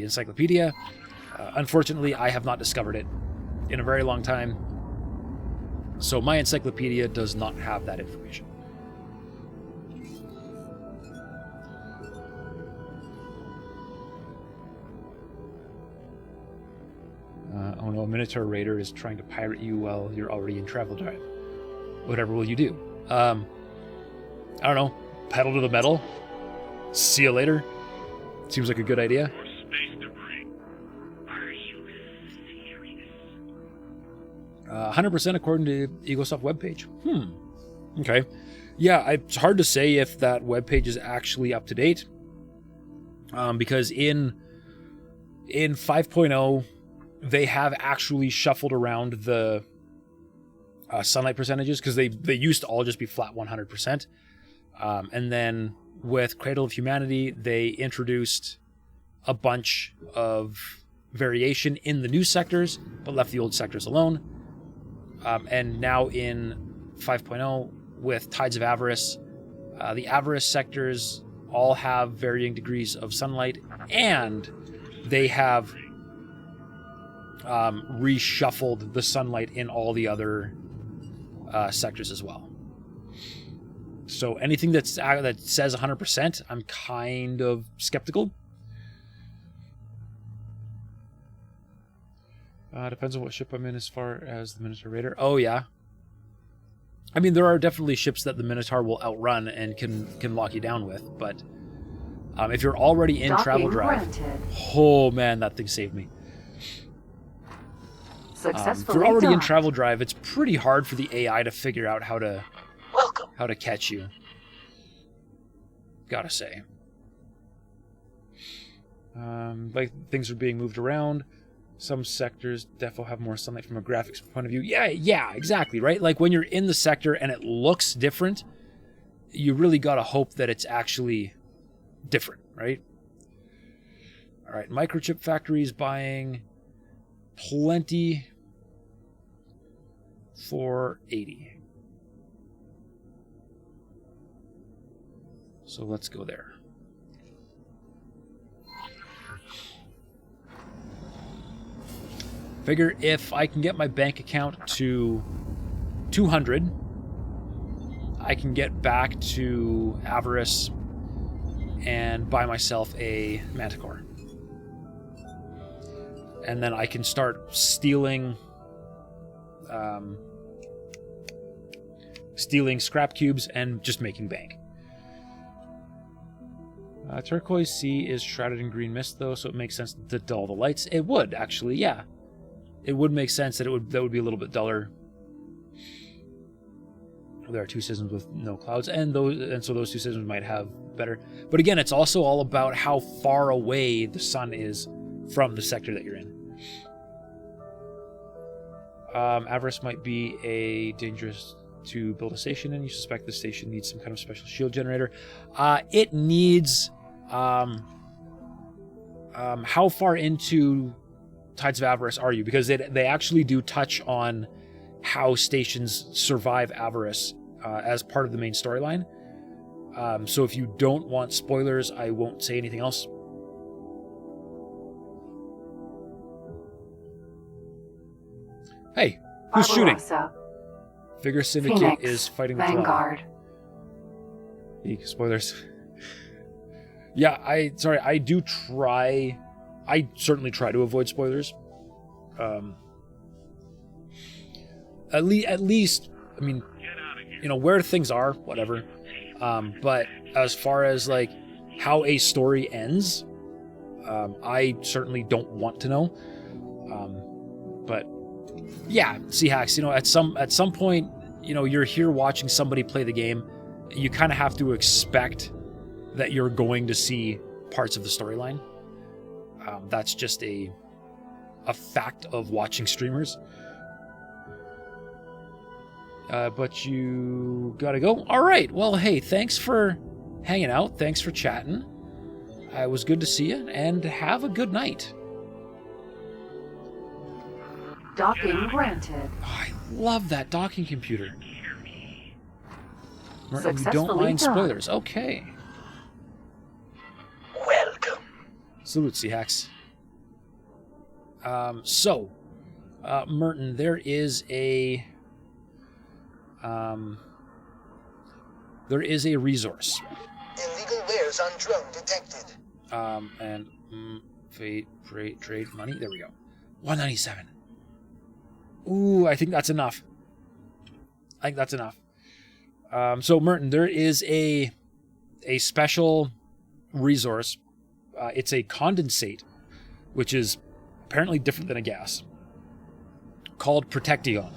encyclopedia. Unfortunately, I have not discovered it in a very long time, so my encyclopedia does not have that information. Oh no, a Minotaur Raider is trying to pirate you while you're already in travel drive. Whatever will you do? I don't know. Pedal to the metal? See you later? Seems like a good idea. Or space debris. Are you serious? 100% according to EgoSoft webpage. Okay. Yeah, it's hard to say if that webpage is actually up to date. Because in 5.0, they have actually shuffled around the sunlight percentages, because they used to all just be flat 100%. And then with Cradle of Humanity, they introduced a bunch of variation in the new sectors, but left the old sectors alone. And now in 5.0, with Tides of Avarice, the Avarice sectors all have varying degrees of sunlight, and they have reshuffled the sunlight in all the other sectors as well. So anything that says 100%, I'm kind of skeptical. Depends on what ship I'm in as far as the Minotaur Raider. Oh, yeah. I mean, there are definitely ships that the Minotaur will outrun and can lock you down with, but if you're already in travel drive, oh man, that thing saved me. If you're already in travel drive, it's pretty hard for the AI to figure out how to catch you. Gotta say. Like things are being moved around. Some sectors defo have more sunlight from a graphics point of view. Yeah, exactly, right? Like when you're in the sector and it looks different, you really gotta hope that it's actually different, right? All right, microchip factories buying plenty for 80. So let's go there. Figure if I can get my bank account to 200, I can get back to Avarice and buy myself a Manticore. And then I can start stealing scrap cubes and just making bank. Turquoise sea is shrouded in green mist, though, so it makes sense to dull the lights. It would, actually, yeah. It would make sense that that would be a little bit duller. There are two systems with no clouds, and so those two systems might have better. But again, it's also all about how far away the sun is from the sector that you're in. Avarice might be a dangerous to build a station in. You suspect the station needs some kind of special shield generator. It needs... how far into Tides of Avarice are you? Because they actually do touch on how stations survive Avarice as part of the main storyline. So if you don't want spoilers, I won't say anything else. Hey, who's shooting? Figure Syndicate Phoenix, is fighting the Vanguard. Eek, spoilers. Yeah, I certainly try to avoid spoilers. At least, I mean, where things are, whatever. But as far as like how a story ends, I certainly don't want to know. But yeah, Seahacks, at some point, you're here watching somebody play the game. You kind of have to expect that you're going to see parts of the storyline. That's just a fact of watching streamers. But you gotta go. All right. Well, hey, thanks for hanging out. Thanks for chatting. It was good to see you, and have a good night. Docking granted. Oh, I love that docking computer. Martin, you Successfully don't mind done. spoilers. Okay. Welcome. Salute, Seahacks. Merton, there is a resource. Illegal wares on drone detected. Trade money. There we go. 197. Ooh, I think that's enough. So Merton, there is a special resource. It's a condensate, which is apparently different than a gas, called Protection.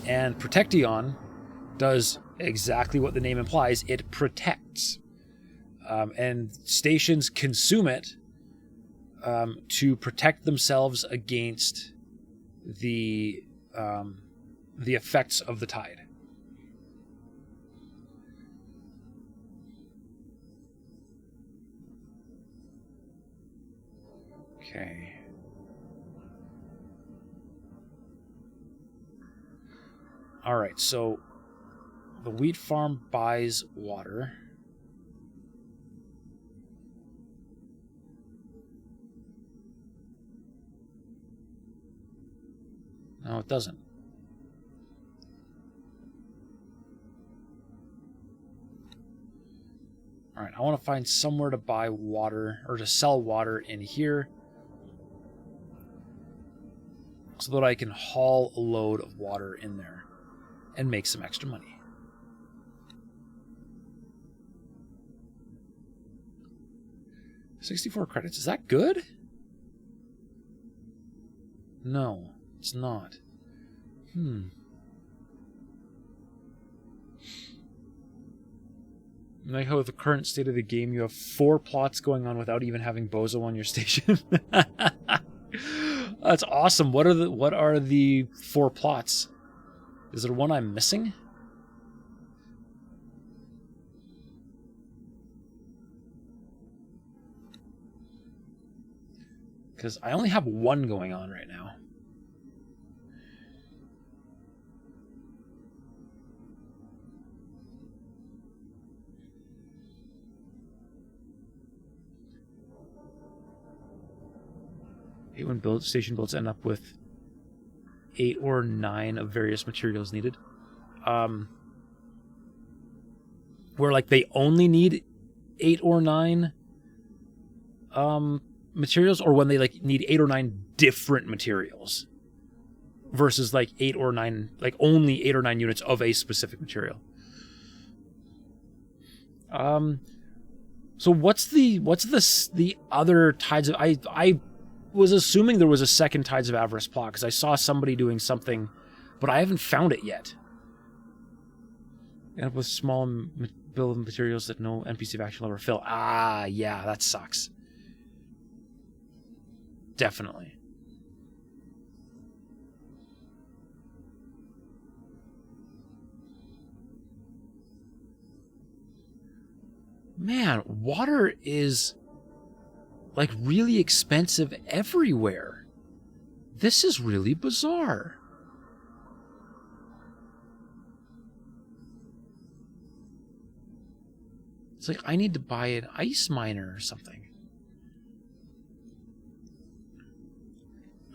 And Protection does exactly what the name implies. It protects. And stations consume it to protect themselves against the effects of the tide. Okay. All right, so the wheat farm buys water. No, it doesn't. All right, I want to find somewhere to buy water or to sell water in here so that I can haul a load of water in there. and make some extra money. $64 credits. Is that good? No, it's not. Like how with the current state of the game, you have 4 plots going on without even having Bozo on your station. That's awesome. What are the 4 plots? Is there one I'm missing? Because I only have 1 going on right now. When station builds end up with 8 or 9 of various materials needed. Where like they only need 8 or 9 materials, or when they like need 8 or 9 different materials versus like 8 or 9, like only 8 or 9 units of a specific material. So what's the other Tides of I was assuming there was a second Tides of Avarice plot because I saw somebody doing something, but I haven't found it yet. And with small bill of materials that no NPC of action will ever fill. Ah, yeah, that sucks. Definitely. Man, water is like really expensive everywhere. This is really bizarre. It's like I need to buy an ice miner or something.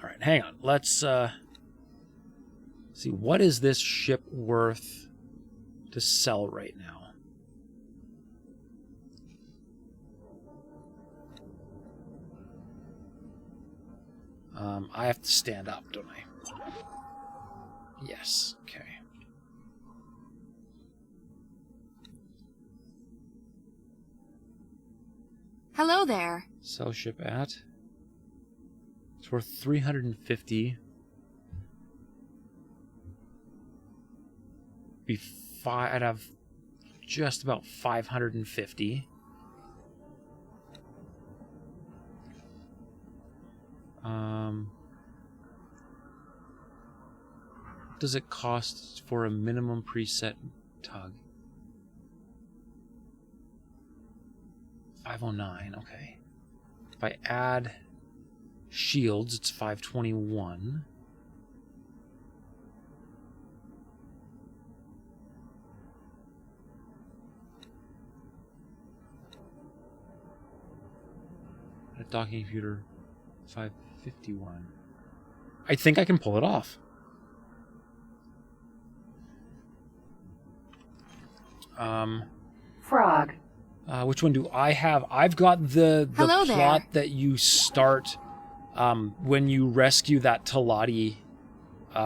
All right, hang on. Let's see, what is this ship worth to sell right now? I have to stand up, don't I? Yes, okay. Hello there. Sell ship at. It's worth 350. I'd have just about 550. What does it cost for a minimum preset tug? 509, okay. If I add shields, it's 521. A docking computer, 551. I think I can pull it off. Frog. Which one do I have? I've got the Hello plot there. that you start when you rescue that Talati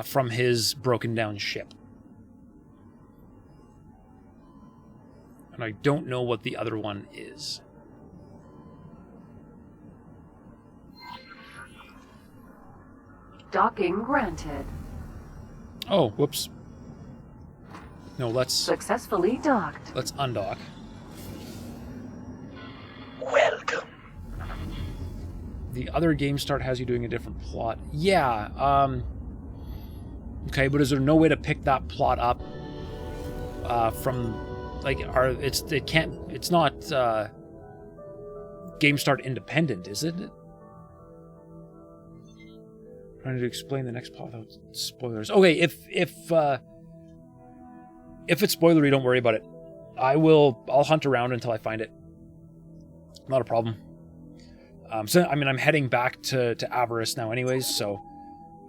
from his broken down ship. And I don't know what the other one is. Docking granted. Oh, whoops. No, let's Successfully docked. let's undock. Welcome. The other game start has you doing a different plot. Yeah, okay, but is there no way to pick that plot up from like it's not game start independent, is it? Trying to explain the next plot without spoilers. Okay, if it's spoilery, don't worry about it. I'll hunt around until I find it. Not a problem. So I mean, I'm heading back to Avarice now anyways, so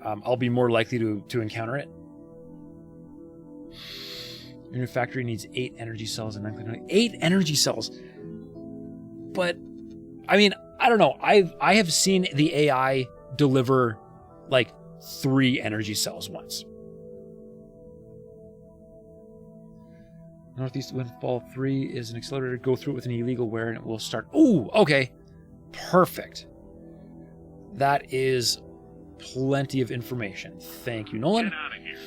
I'll be more likely to encounter it. Your new factory needs 8 energy cells and 8 energy cells. But I mean, I don't know. I have seen the AI deliver like 3 energy cells once. Northeast Windfall 3 is an accelerator. Go through it with an illegal wear and it will start. Ooh, okay. Perfect. That is plenty of information. Thank you, Nolan. Get out of here.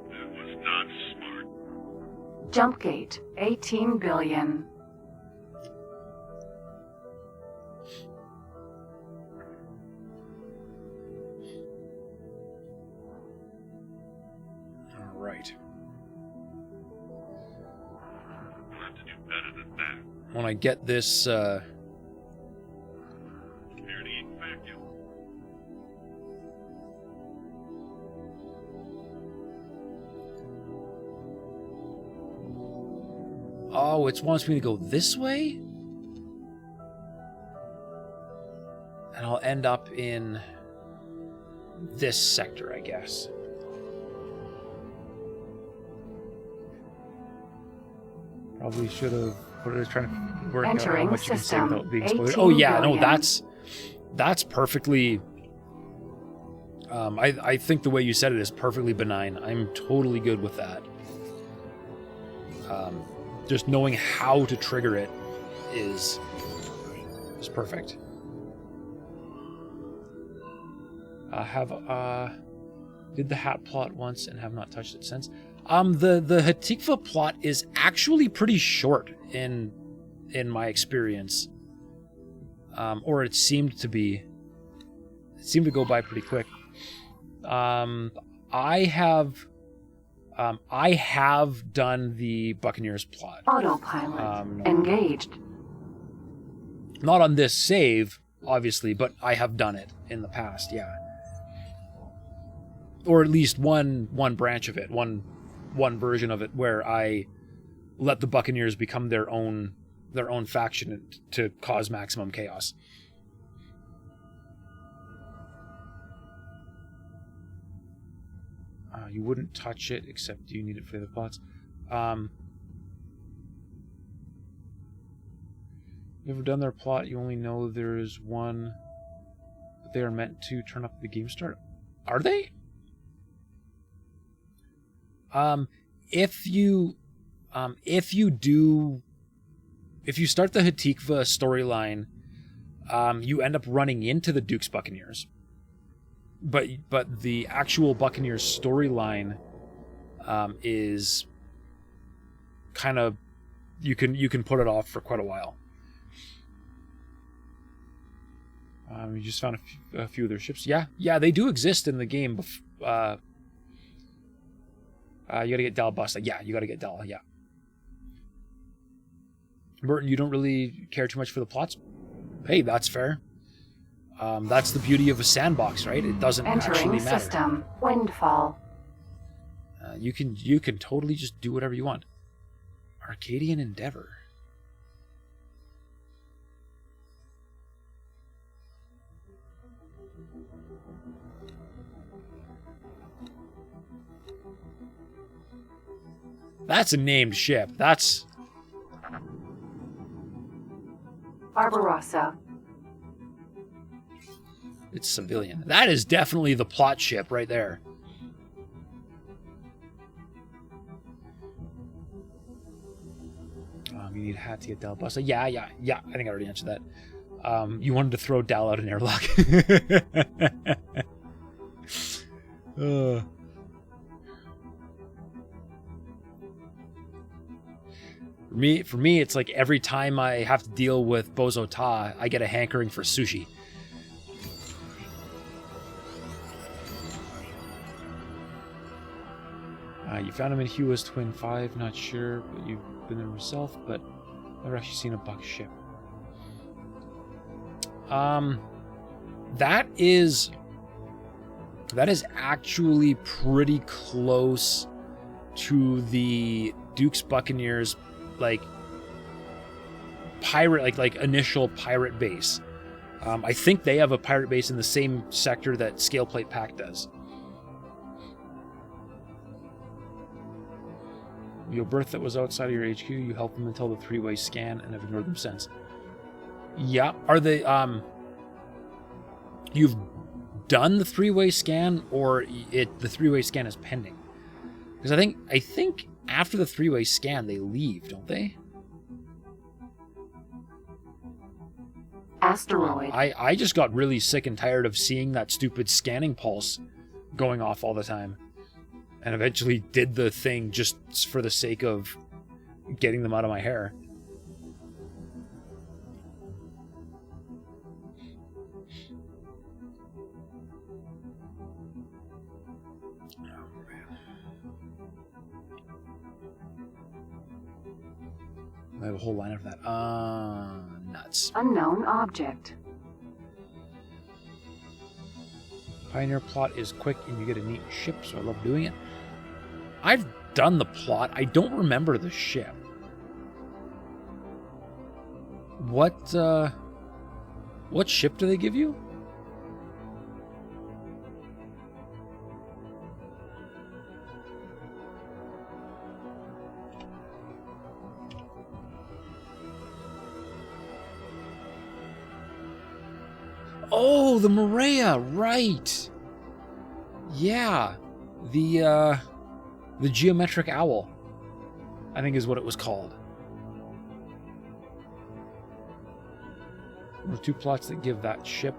That was not smart. Jump gate, 18 billion. All right. We'll have to do better than that. When I get this, Prepare to eat vacuum. oh, it wants me to go this way? And I'll end up in this sector, I guess. Probably should have. What I was trying to work out how Entering much you can say system, without being spoiled. 18 Oh yeah, no, billion. that's perfectly. I think the way you said it is perfectly benign. I'm totally good with that. Just knowing how to trigger it is perfect. Did the hat plot once and have not touched it since. The Hatikva plot is actually pretty short in my experience. Or it seemed to be. It seemed to go by pretty quick. I have done the Buccaneers plot. Autopilot engaged. Not on this save, obviously, but I have done it in the past, yeah. Or at least one branch of it, one version of it, where I let the Buccaneers become their own faction to cause maximum chaos. You wouldn't touch it, except you need it for the plots. You ever done their plot? You only know there is one, but they are meant to turn up at the game start. Are they? If you start the Hatikva storyline, you end up running into the Duke's Buccaneers. But the actual Buccaneers storyline is kind of you can put it off for quite a while. You just found a few of their ships. Yeah, they do exist in the game. You gotta get Dal Busta. Yeah, you gotta get Dal. Yeah. Burton, you don't really care too much for the plots. Hey, that's fair. That's the beauty of a sandbox, right? It doesn't actually Entering matter. system. Windfall. You can totally just do whatever you want. Arcadian Endeavor. That's a named ship. That's Barbarossa. It's civilian. That is definitely the plot ship right there. You need a hat to get Dal Busta. Yeah. I think I already answered that. You wanted to throw Dal out an airlock. For me, it's like every time I have to deal with Bozo Ta, I get a hankering for sushi. You found him in Hua's Twin 5. Not sure, but you've been there yourself. But I've actually seen a Buck ship. That is actually pretty close to the Duke's Buccaneers, like pirate, like initial pirate base. I think they have a pirate base in the same sector that Scaleplate Pack does. Your berth that was outside of your HQ, you helped them until the three-way scan and have ignored them since. Yeah. Are they, you've done the three-way scan or the three-way scan is pending. Because I think after the three-way scan they leave, don't they? Asteroid. I just got really sick and tired of seeing that stupid scanning pulse going off all the time. And eventually did the thing just for the sake of getting them out of my hair. I have a whole line of that. Nuts. Unknown object. Pioneer plot is quick and you get a neat ship, so I love doing it. I've done the plot. I don't remember the ship. What ship do they give you? Oh, the Maria, right. Yeah. The geometric owl, I think is what it was called. There are 2 plots that give that ship.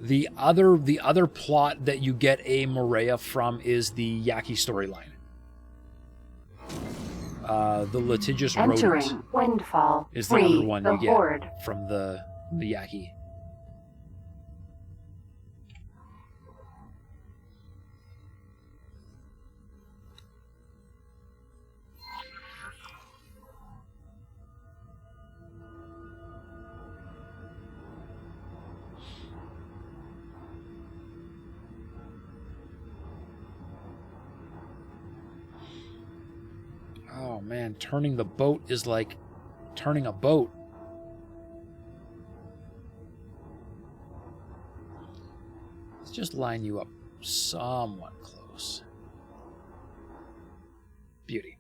The other plot that you get a Maria from is the Yaki storyline. The litigious rodent Entering Windfall. is the other one the you get Horde. from the Yaki. Oh man, turning the boat is like turning a boat. Let's just line you up somewhat close. Beauty.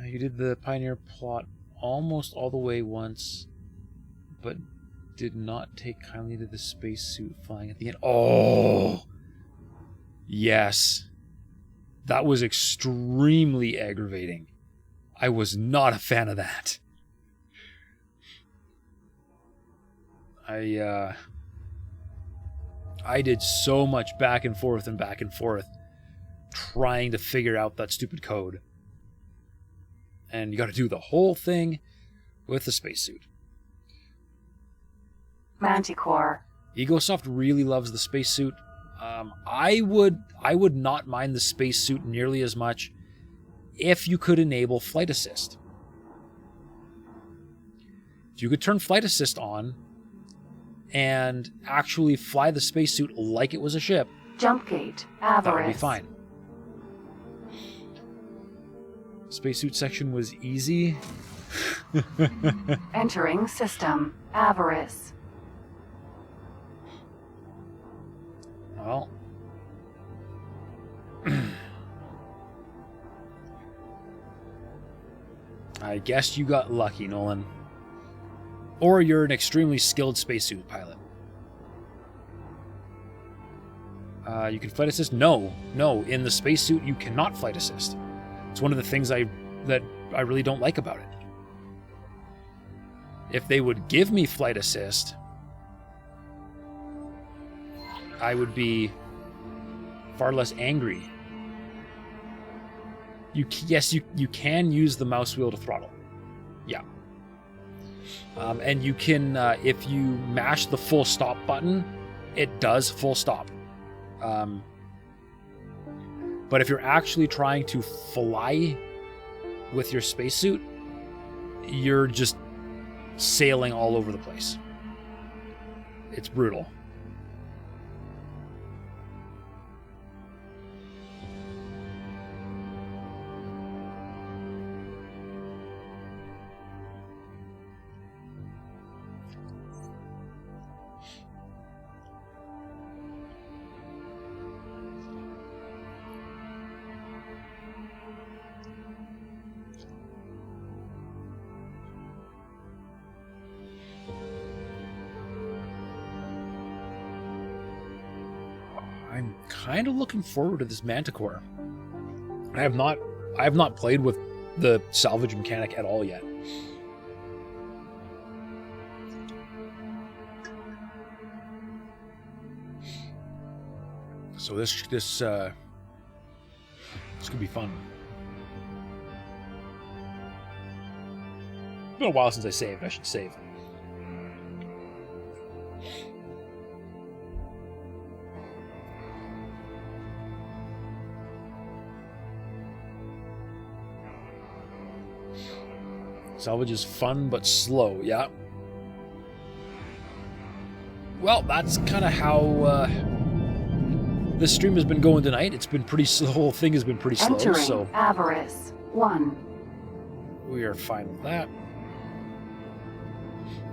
You did the Pioneer plot almost all the way once, but did not take kindly to the spacesuit flying at the end. Oh! Yes. That was extremely aggravating. I was not a fan of that. I did so much back and forth trying to figure out that stupid code. And you got to do the whole thing with the spacesuit. Manticore. Egosoft really loves the spacesuit. I would not mind the spacesuit nearly as much if you could enable flight assist. If you could turn flight assist on and actually fly the spacesuit like it was a ship, Jump gate. Avarice. that would be fine. Spacesuit section was easy. Entering system. Avarice. Well, I guess you got lucky, Nolan. Or you're an extremely skilled spacesuit pilot. You can flight assist? No. In the spacesuit, you cannot flight assist. It's one of the things that I really don't like about it. If they would give me flight assist, I would be far less angry. Yes, you can use the mouse wheel to throttle. Yeah. And you can, if you mash the full stop button, it does full stop. But if you're actually trying to fly with your spacesuit, you're just sailing all over the place. It's brutal. kind of looking forward to this Manticore. I have not played with the salvage mechanic at all yet. So this could be fun. It's been a while since I saved. I should save. Salvage is fun but slow, yeah. Well, that's kind of how this stream has been going tonight. It's been pretty slow. The whole thing has been pretty slow, Entering so Avarice 1. we are fine with that.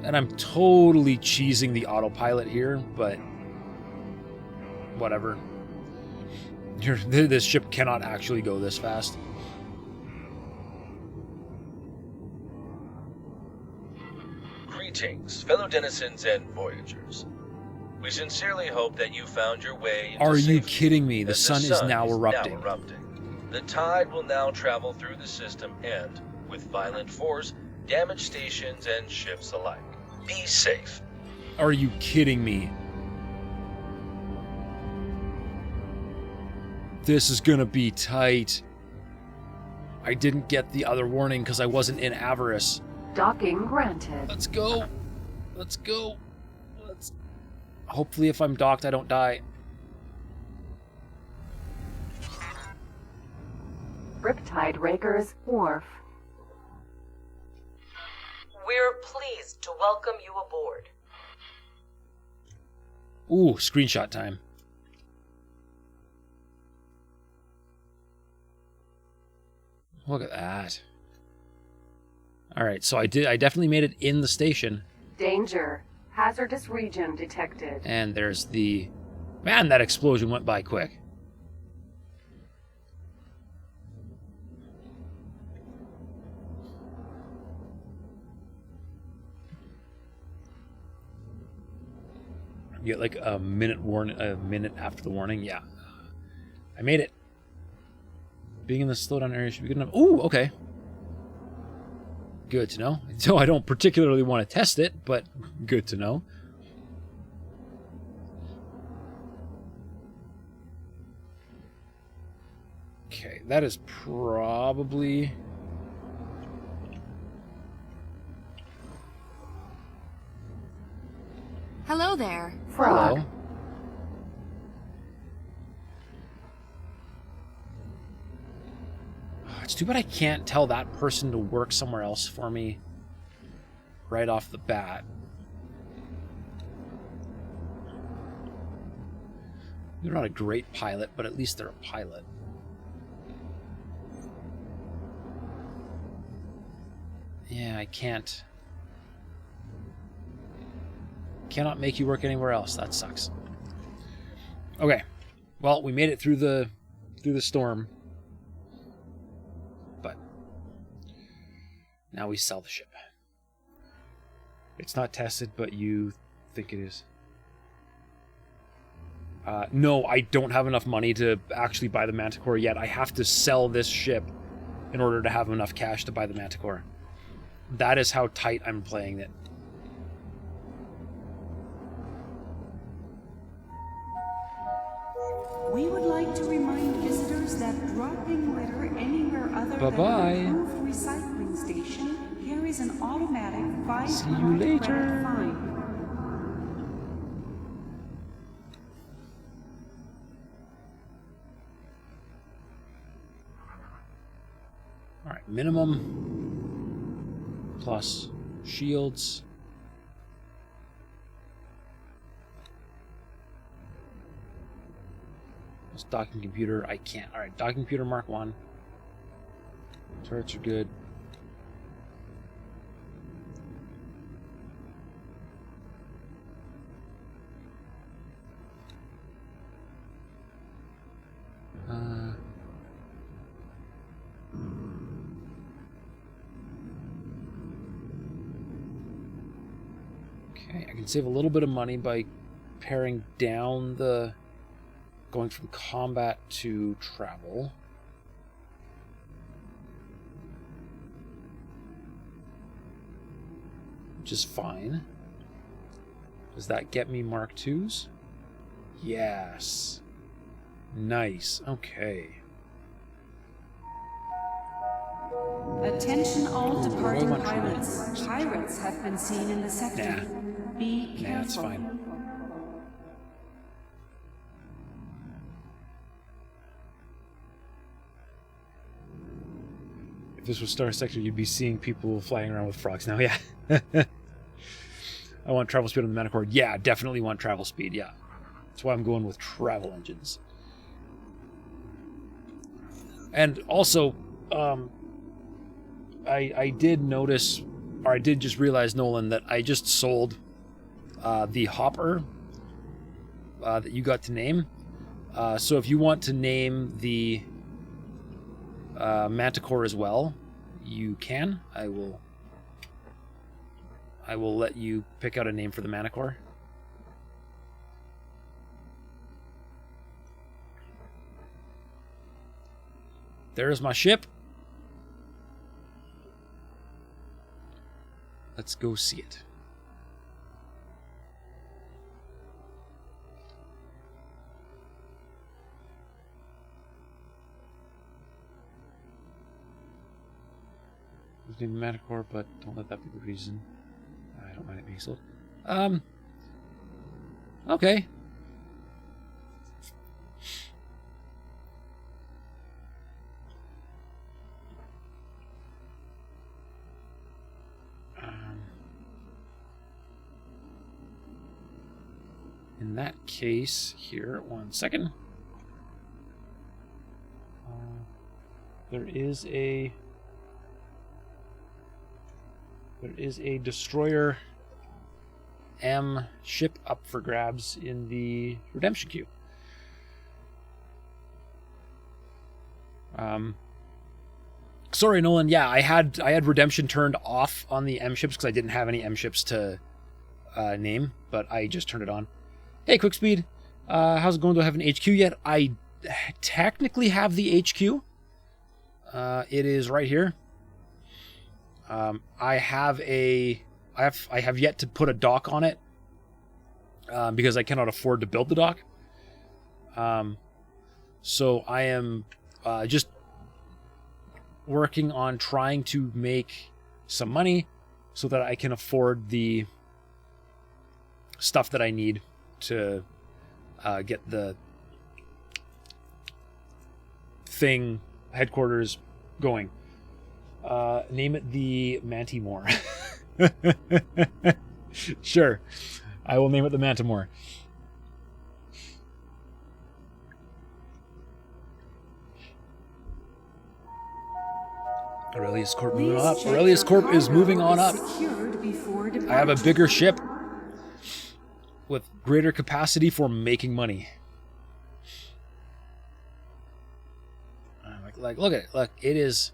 And I'm totally cheesing the autopilot here, but whatever. This ship cannot actually go this fast. Greetings, fellow denizens and voyagers. We sincerely hope that you found your way into Are you safety, kidding me? The as sun is now erupting. The tide will now travel through the system and, with violent force, damage stations and ships alike. Be safe. Are you kidding me? This is gonna be tight. I didn't get the other warning because I wasn't in Avarice. Docking granted. Let's go. Let's go. Hopefully if I'm docked, I don't die. Riptide Rakers Wharf. We're pleased to welcome you aboard. Ooh, screenshot time. Look at that. Alright, so I definitely made it in the station. Danger. Hazardous region detected. And there's the... Man, that explosion went by quick. You get like a minute after the warning. Yeah. I made it. Being in the slowdown area should be good enough. Ooh, okay. Good to know. So I don't particularly want to test it, but good to know. Okay, that is probably... Hello there. Frog. Hello. It's too bad I can't tell that person to work somewhere else for me right off the bat. They're not a great pilot, but at least they're a pilot. Yeah, I can't. Cannot make you work anywhere else. That sucks. Okay. Well, we made it through the storm. But now we sell the ship. It's not tested, but you think it is. No, I don't have enough money to actually buy the Manticore yet. I have to sell this ship in order to have enough cash to buy the Manticore. That is how tight I'm playing it. We would like to remind visitors that dropping litter anywhere other Bye-bye. than an approved recycling station carries an automatic $5 See you later. credit fine. Alright, minimum plus shields. Docking computer, I can't. Alright, docking computer Mark 1. Turrets are good. Okay, I can save a little bit of money by paring down the going from combat to travel. Which is fine. Does that get me Mark IIs? Yes. Nice. Okay. Attention all departing want pilots. Pirates have been seen in the sector. Be careful. Nah, it's fine. If this was Star Sector, you'd be seeing people flying around with frogs now. Yeah. I want travel speed on the Manicore. Yeah, definitely want travel speed. Yeah. That's why I'm going with travel engines. And also, I did notice, or I did just realize, Nolan, that I just sold the hopper that you got to name. So if you want to name the Manticore as well, you can. I will let you pick out a name for the Manticore. There's my ship. Let's go see it. It's named Manticore, but don't let that be the reason. I don't mind it being sold. Okay. In that case, here, 1 second. There is a destroyer M ship up for grabs in the redemption queue. Sorry, Nolan. Yeah, I had redemption turned off on the M ships because I didn't have any M ships to name, but I just turned it on. Hey, Quickspeed. How's it going? Do I have an HQ yet? I technically have the HQ. It is right here. I have yet to put a dock on it because I cannot afford to build the dock. So I am just working on trying to make some money so that I can afford the stuff that I need to get the thing headquarters going. Name it the Mantimore. Sure. I will name it the Mantimore. Aurelius Corp moving on up. Aurelius Corp is moving on up. I have a bigger ship with greater capacity for making money. Like look at it. Look, it is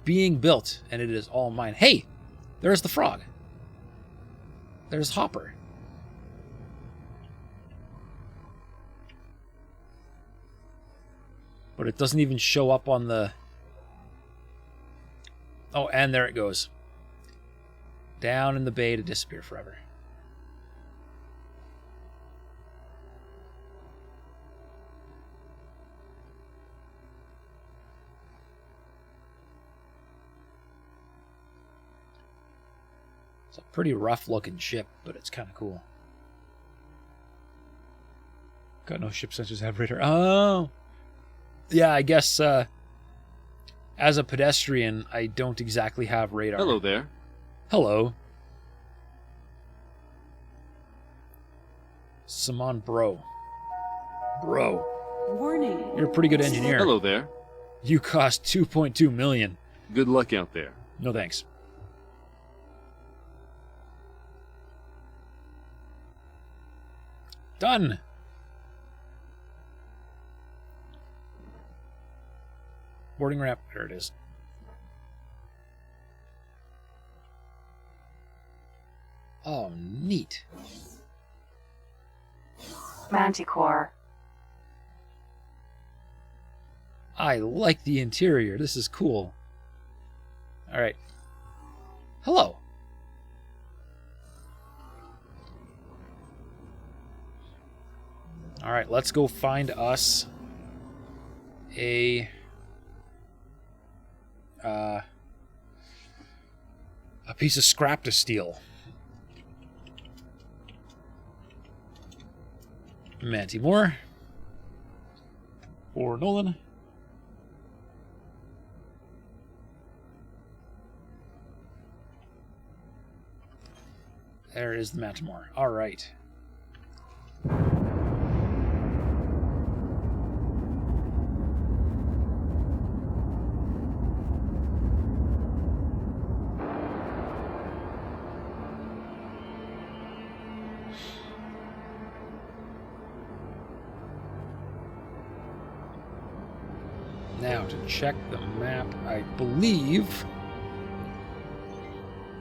being built, and it is all mine. Hey, there's the frog. There's Hopper. But it doesn't even show up on the... Oh, and there it goes. Down in the bay to disappear forever. It's a pretty rough looking ship, but it's kind of cool. Got no ship sensors, have radar. Oh! Yeah, I guess as a pedestrian, I don't exactly have radar. Hello there. Hello. Simon Bro. Bro. Warning. You're a pretty good engineer. Hello there. You cost 2.2 million. Good luck out there. No thanks. Done. Boarding ramp. There it is. Oh, neat. Manticore. I like the interior. This is cool. Alright. Hello. Alright, let's go find us a piece of scrap to steal. Manty Moore. For Nolan. There is the Mantimore. Alright. Now, to check the map, I believe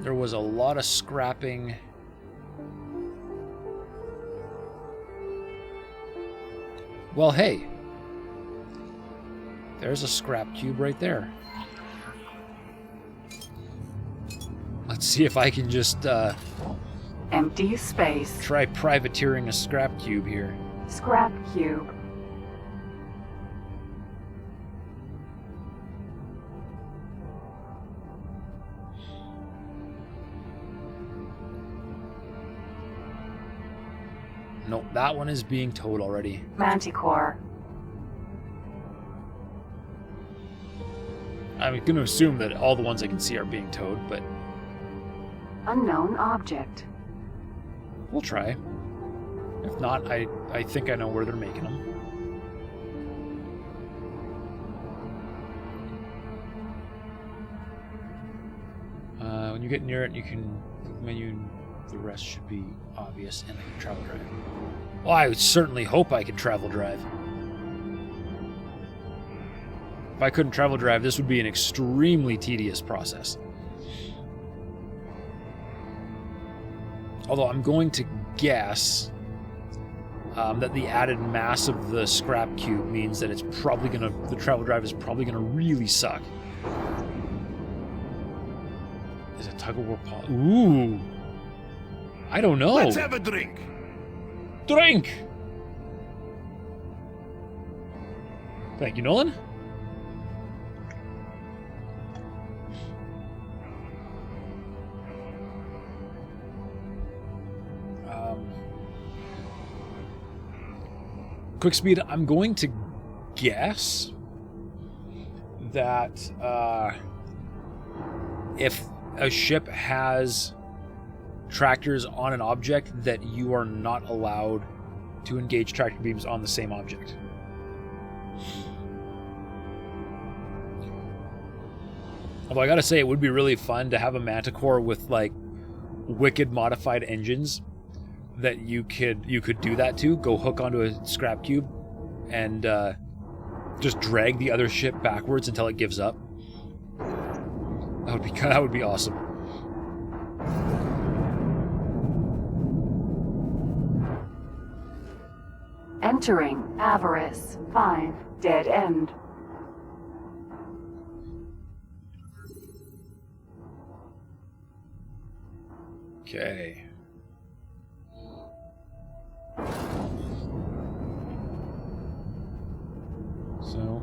there was a lot of scrapping. Well, hey, there's a scrap cube right there. Let's see if I can just Empty space. try privateering a scrap cube here. Scrap cube. Nope, that one is being towed already. Manticore. I'm going to assume that all the ones I can see are being towed, but Unknown object. we'll try. If not, I think I know where they're making them. When you get near it, you can menu. The rest should be obvious, and I can travel drive. Well, I would certainly hope I could travel drive. If I couldn't travel drive, this would be an extremely tedious process. Although I'm going to guess that the added mass of the scrap cube means that it's probably gonna, the travel drive is probably gonna really suck. Is a tug of war paw? Ooh. I don't know. Let's have a drink. Drink! Thank you, Nolan. Quick speed, I'm going to guess that if a ship has tractors on an object, that you are not allowed to engage tractor beams on the same object. Although I gotta say, it would be really fun to have a Manticore with like wicked modified engines that you could do that to. Go hook onto a scrap cube and just drag the other ship backwards until it gives up. That would be awesome. Entering Avarice 5, dead end. Okay. So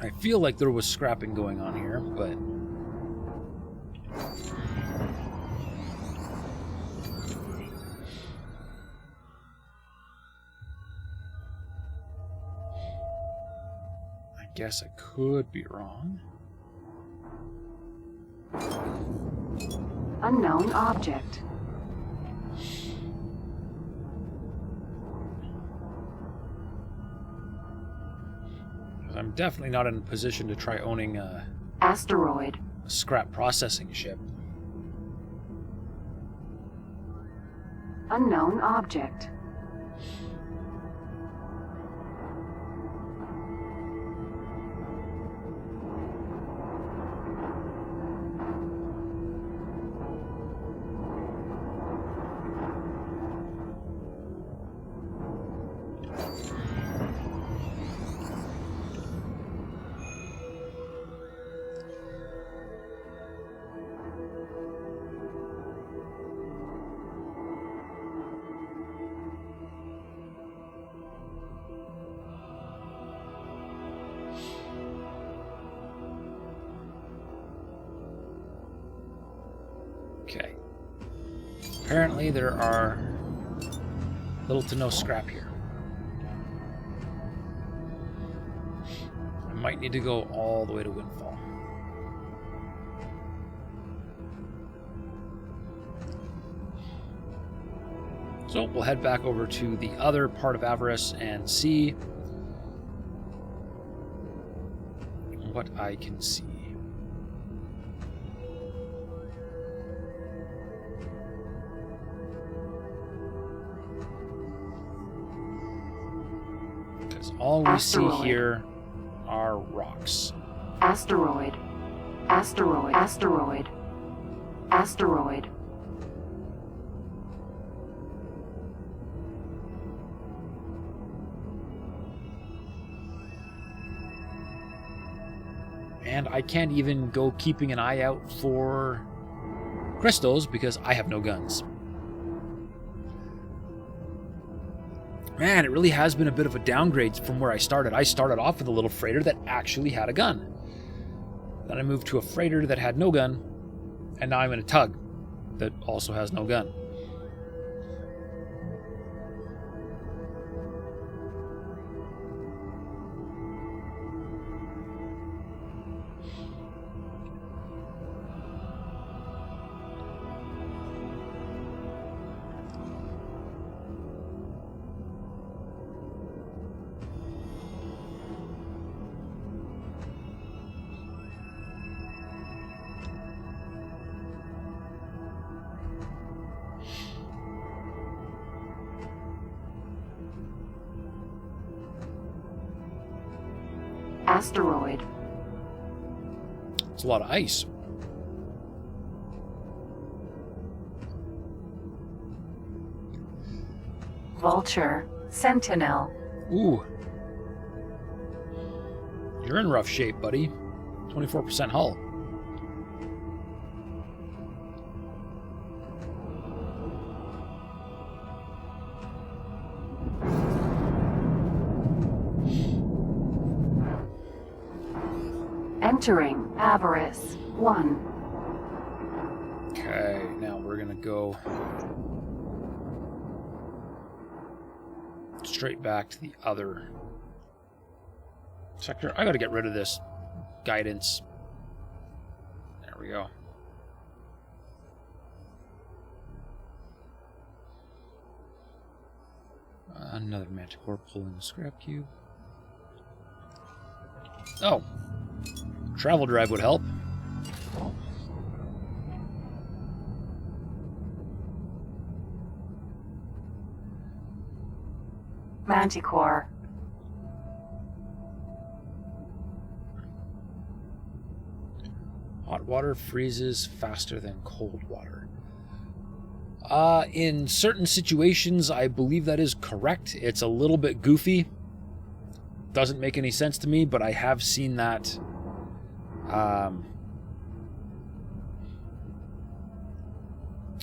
I feel like there was scrapping going on here, but I guess I could be wrong. Unknown object. I'm definitely not in a position to try owning a Asteroid. scrap processing ship. Unknown object. Okay. Apparently there are little to no scrap here. I might need to go all the way to Windfall. So we'll head back over to the other part of Avarice and see what I can see. Because all we see here are rocks. Asteroid. Asteroid. Asteroid. Asteroid. And I can't even go keeping an eye out for crystals because I have no guns. Man, it really has been a bit of a downgrade from where I started. I started off with a little freighter that actually had a gun. Then I moved to a freighter that had no gun, and now I'm in a tug that also has no gun. Asteroid. It's a lot of ice. Vulture. Sentinel. Ooh. You're in rough shape, buddy. 24% hull. Entering Avarice 1. Okay, now we're gonna go straight back to the other sector. I gotta get rid of this guidance. There we go. Another manticore pulling the scrap cube. Oh. Travel drive would help. Manticore. Hot water freezes faster than cold water. In certain situations, I believe that is correct. It's a little bit goofy. Doesn't make any sense to me, but I have seen that.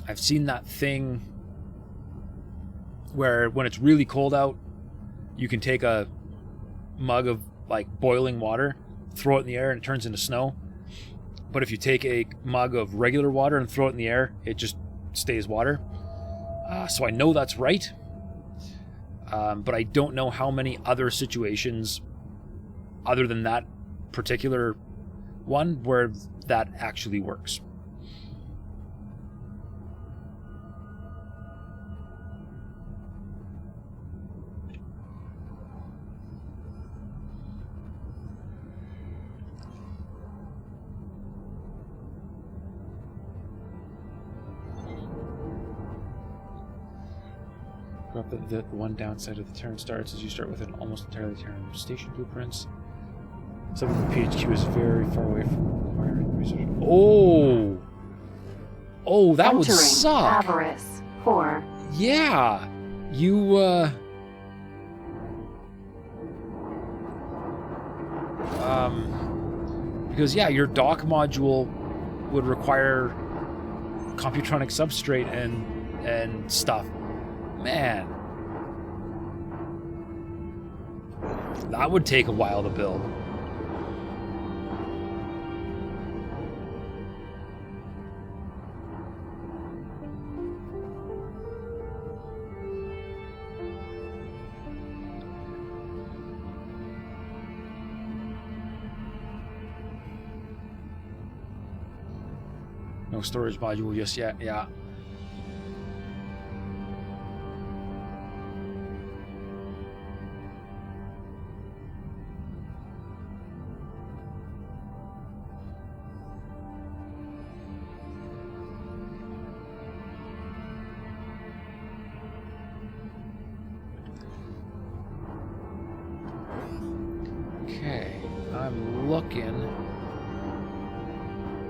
I've seen that thing where when it's really cold out, you can take a mug of like boiling water, throw it in the air, and it turns into snow. But if you take a mug of regular water and throw it in the air, it just stays water. So I know that's right. But I don't know how many other situations other than that particular one where that actually works. The one downside of the turn starts is you start with an almost entirely Terran station blueprints. Some of the PHQ is very far away from acquiring research. Oh! Oh, that would suck! Avarice 4. Yeah! You, Because, yeah, your dock module would require computronic substrate and stuff. Man. That would take a while to build. No storage module just yet, yeah. Okay, I'm looking.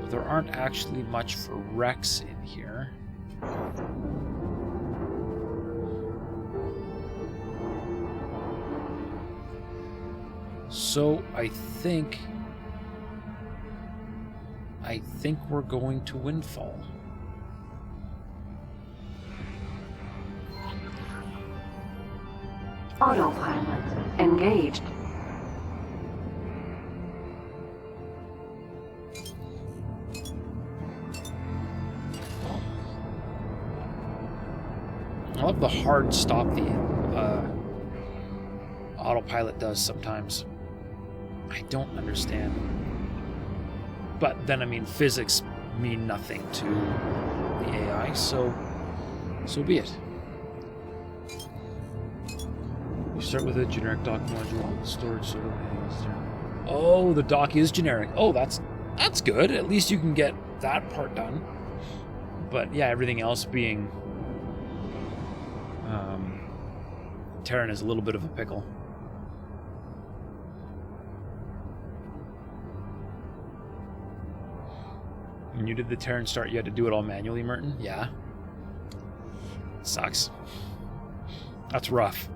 There aren't actually much for Rex in here. So I think we're going to Windfall. Autopilot engaged. I love the hard stop the autopilot does sometimes. I don't understand. But then, I mean, physics mean nothing to the AI, so be it. You start with a generic dock module, storage sort of. Oh, the dock is generic. Oh, that's good. At least you can get that part done. But yeah, everything else being Terran is a little bit of a pickle. When you did the Terran start, you had to do it all manually, Merton? Yeah. Sucks. That's rough.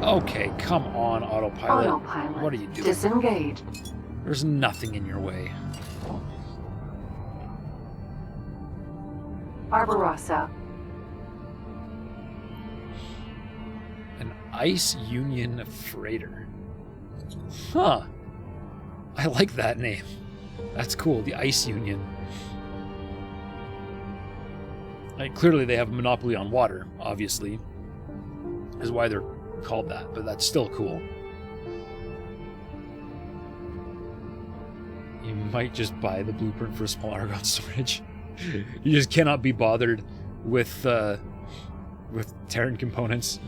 Okay, come on, autopilot. Autopilot. What are you doing? Disengaged. There's nothing in your way. Barbarossa. An Ice Union freighter. Huh. I like that name. That's cool, the Ice Union. Like, clearly they have a monopoly on water, obviously. Is why they're called that, but that's still cool. You might just buy the blueprint for a small Argon storage. You just cannot be bothered with Terran components.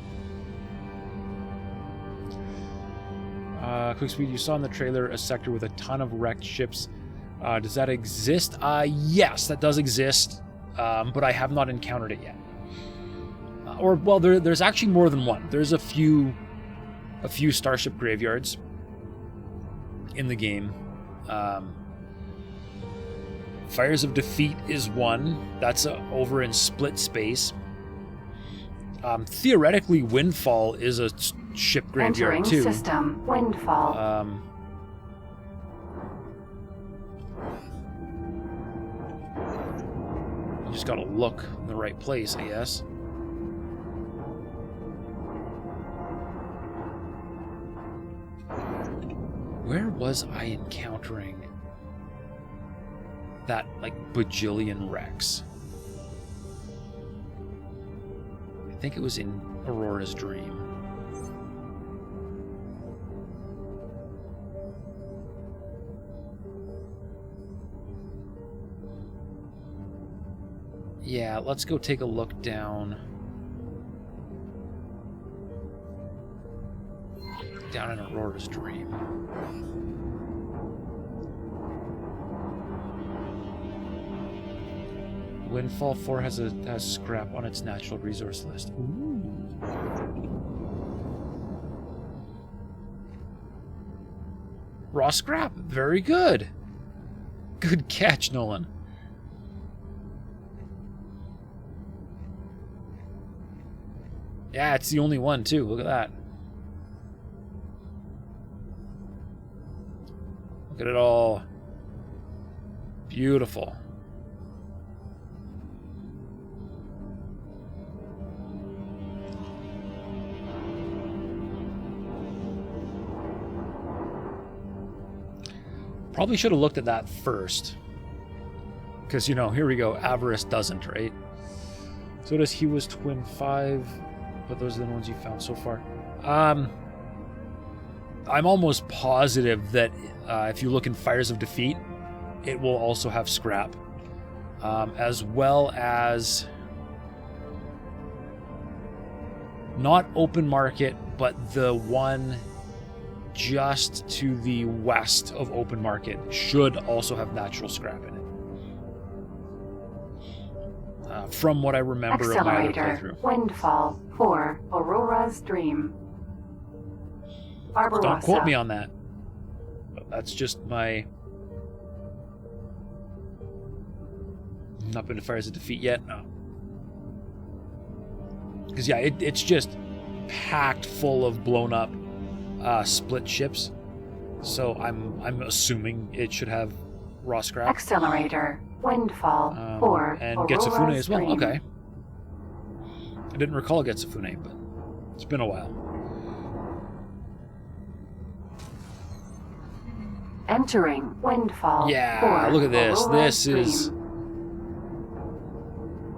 Quick speed, you saw in the trailer a sector with a ton of wrecked ships. Does that exist? Yes, that does exist, but I have not encountered it yet. Or, well, there's actually more than one. There's a few starship graveyards in the game. Fires of Defeat is one. That's over in Split Space. Theoretically, Windfall is a ship graveyard Entering too. System. Windfall. You just gotta look in the right place, I guess. Where was I encountering that, like, bajillion wrecks? I think it was in Aurora's Dream. Yeah, let's go take a look down. Down in Aurora's Dream. Windfall 4 has scrap on its natural resource list. Ooh. Raw scrap. Very good. Good catch, Nolan. Yeah, it's the only one, too. Look at that. Look at it all. Beautiful. Probably should have looked at that first. Because, you know, here we go. Avarice doesn't, right? So does He Was Twin 5. But those are the ones you found so far. I'm almost positive that if you look in Fires of Defeat, it will also have scrap. As well as... not open market, but the one just to the west of open market should also have natural scrap in it. From what I remember of my other playthrough. Windfall for Aurora's Dream. Barbarossa. Don't quote me on that. That's just my... Not been to Fires of Defeat yet? No. Because yeah, it's just packed full of blown up split ships. So I'm assuming it should have raw scrap. Accelerator. Windfall for and Aurora's Getsufune as well. Dream. Okay. I didn't recall Getsufune, but it's been a while. Entering Windfall. Yeah, for look at this. Aurora's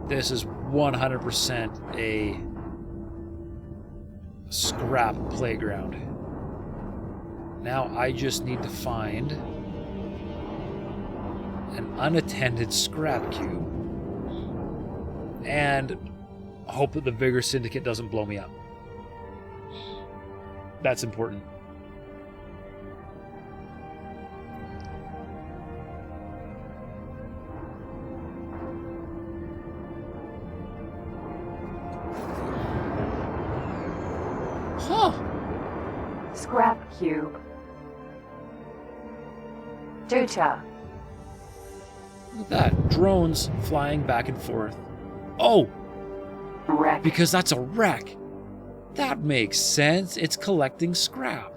This is 100% a scrap playground. Now I just need to find an unattended scrap cube and hope that the Vigor Syndicate doesn't blow me up. That's important. Huh. Scrap cube. Ducha. Look at that. Drones flying back and forth. Oh! Wreck. Because that's a wreck. That makes sense. It's collecting scrap.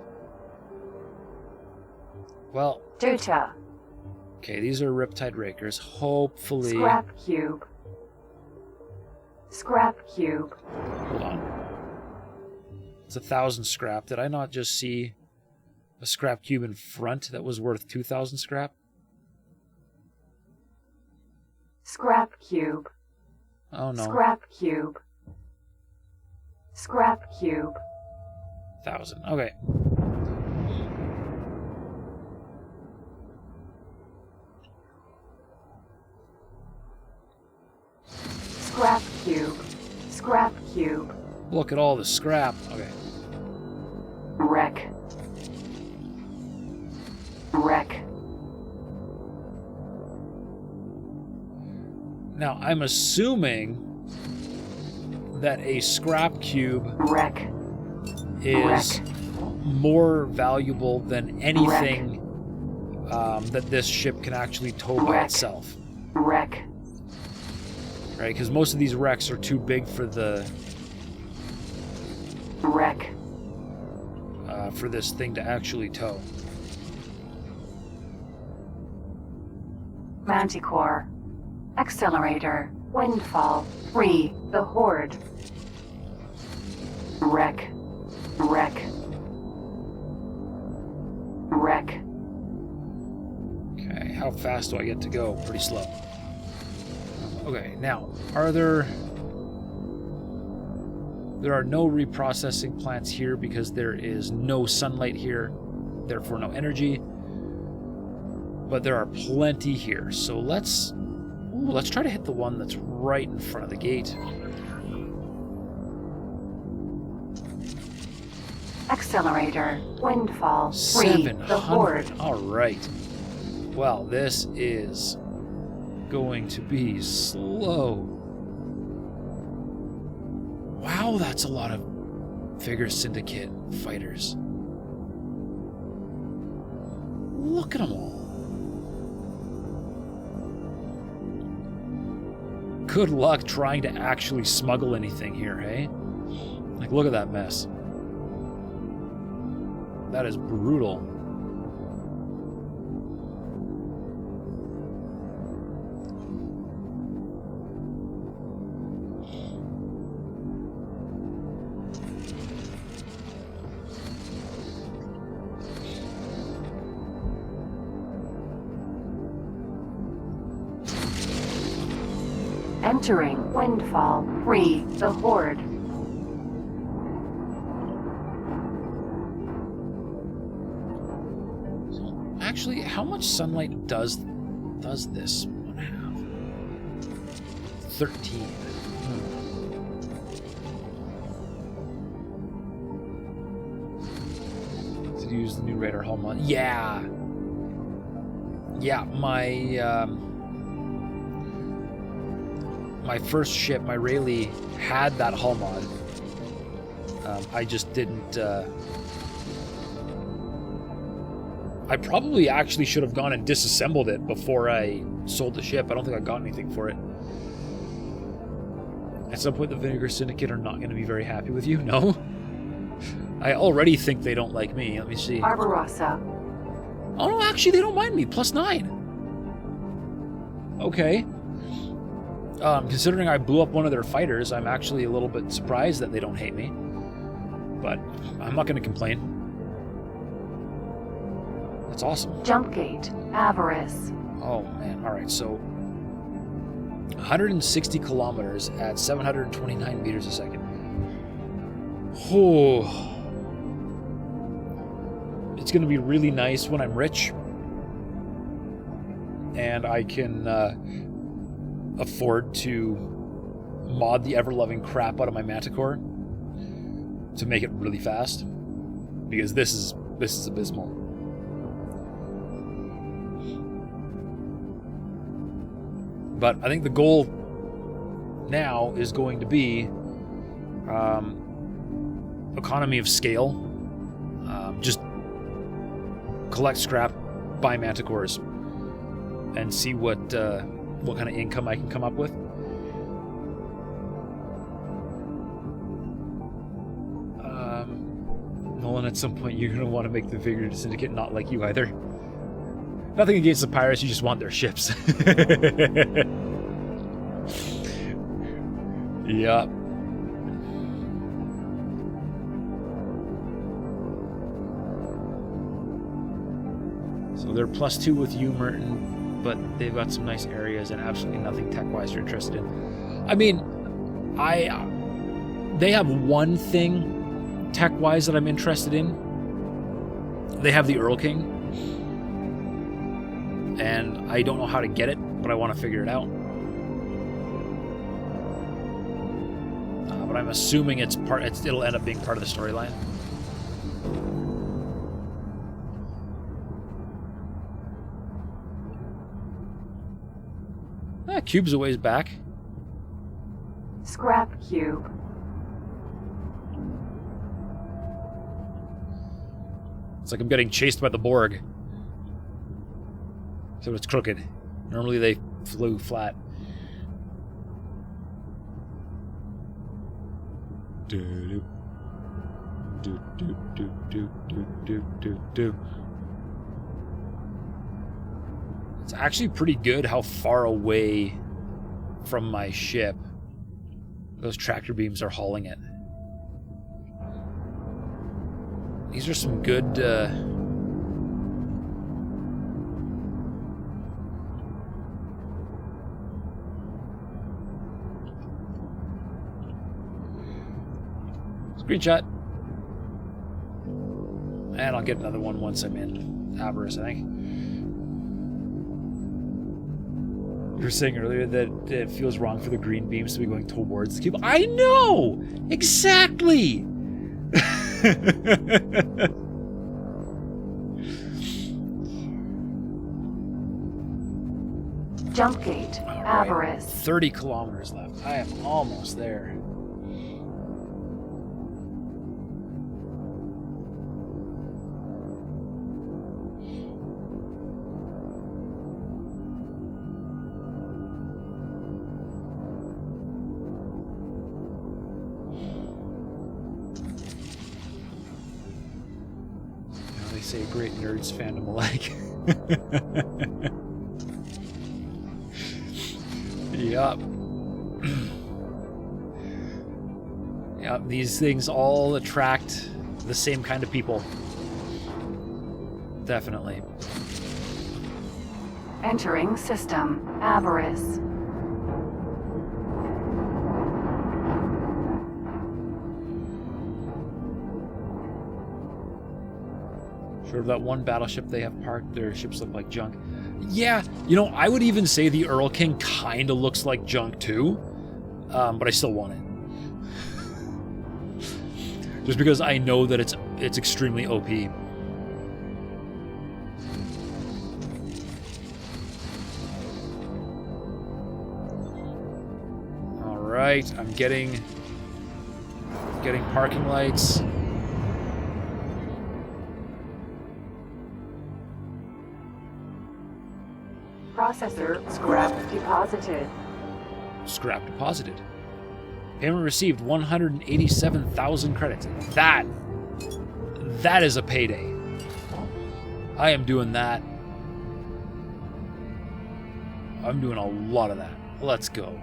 Well... Ducha. Okay, these are Riptide Rakers. Hopefully... Scrap cube. Scrap cube. Hold on. It's 1,000 scrap. Did I not just see a scrap cube in front that was worth 2,000 scrap? Scrap cube. Oh no. Scrap cube. Scrap cube. 1,000. Okay. Scrap cube. Scrap cube. Look at all the scrap. Okay. Wreck. Wreck. Now, I'm assuming that a scrap cube Wreck. is more valuable than anything that this ship can actually tow by itself. Wreck. Right? Because most of these wrecks are too big for the... Wreck. For this thing to actually tow. Manticore. Accelerator. Windfall. Free the Horde. Wreck. Wreck. Wreck. Okay, how fast do I get to go? Pretty slow. Okay, now, are there... There are no reprocessing plants here because there is no sunlight here, therefore no energy. But there are plenty here, so let's try to hit the one that's right in front of the gate. Accelerator. Windfall. Free the Horde. 700. All right. Well, this is going to be slow. Wow, that's a lot of Vigor Syndicate fighters. Look at them all. Good luck trying to actually smuggle anything here, hey? Like, look at that mess. That is brutal. Entering Windfall. Free the Horde. Actually, how much sunlight does this one have? 13. Did you use the new radar hull mod? Yeah. Yeah, my first ship, my Rayleigh, had that hull mod. I just didn't. I probably actually should have gone and disassembled it before I sold the ship. I don't think I got anything for it. At some point, the Vinegar Syndicate are not going to be very happy with you. No? I already think they don't like me. Let me see. Avarice. Oh, no, actually, they don't mind me. +9. Okay. Considering I blew up one of their fighters, I'm actually a little bit surprised that they don't hate me. But I'm not going to complain. That's awesome. Jump gate. Avarice. Oh, man. All right, so 160 kilometers at 729 meters a second. Oh. It's going to be really nice when I'm rich. And I can afford to mod the ever-loving crap out of my Manticore to make it really fast. Because this is abysmal. But I think the goal now is going to be economy of scale. Just collect scrap, buy Manticores, and see what kind of income I can come up with. Nolan, at some point you're going to want to make the Vinegar Syndicate not like you either. Nothing against the pirates, you just want their ships. Yup. So they're +2 with you, Merton, but they've got some nice areas and absolutely nothing tech-wise you're interested in. I mean, they have one thing tech-wise that I'm interested in. They have the Earl King. And I don't know how to get it, but I want to figure it out. But I'm assuming it'll end up being part of the storyline. Cube's a ways back. Scrap cube. It's like I'm getting chased by the Borg. So it's crooked. Normally they flew flat. Do do do do do do do do do. It's actually pretty good how far away from my ship those tractor beams are hauling it. These are some good screenshot. And I'll get another one once I'm in Avarice, I think. You were saying earlier that it feels wrong for the green beams to be going towards the cube. I know! Exactly! Jump gate. Avarice. 30 kilometers left. I am almost there. say great nerds fandom alike. Yup. Yep, these things all attract the same kind of people. Definitely. Entering system. Avarice. Sure of that one battleship they have parked, their ships look like junk. Yeah, you know, I would even say the Earl King kind of looks like junk too, but I still want it. Just because I know that it's extremely OP. All right, I'm getting parking lights. Processor scrap deposited. Scrap deposited. Payment received 187,000 credits. That is a payday. I am doing that. I'm doing a lot of that. Let's go.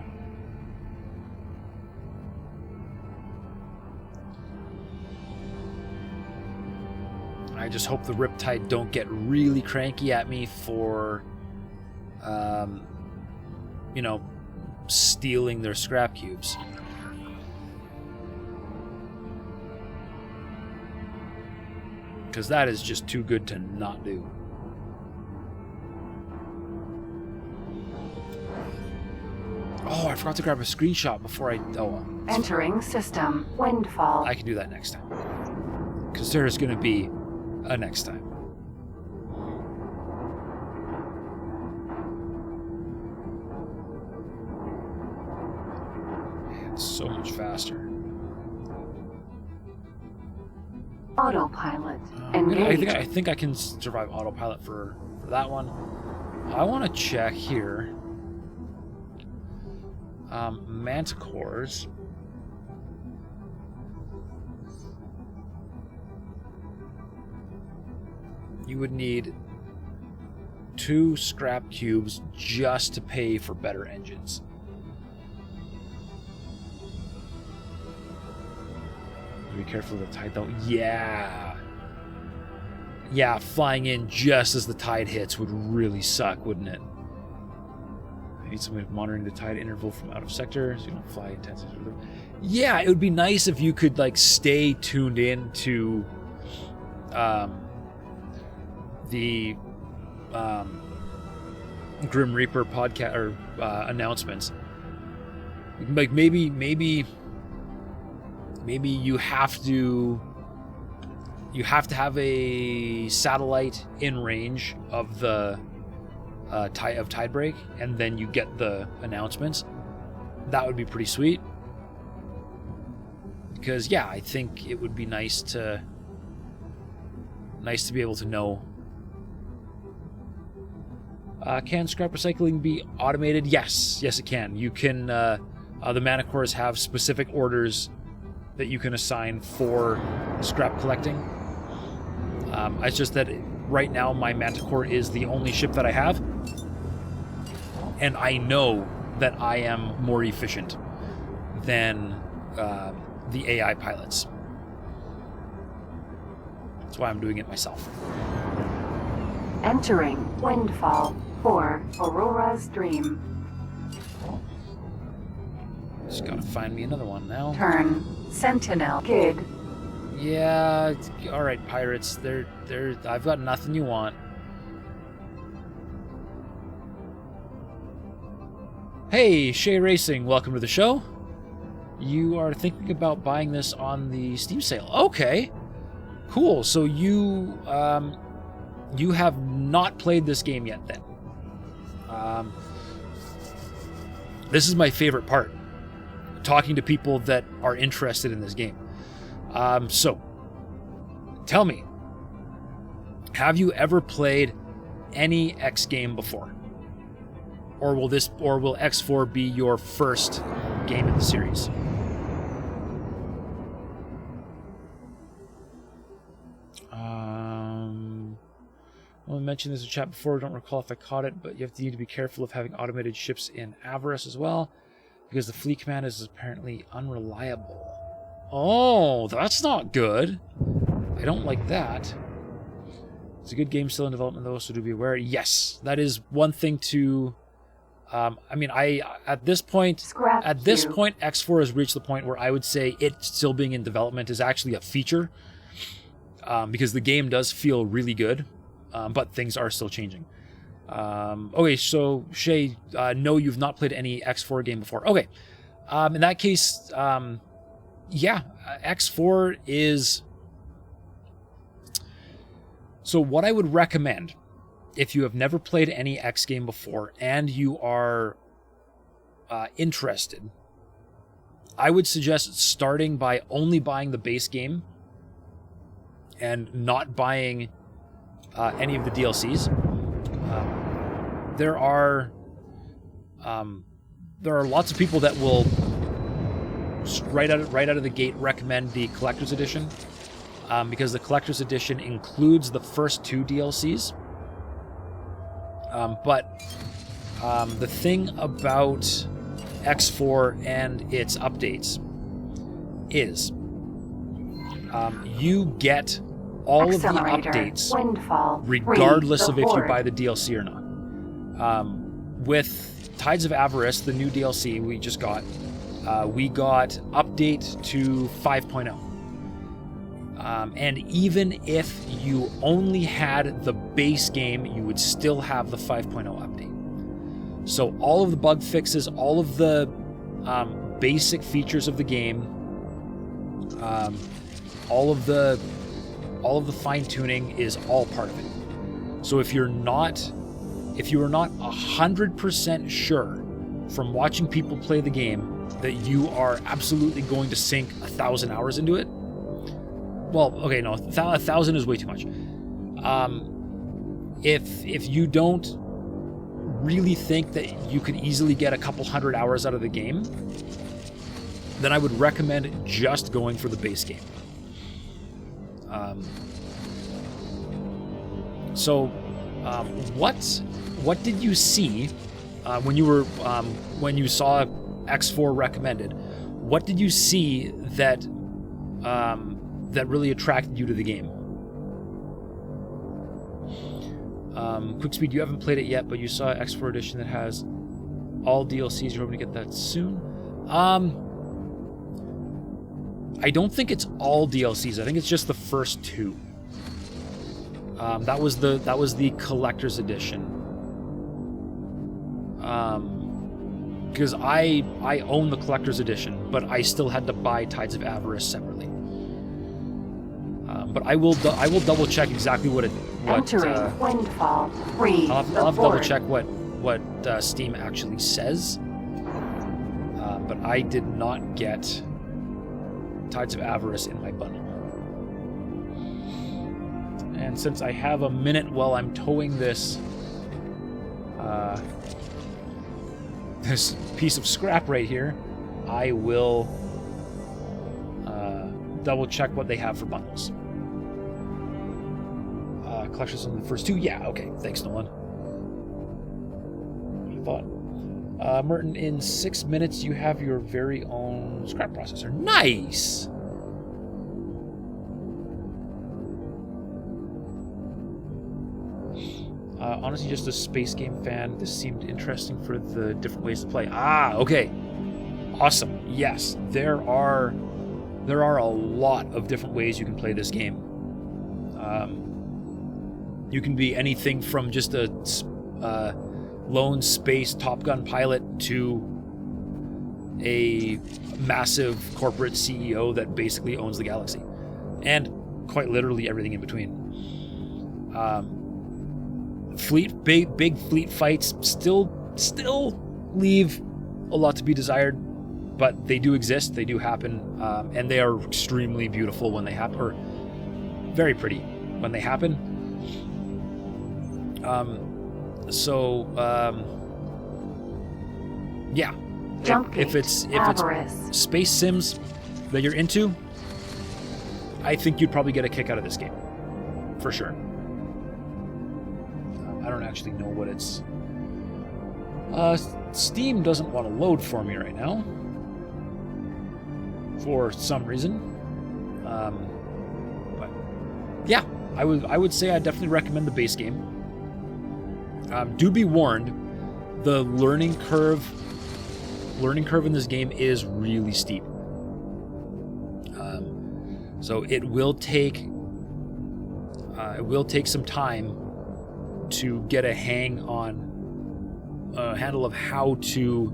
I just hope the Riptide don't get really cranky at me for you know, stealing their scrap cubes. Because that is just too good to not do. Oh, I forgot to grab a screenshot before I... Oh, well. Entering system. Windfall. I can do that next time. Because there's going to be a next time. It's so much faster. Autopilot. Engage. I think I can survive autopilot for that one. I want to check here. Manticores. You would need 2 scrap cubes just to pay for better engines. Be careful of the tide, though. Yeah. Yeah, flying in just as the tide hits would really suck, wouldn't it? I need somebody monitoring the tide interval from out of sector, so you don't fly intensely. Yeah, it would be nice if you could, like, stay tuned in to the Grim Reaper podcast or announcements. Like, maybe you have to have a satellite in range of the tide break, and then you get the announcements. That would be pretty sweet. Because yeah, I think it would be nice to be able to know. Can scrap recycling be automated? Yes, it can. You can. The Manticores have specific orders that you can assign for scrap collecting. It's just that right now my Manticore is the only ship that I have, and I know that I am more efficient than the AI pilots. That's why I'm doing it myself. Entering Windfall for Aurora's Dream. Just gotta find me another one now. Turn Sentinel Kid. Yeah, all right, pirates. They're. I've got nothing you want. Hey, Shay Racing, welcome to the show. You are thinking about buying this on the Steam sale. Okay, cool. So you have not played this game yet, then. This is my favorite part. Talking to people that are interested in this game. So, tell me, have you ever played any X game before? Or will X4 be your first game in the series? Someone mentioned this in chat before. I don't recall if I caught it, but you need to be careful of having automated ships in Avarice as well, because the fleet command is apparently unreliable. Oh, that's not good. I don't like that. It's a good game still in development though, so do be aware. Yes, that is one thing to... I mean, at this point, X4 has reached the point where I would say it still being in development is actually a feature, because the game does feel really good, but things are still changing. Okay, so Shay, no, you've not played any X4 game before. Okay, in that case, yeah, X4 is... So what I would recommend, if you have never played any X game before and you are interested, I would suggest starting by only buying the base game and not buying any of the DLCs. There are lots of people that will right out of the gate recommend the collector's edition, because the collector's edition includes the first 2 DLCs. But the thing about X4 and its updates is you get all of the updates regardless of if you buy the DLC or not. With Tides of Avarice, the new DLC we just got, we got update to 5.0. And even if you only had the base game, you would still have the 5.0 update. So all of the bug fixes, all of the basic features of the game, all of the fine-tuning is all part of it. So if you are not 100% sure from watching people play the game that you are absolutely going to sink 1,000 hours into it, well, okay, no, 1,000 is way too much. If you don't really think that you could easily get a couple 100 hours out of the game, then I would recommend just going for the base game. What did you see when you saw X4 recommended? What did you see that that really attracted you to the game? Quickspeed, you haven't played it yet, but you saw X4 edition that has all DLCs. You're hoping to get that soon. I don't think it's all DLCs. I think it's just the first 2. That was the collector's edition. Because I own the collector's edition, but I still had to buy Tides of Avarice separately. But I will double check exactly what Windfall 3. I'll have to double check what Steam actually says. But I did not get Tides of Avarice in my bundle. And since I have a minute while I'm towing this this piece of scrap right here, I will double check what they have for bundles. Collections on the first 2? Yeah, okay. Thanks, Nolan. I thought. Merton, in 6 minutes you have your very own scrap processor. Nice! Honestly, just a space game fan. This seemed interesting for the different ways to play. Ah, okay. Awesome. Yes, there are a lot of different ways you can play this game. You can be anything from just a lone space Top Gun pilot to a massive corporate CEO that basically owns the galaxy, and quite literally everything in between. Big fleet fights still leave a lot to be desired, but they do exist, they do happen, and they are extremely beautiful when they happen, or very pretty when they happen. Yeah. If it's space sims that you're into, I think you'd probably get a kick out of this game, for sure. actually know what it's... Steam doesn't want to load for me right now. For some reason. But yeah, I would say I definitely recommend the base game. Do be warned, the learning curve in this game is really steep. So it will take some time to get a handle of how to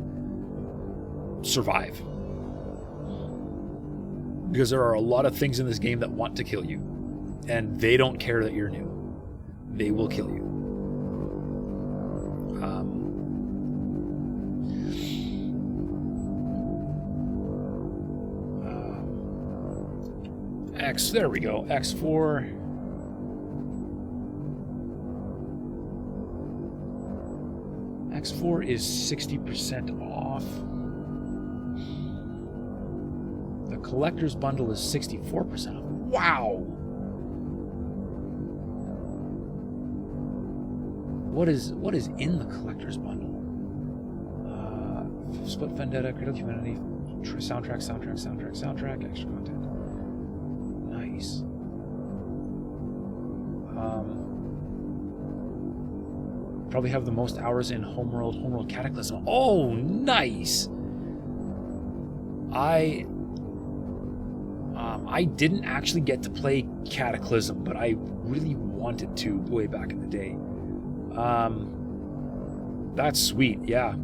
survive. Because there are a lot of things in this game that want to kill you. And they don't care that you're new. They will kill you. There we go. X4. X4 is 60% off. The collector's bundle is 64% off. Wow! What is in the collector's bundle? Split Vendetta, Cradle of Humanity, soundtrack, extra content. Nice. Probably have the most hours in Homeworld Cataclysm. Oh, nice! I didn't actually get to play Cataclysm, but I really wanted to way back in the day. That's sweet, yeah.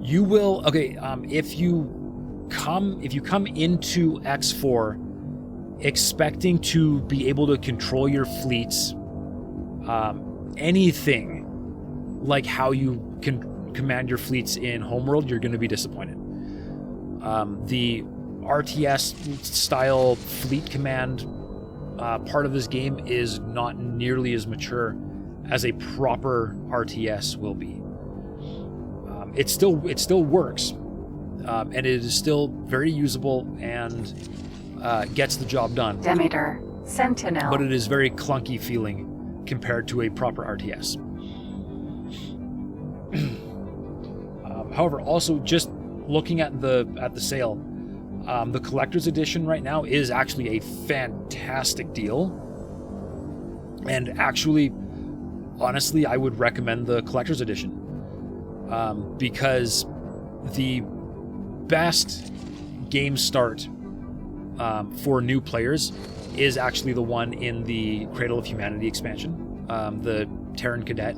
You will, okay, if you come into X4 expecting to be able to control your fleets, anything like how you can command your fleets in Homeworld, you're going to be disappointed. The RTS style fleet command part of this game is not nearly as mature as a proper RTS will be. It still works, and it is still very usable and gets the job done. Demeter, Sentinel. But it is very clunky feeling compared to a proper RTS. However, also just looking at the sale, the collector's edition right now is actually a fantastic deal. And actually, honestly, I would recommend the collector's edition. Because the best game start for new players is actually the one in the Cradle of Humanity expansion, the Terran Cadet.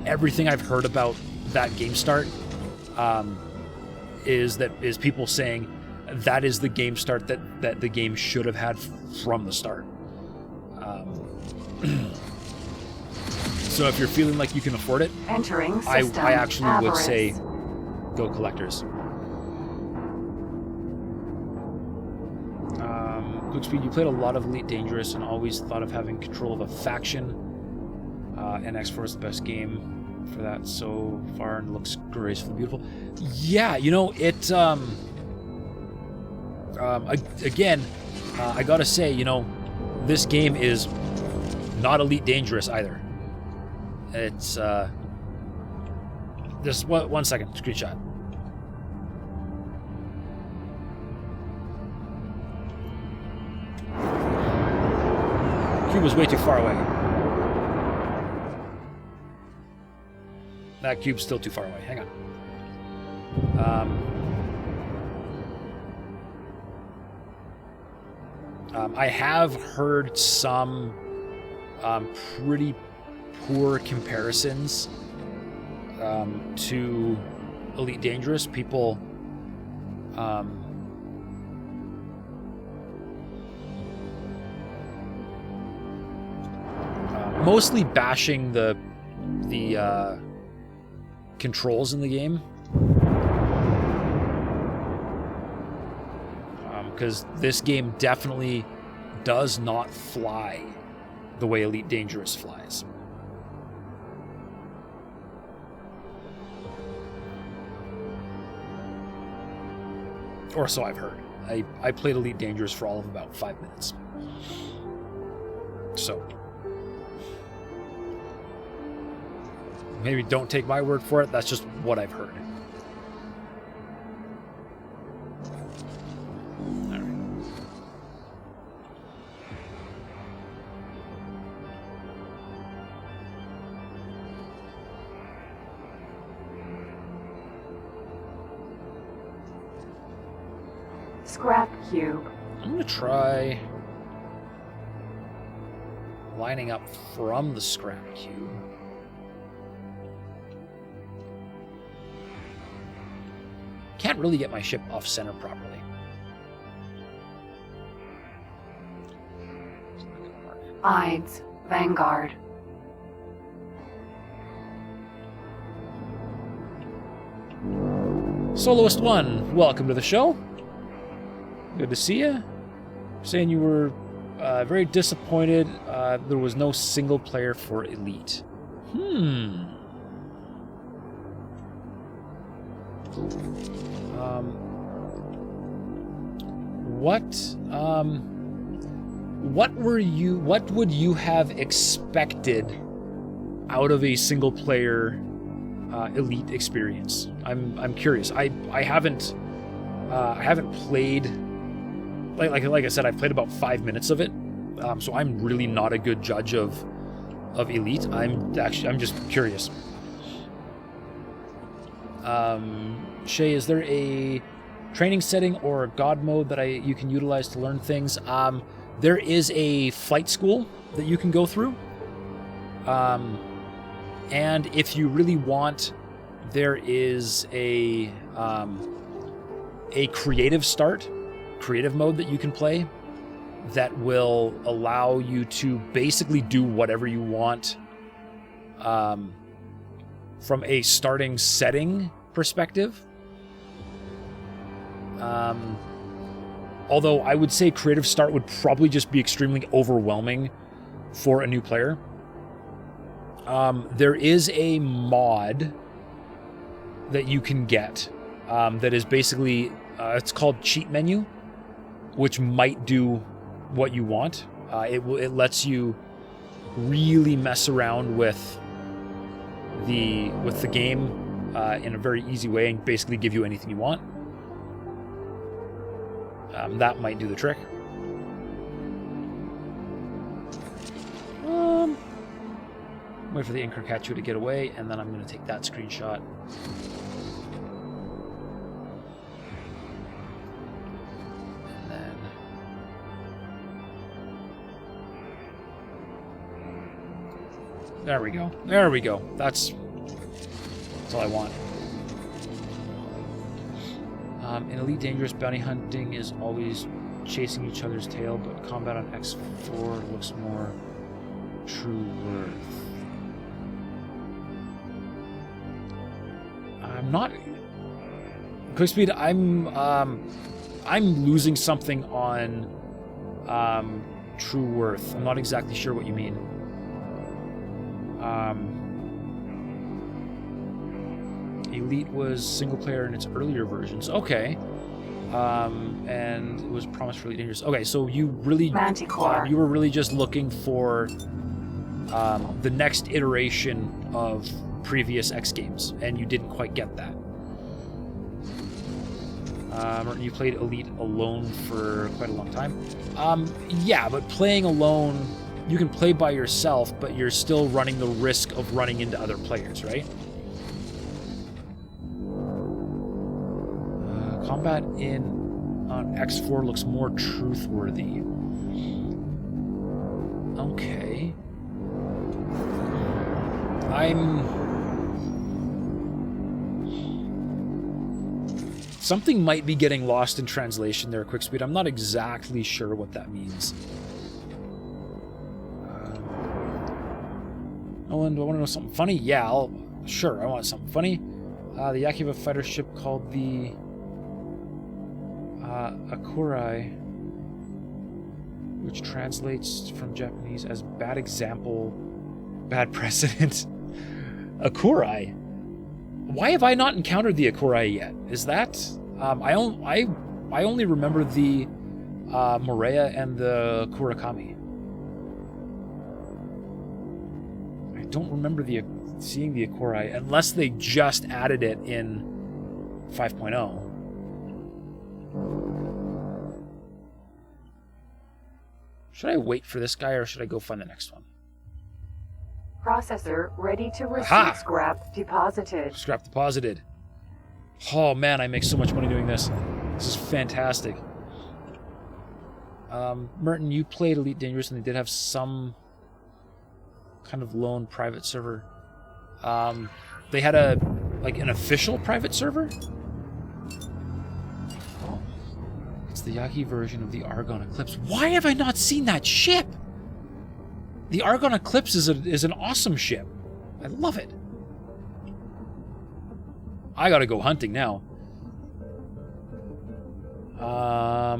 Everything I've heard about that game start is people saying that is the game start that the game should have had from the start. So if you're feeling like you can afford it, Entering I actually would Avarice. say go collectors. Quick speed, you played a lot of Elite Dangerous and always thought of having control of a faction. And X4 is the best game for that so far and looks gracefully beautiful. Yeah, you know, it... again, I gotta say, you know, this game is not Elite Dangerous either. It's, just one second, screenshot. Cube was way too far away. That cube's still too far away, hang on. I have heard some pretty poor comparisons to Elite Dangerous. People mostly bashing the controls in the game, because this game definitely does not fly the way Elite Dangerous flies. Or so I've heard. I played Elite Dangerous for all of about 5 minutes. So, Maybe don't take my word for it. That's just what I've heard. All right. Scrap cube. I'm going to try lining up from the scrap cube. Can't really get my ship off center properly. Ides. Vanguard. Soloist 1, welcome to the show. Good to see you. Saying you were very disappointed there was no single player for Elite. What would you have expected out of a single player Elite experience? I'm curious. I haven't played, like I said, I've played about 5 minutes of it, so I'm really not a good judge of Elite. I'm just curious. Shay, is there a training setting or a god mode that you can utilize to learn things? There is a flight school that you can go through. And if you really want, there is a creative mode that you can play that will allow you to basically do whatever you want from a starting setting perspective. Although I would say creative start would probably just be extremely overwhelming for a new player. There is a mod that you can get that is basically, it's called Cheat Menu, which might do what you want. It lets you really mess around with the game in a very easy way and basically give you anything you want. That might do the trick. Wait for the Incarcatchu to get away, and then I'm going to take that screenshot. And then... There we go. There we go. That's all I want. In Elite Dangerous, bounty hunting is always chasing each other's tail, but combat on X4 looks more true worth. I'm not... Quick speed, I'm losing something on true worth. I'm not exactly sure what you mean. Elite was single player in its earlier versions. Okay. And it was promised for Elite Dangerous. Okay, so you really... you were really just looking for the next iteration of previous X games, and you didn't quite get that. You played Elite alone for quite a long time. Yeah, but playing alone, you can play by yourself, but you're still running the risk of running into other players, right? Combat on X4 looks more truthworthy. Okay. Something might be getting lost in translation there, Quickspeed. I'm not exactly sure what that means. Nolan, do I want to know something funny? Yeah, sure, I want something funny. The Yaki have a fighter ship called the Akurai, which translates from Japanese as bad example, bad precedent. Akurai. Why have I not encountered the Akurai yet? Is that... I only remember the Morea and the Kurakami. I don't remember the seeing the Akori, unless they just added it in 5.0. Should I wait for this guy, or should I go find the next one? Processor ready to receive. Aha! Scrap deposited. Scrap deposited. Oh man, I make so much money doing this. This is fantastic. Merton, you played Elite Dangerous, and they did have some kind of lone private server. They had an official private server? It's the Yagi version of the Argon Eclipse. Why have I not seen that ship? The Argon Eclipse is an awesome ship. I love it. I gotta go hunting now.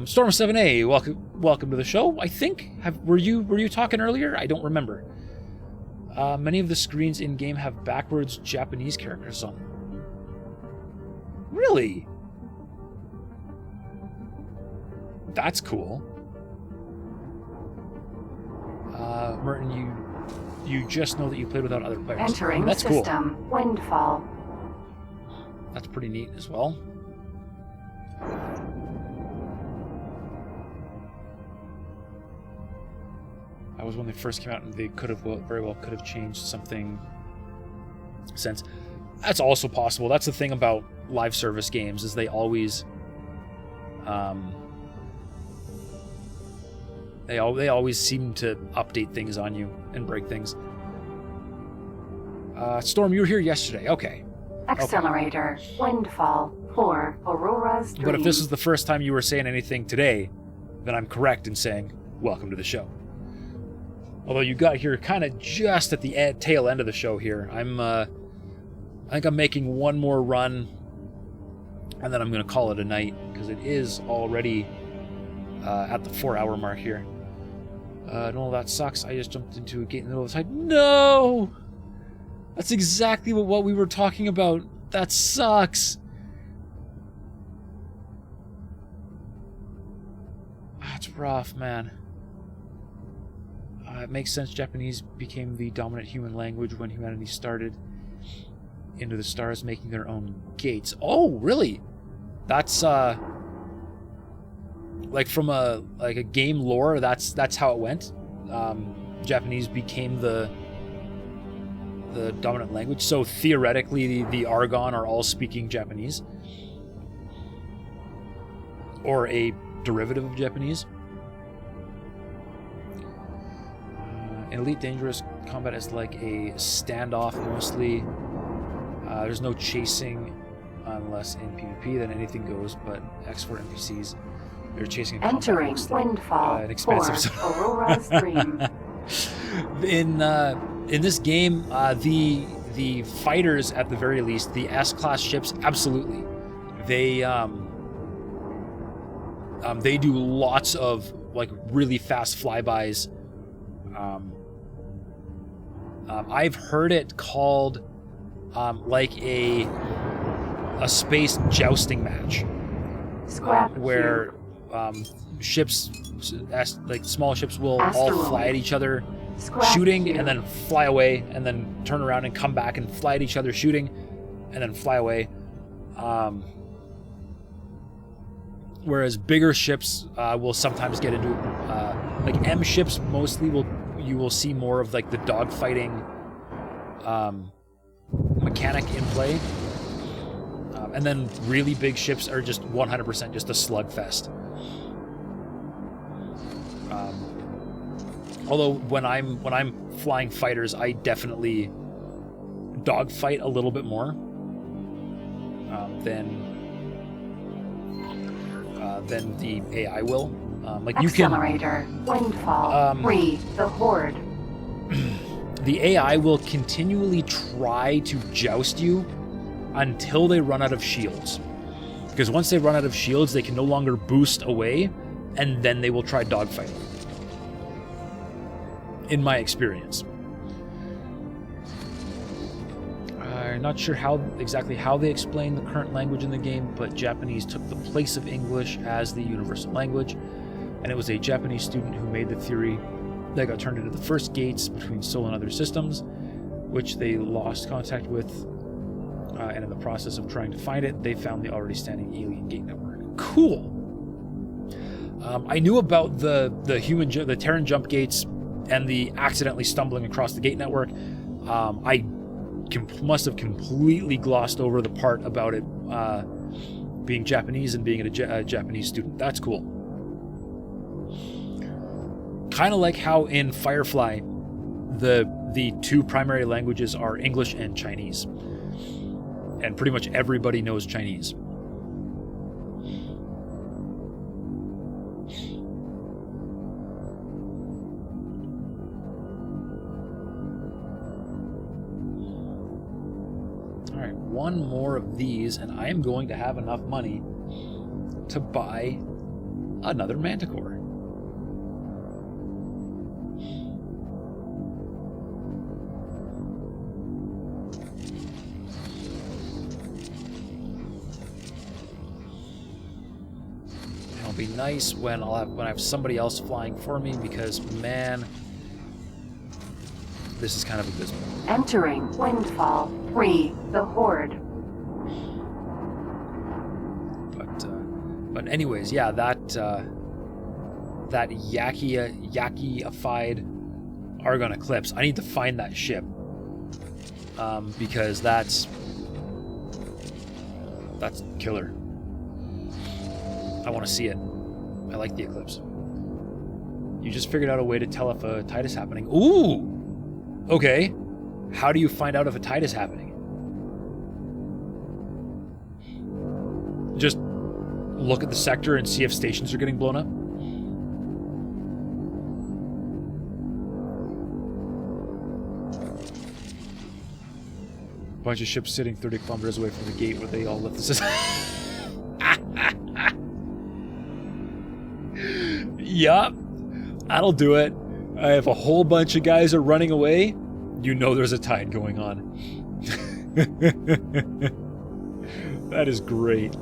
Storm 7A, welcome to the show. I think were you talking earlier? I don't remember. Many of the screens in game have backwards Japanese characters on them. Really? That's cool. Merton, you just know that you played without other players. Entering That's system. Cool. Windfall. That's pretty neat as well. That was when they first came out, and they very well could have changed something since. That's also possible. That's the thing about live service games, is they always they always seem to update things on you and break things. Storm, you were here yesterday. Okay. Accelerator. Okay. Windfall. For Aurora's dream. But if this is the first time you were saying anything today, then I'm correct in saying welcome to the show. Although you got here kind of just at the tail end of the show here. I think I'm making one more run, and then I'm going to call it a night, because it is already at the 4-hour mark here. No, that sucks. I just jumped into a gate in the middle of the side. No! That's exactly what we were talking about. That sucks. That's rough, man. It makes sense. Japanese became the dominant human language when humanity started into the stars, making their own gates. Oh, really? That's like from a game lore. That's how it went. Japanese became the dominant language. So theoretically, the Argon are all speaking Japanese, or a derivative of Japanese. In Elite Dangerous, combat is like a standoff mostly. There's no chasing unless in PvP, then anything goes, but X for NPCs. They're chasing a entering Windfall. An expensive for Aurora's dream. In this game, the fighters, at the very least, the S-class ships, absolutely. They do lots of like really fast flybys. I've heard it called like a space jousting match, where ships, like small ships, will all fly at each other, shooting, and then fly away, and then turn around and come back and fly at each other, shooting, and then fly away. Whereas bigger ships will sometimes get into like M ships mostly you will see more of like the dogfighting mechanic in play, and then really big ships are just 100% just a slugfest. Although when I'm flying fighters, I definitely dogfight a little bit more than the AI will. Like you can Accelerator, Windfall, free the Horde. The AI will continually try to joust you until they run out of shields. Because once they run out of shields, they can no longer boost away, and then they will try dogfighting. In my experience. I'm not sure exactly how they explain the current language in the game, but Japanese took the place of English as the universal language, and it was a Japanese student who made the theory that got turned into the first gates between Sol and other systems. which they lost contact with, and in the process of trying to find it, they found the already standing alien gate network. Cool. I knew about the Terran jump gates and the accidentally stumbling across the gate network. I must have completely glossed over the part about it being Japanese and being a Japanese student. That's cool. Kind of like how in Firefly, the two primary languages are English and Chinese. And pretty much everybody knows Chinese. Alright, one more of these, and I am going to have enough money to buy another Manticore. Be nice when I have somebody else flying for me, because man, this is kind of abysmal. Entering Windfall 3, the Horde. But anyways, yeah, that Yaki-ified Argon Eclipse. I need to find that ship, because that's killer. I want to see it. I like the eclipse. You just figured out a way to tell if a tide is happening. Ooh! Okay. How do you find out if a tide is happening? Just look at the sector and see if stations are getting blown up? Bunch of ships sitting 30 kilometers away from the gate where they all lift the system. Yup, that'll do it. I have a whole bunch of guys are running away. You know there's a tide going on. That is great.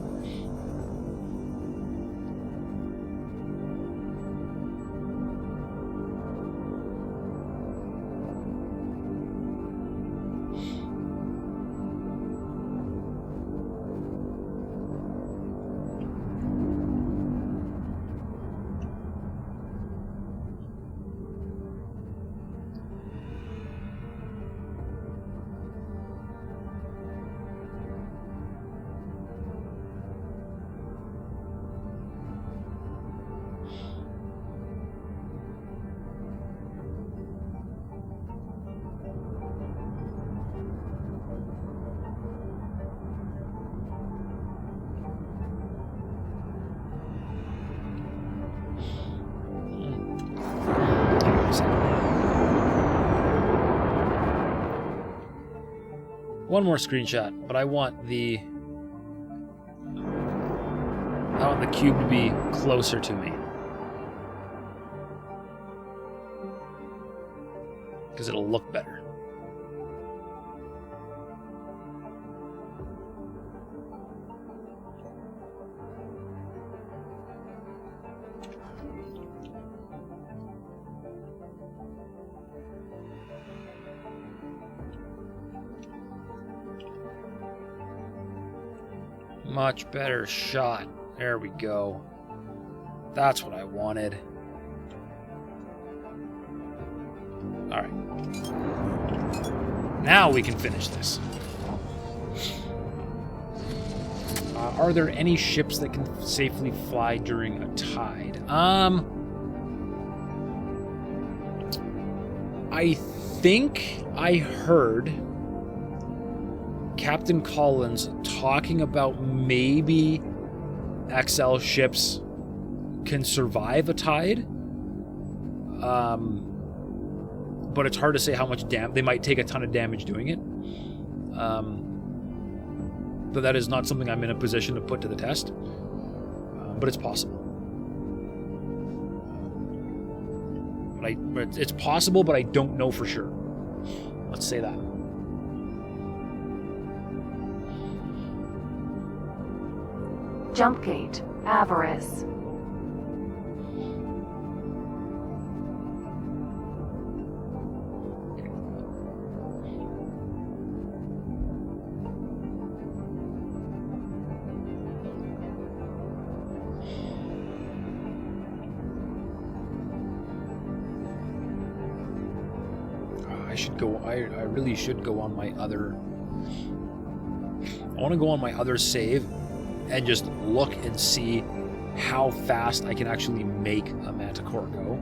One more screenshot, but I want the cube to be closer to me, because it'll look better. Much better shot. There we go. That's what I wanted. Alright. Now we can finish this. Are there any ships that can safely fly during a tide? I think I heard Captain Collins talking about maybe XL ships can survive a tide, but it's hard to say how much they might take a ton of damage doing it. But that is not something I'm in a position to put to the test, but it's possible. But it's possible, but I don't know for sure. Let's say that. Jump gate, Avarice. should go. I really should go on my other. I want to go on my other save and just look and see how fast I can actually make a Manticore go.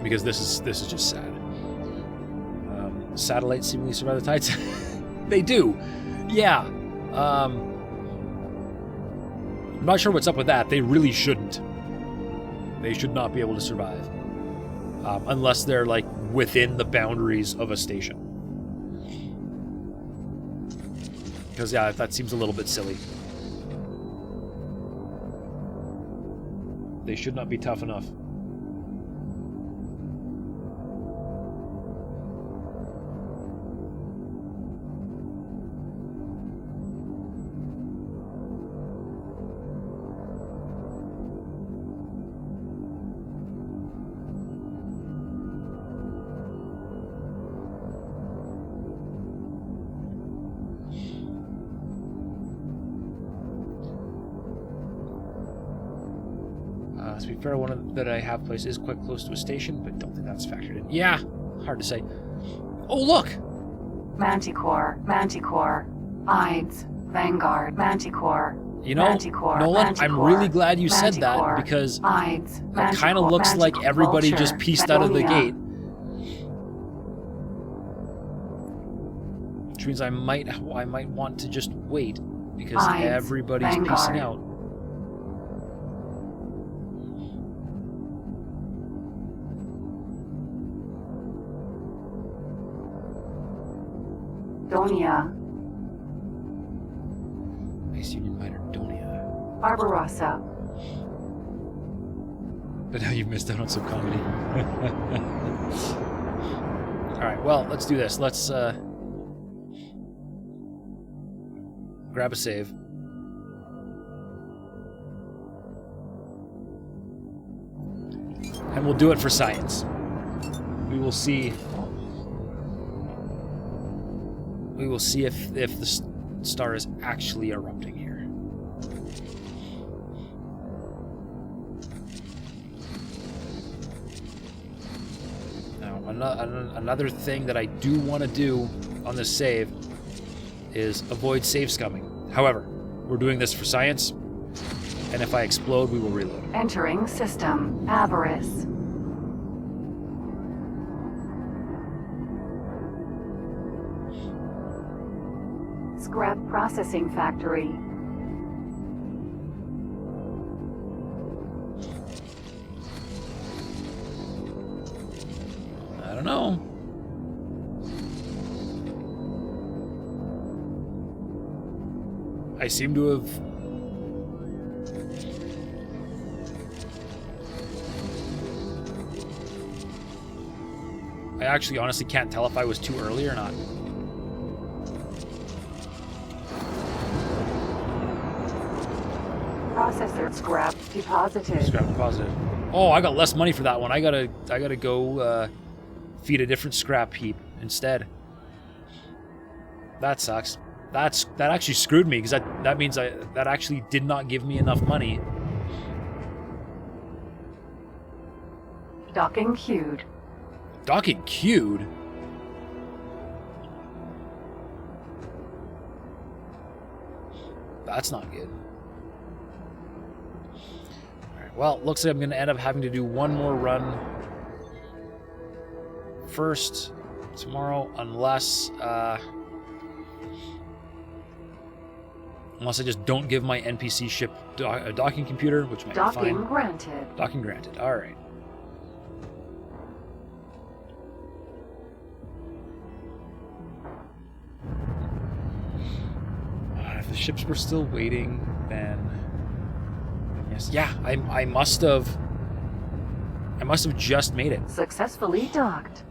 Because this is just sad. Satellites seemingly survive the tides. They do. Yeah. I'm not sure what's up with that. They really shouldn't. They should not be able to survive. Unless they're, like, within the boundaries of a station. Because, yeah, that seems a little bit silly. They should not be tough enough. To be fair, one that I have placed is quite close to a station, but don't think that's factored in. Yeah, hard to say. Oh, look! Manticore, Manticore, Ides, Vanguard, Manticore. You know, Manticore, Nolan, Manticore, I'm really glad you said that, Manticore, because Ides, it kind of Manticore, looks like Manticore, everybody Vulture, just pieced out of the Begonia. gate. Which means I might want to just wait, because Ides, everybody's Vanguard. piecing out. Donia, Base Union Miner Donia. Barbarossa, But now you've missed out on some comedy. Alright, well, let's do this. Let's grab a save. And we'll do it for science. We will see. We will see if the star is actually erupting here. Now, another thing that I do want to do on this save is avoid save scumming. However, we're doing this for science, and if I explode, we will reload. entering system, Avarice. Scrap processing factory. I don't know. I seem to have... I actually honestly can't tell if I was too early or not. Processor scrap deposited. Scrap deposited. Oh, I got less money for that one. I gotta go feed a different scrap heap instead. That sucks. That actually screwed me, because that means that actually did not give me enough money. Docking queued. Docking queued? That's not good. Alright, well, looks like I'm going to end up having to do one more run first tomorrow, unless I just don't give my NPC ship a docking computer, which might be fine. Docking granted. Docking granted. Alright. If the ships were still waiting, then yes. Yeah, I must have just made it. Successfully docked.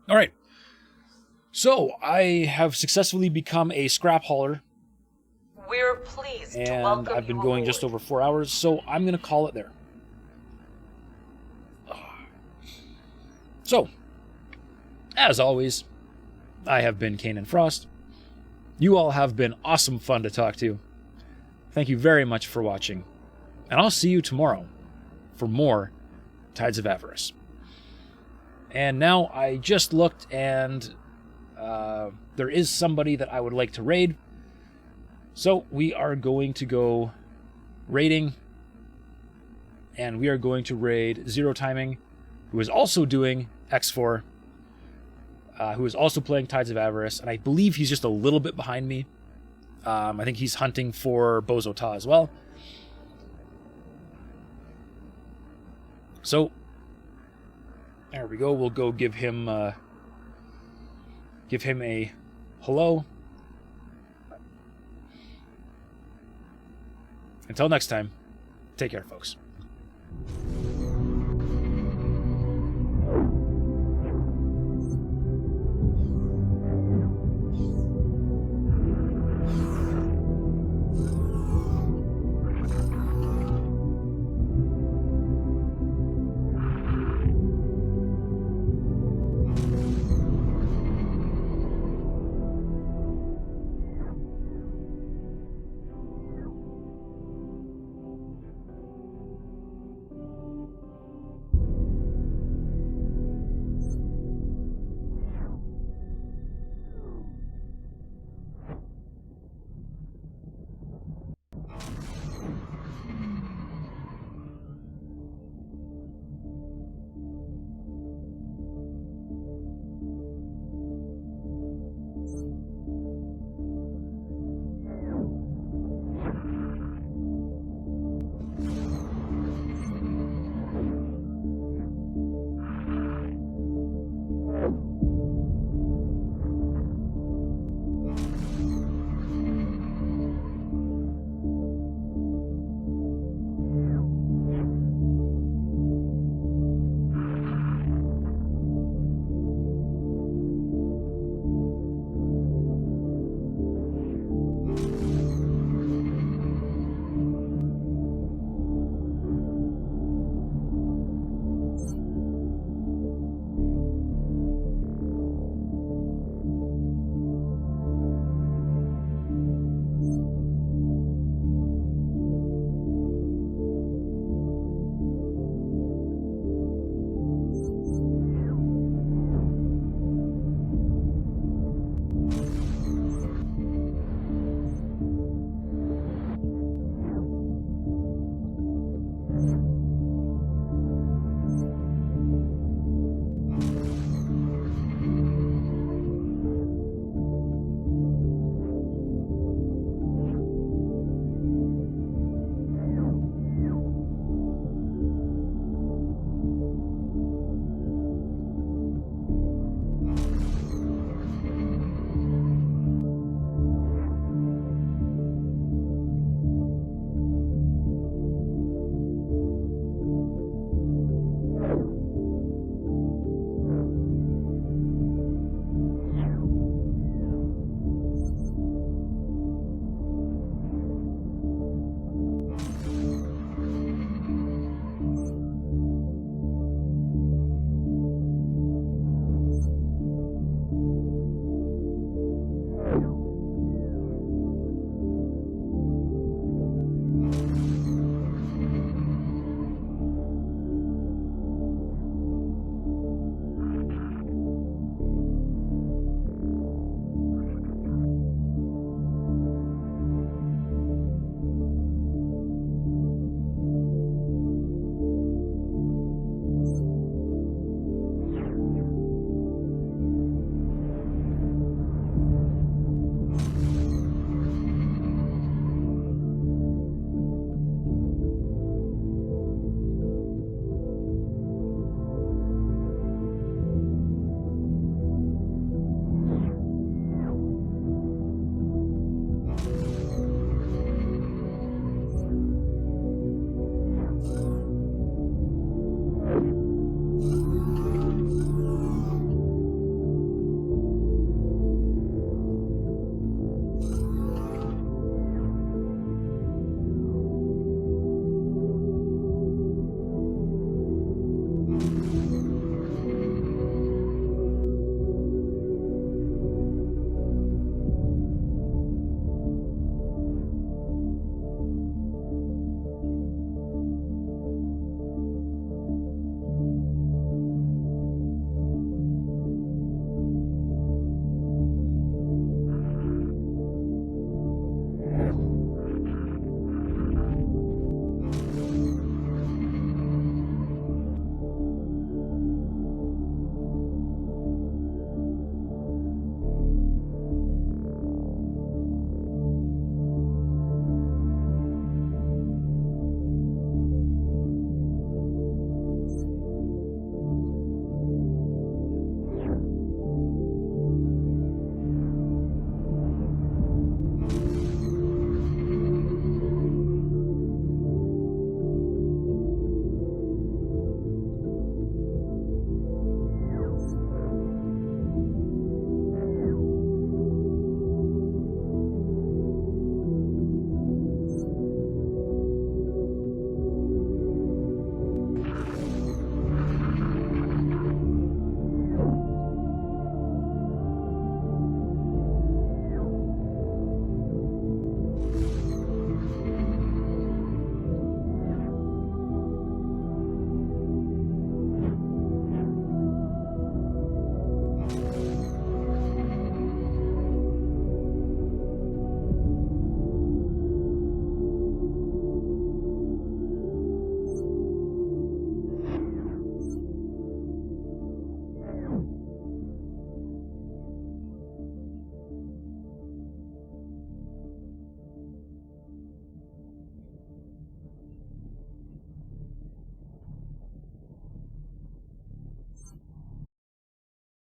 All right. So, I have successfully become a scrap hauler. We're pleased to And welcome I've been you going aboard. just over 4 hours, so I'm going to call it there. So, as always, I have been Kanan Frost. You all have been awesome fun to talk to. Thank you very much for watching, and I'll see you tomorrow for more Tides of Avarice. And now I just looked, and there is somebody that I would like to raid. So we are going to go raiding, and we are going to raid Zero Timing, who is also doing X4, who is also playing Tides of Avarice, and I believe he's just a little bit behind me. I think he's hunting for Bozo Ta as well. So, there we go. We'll go give him a hello. Until next time, take care, folks.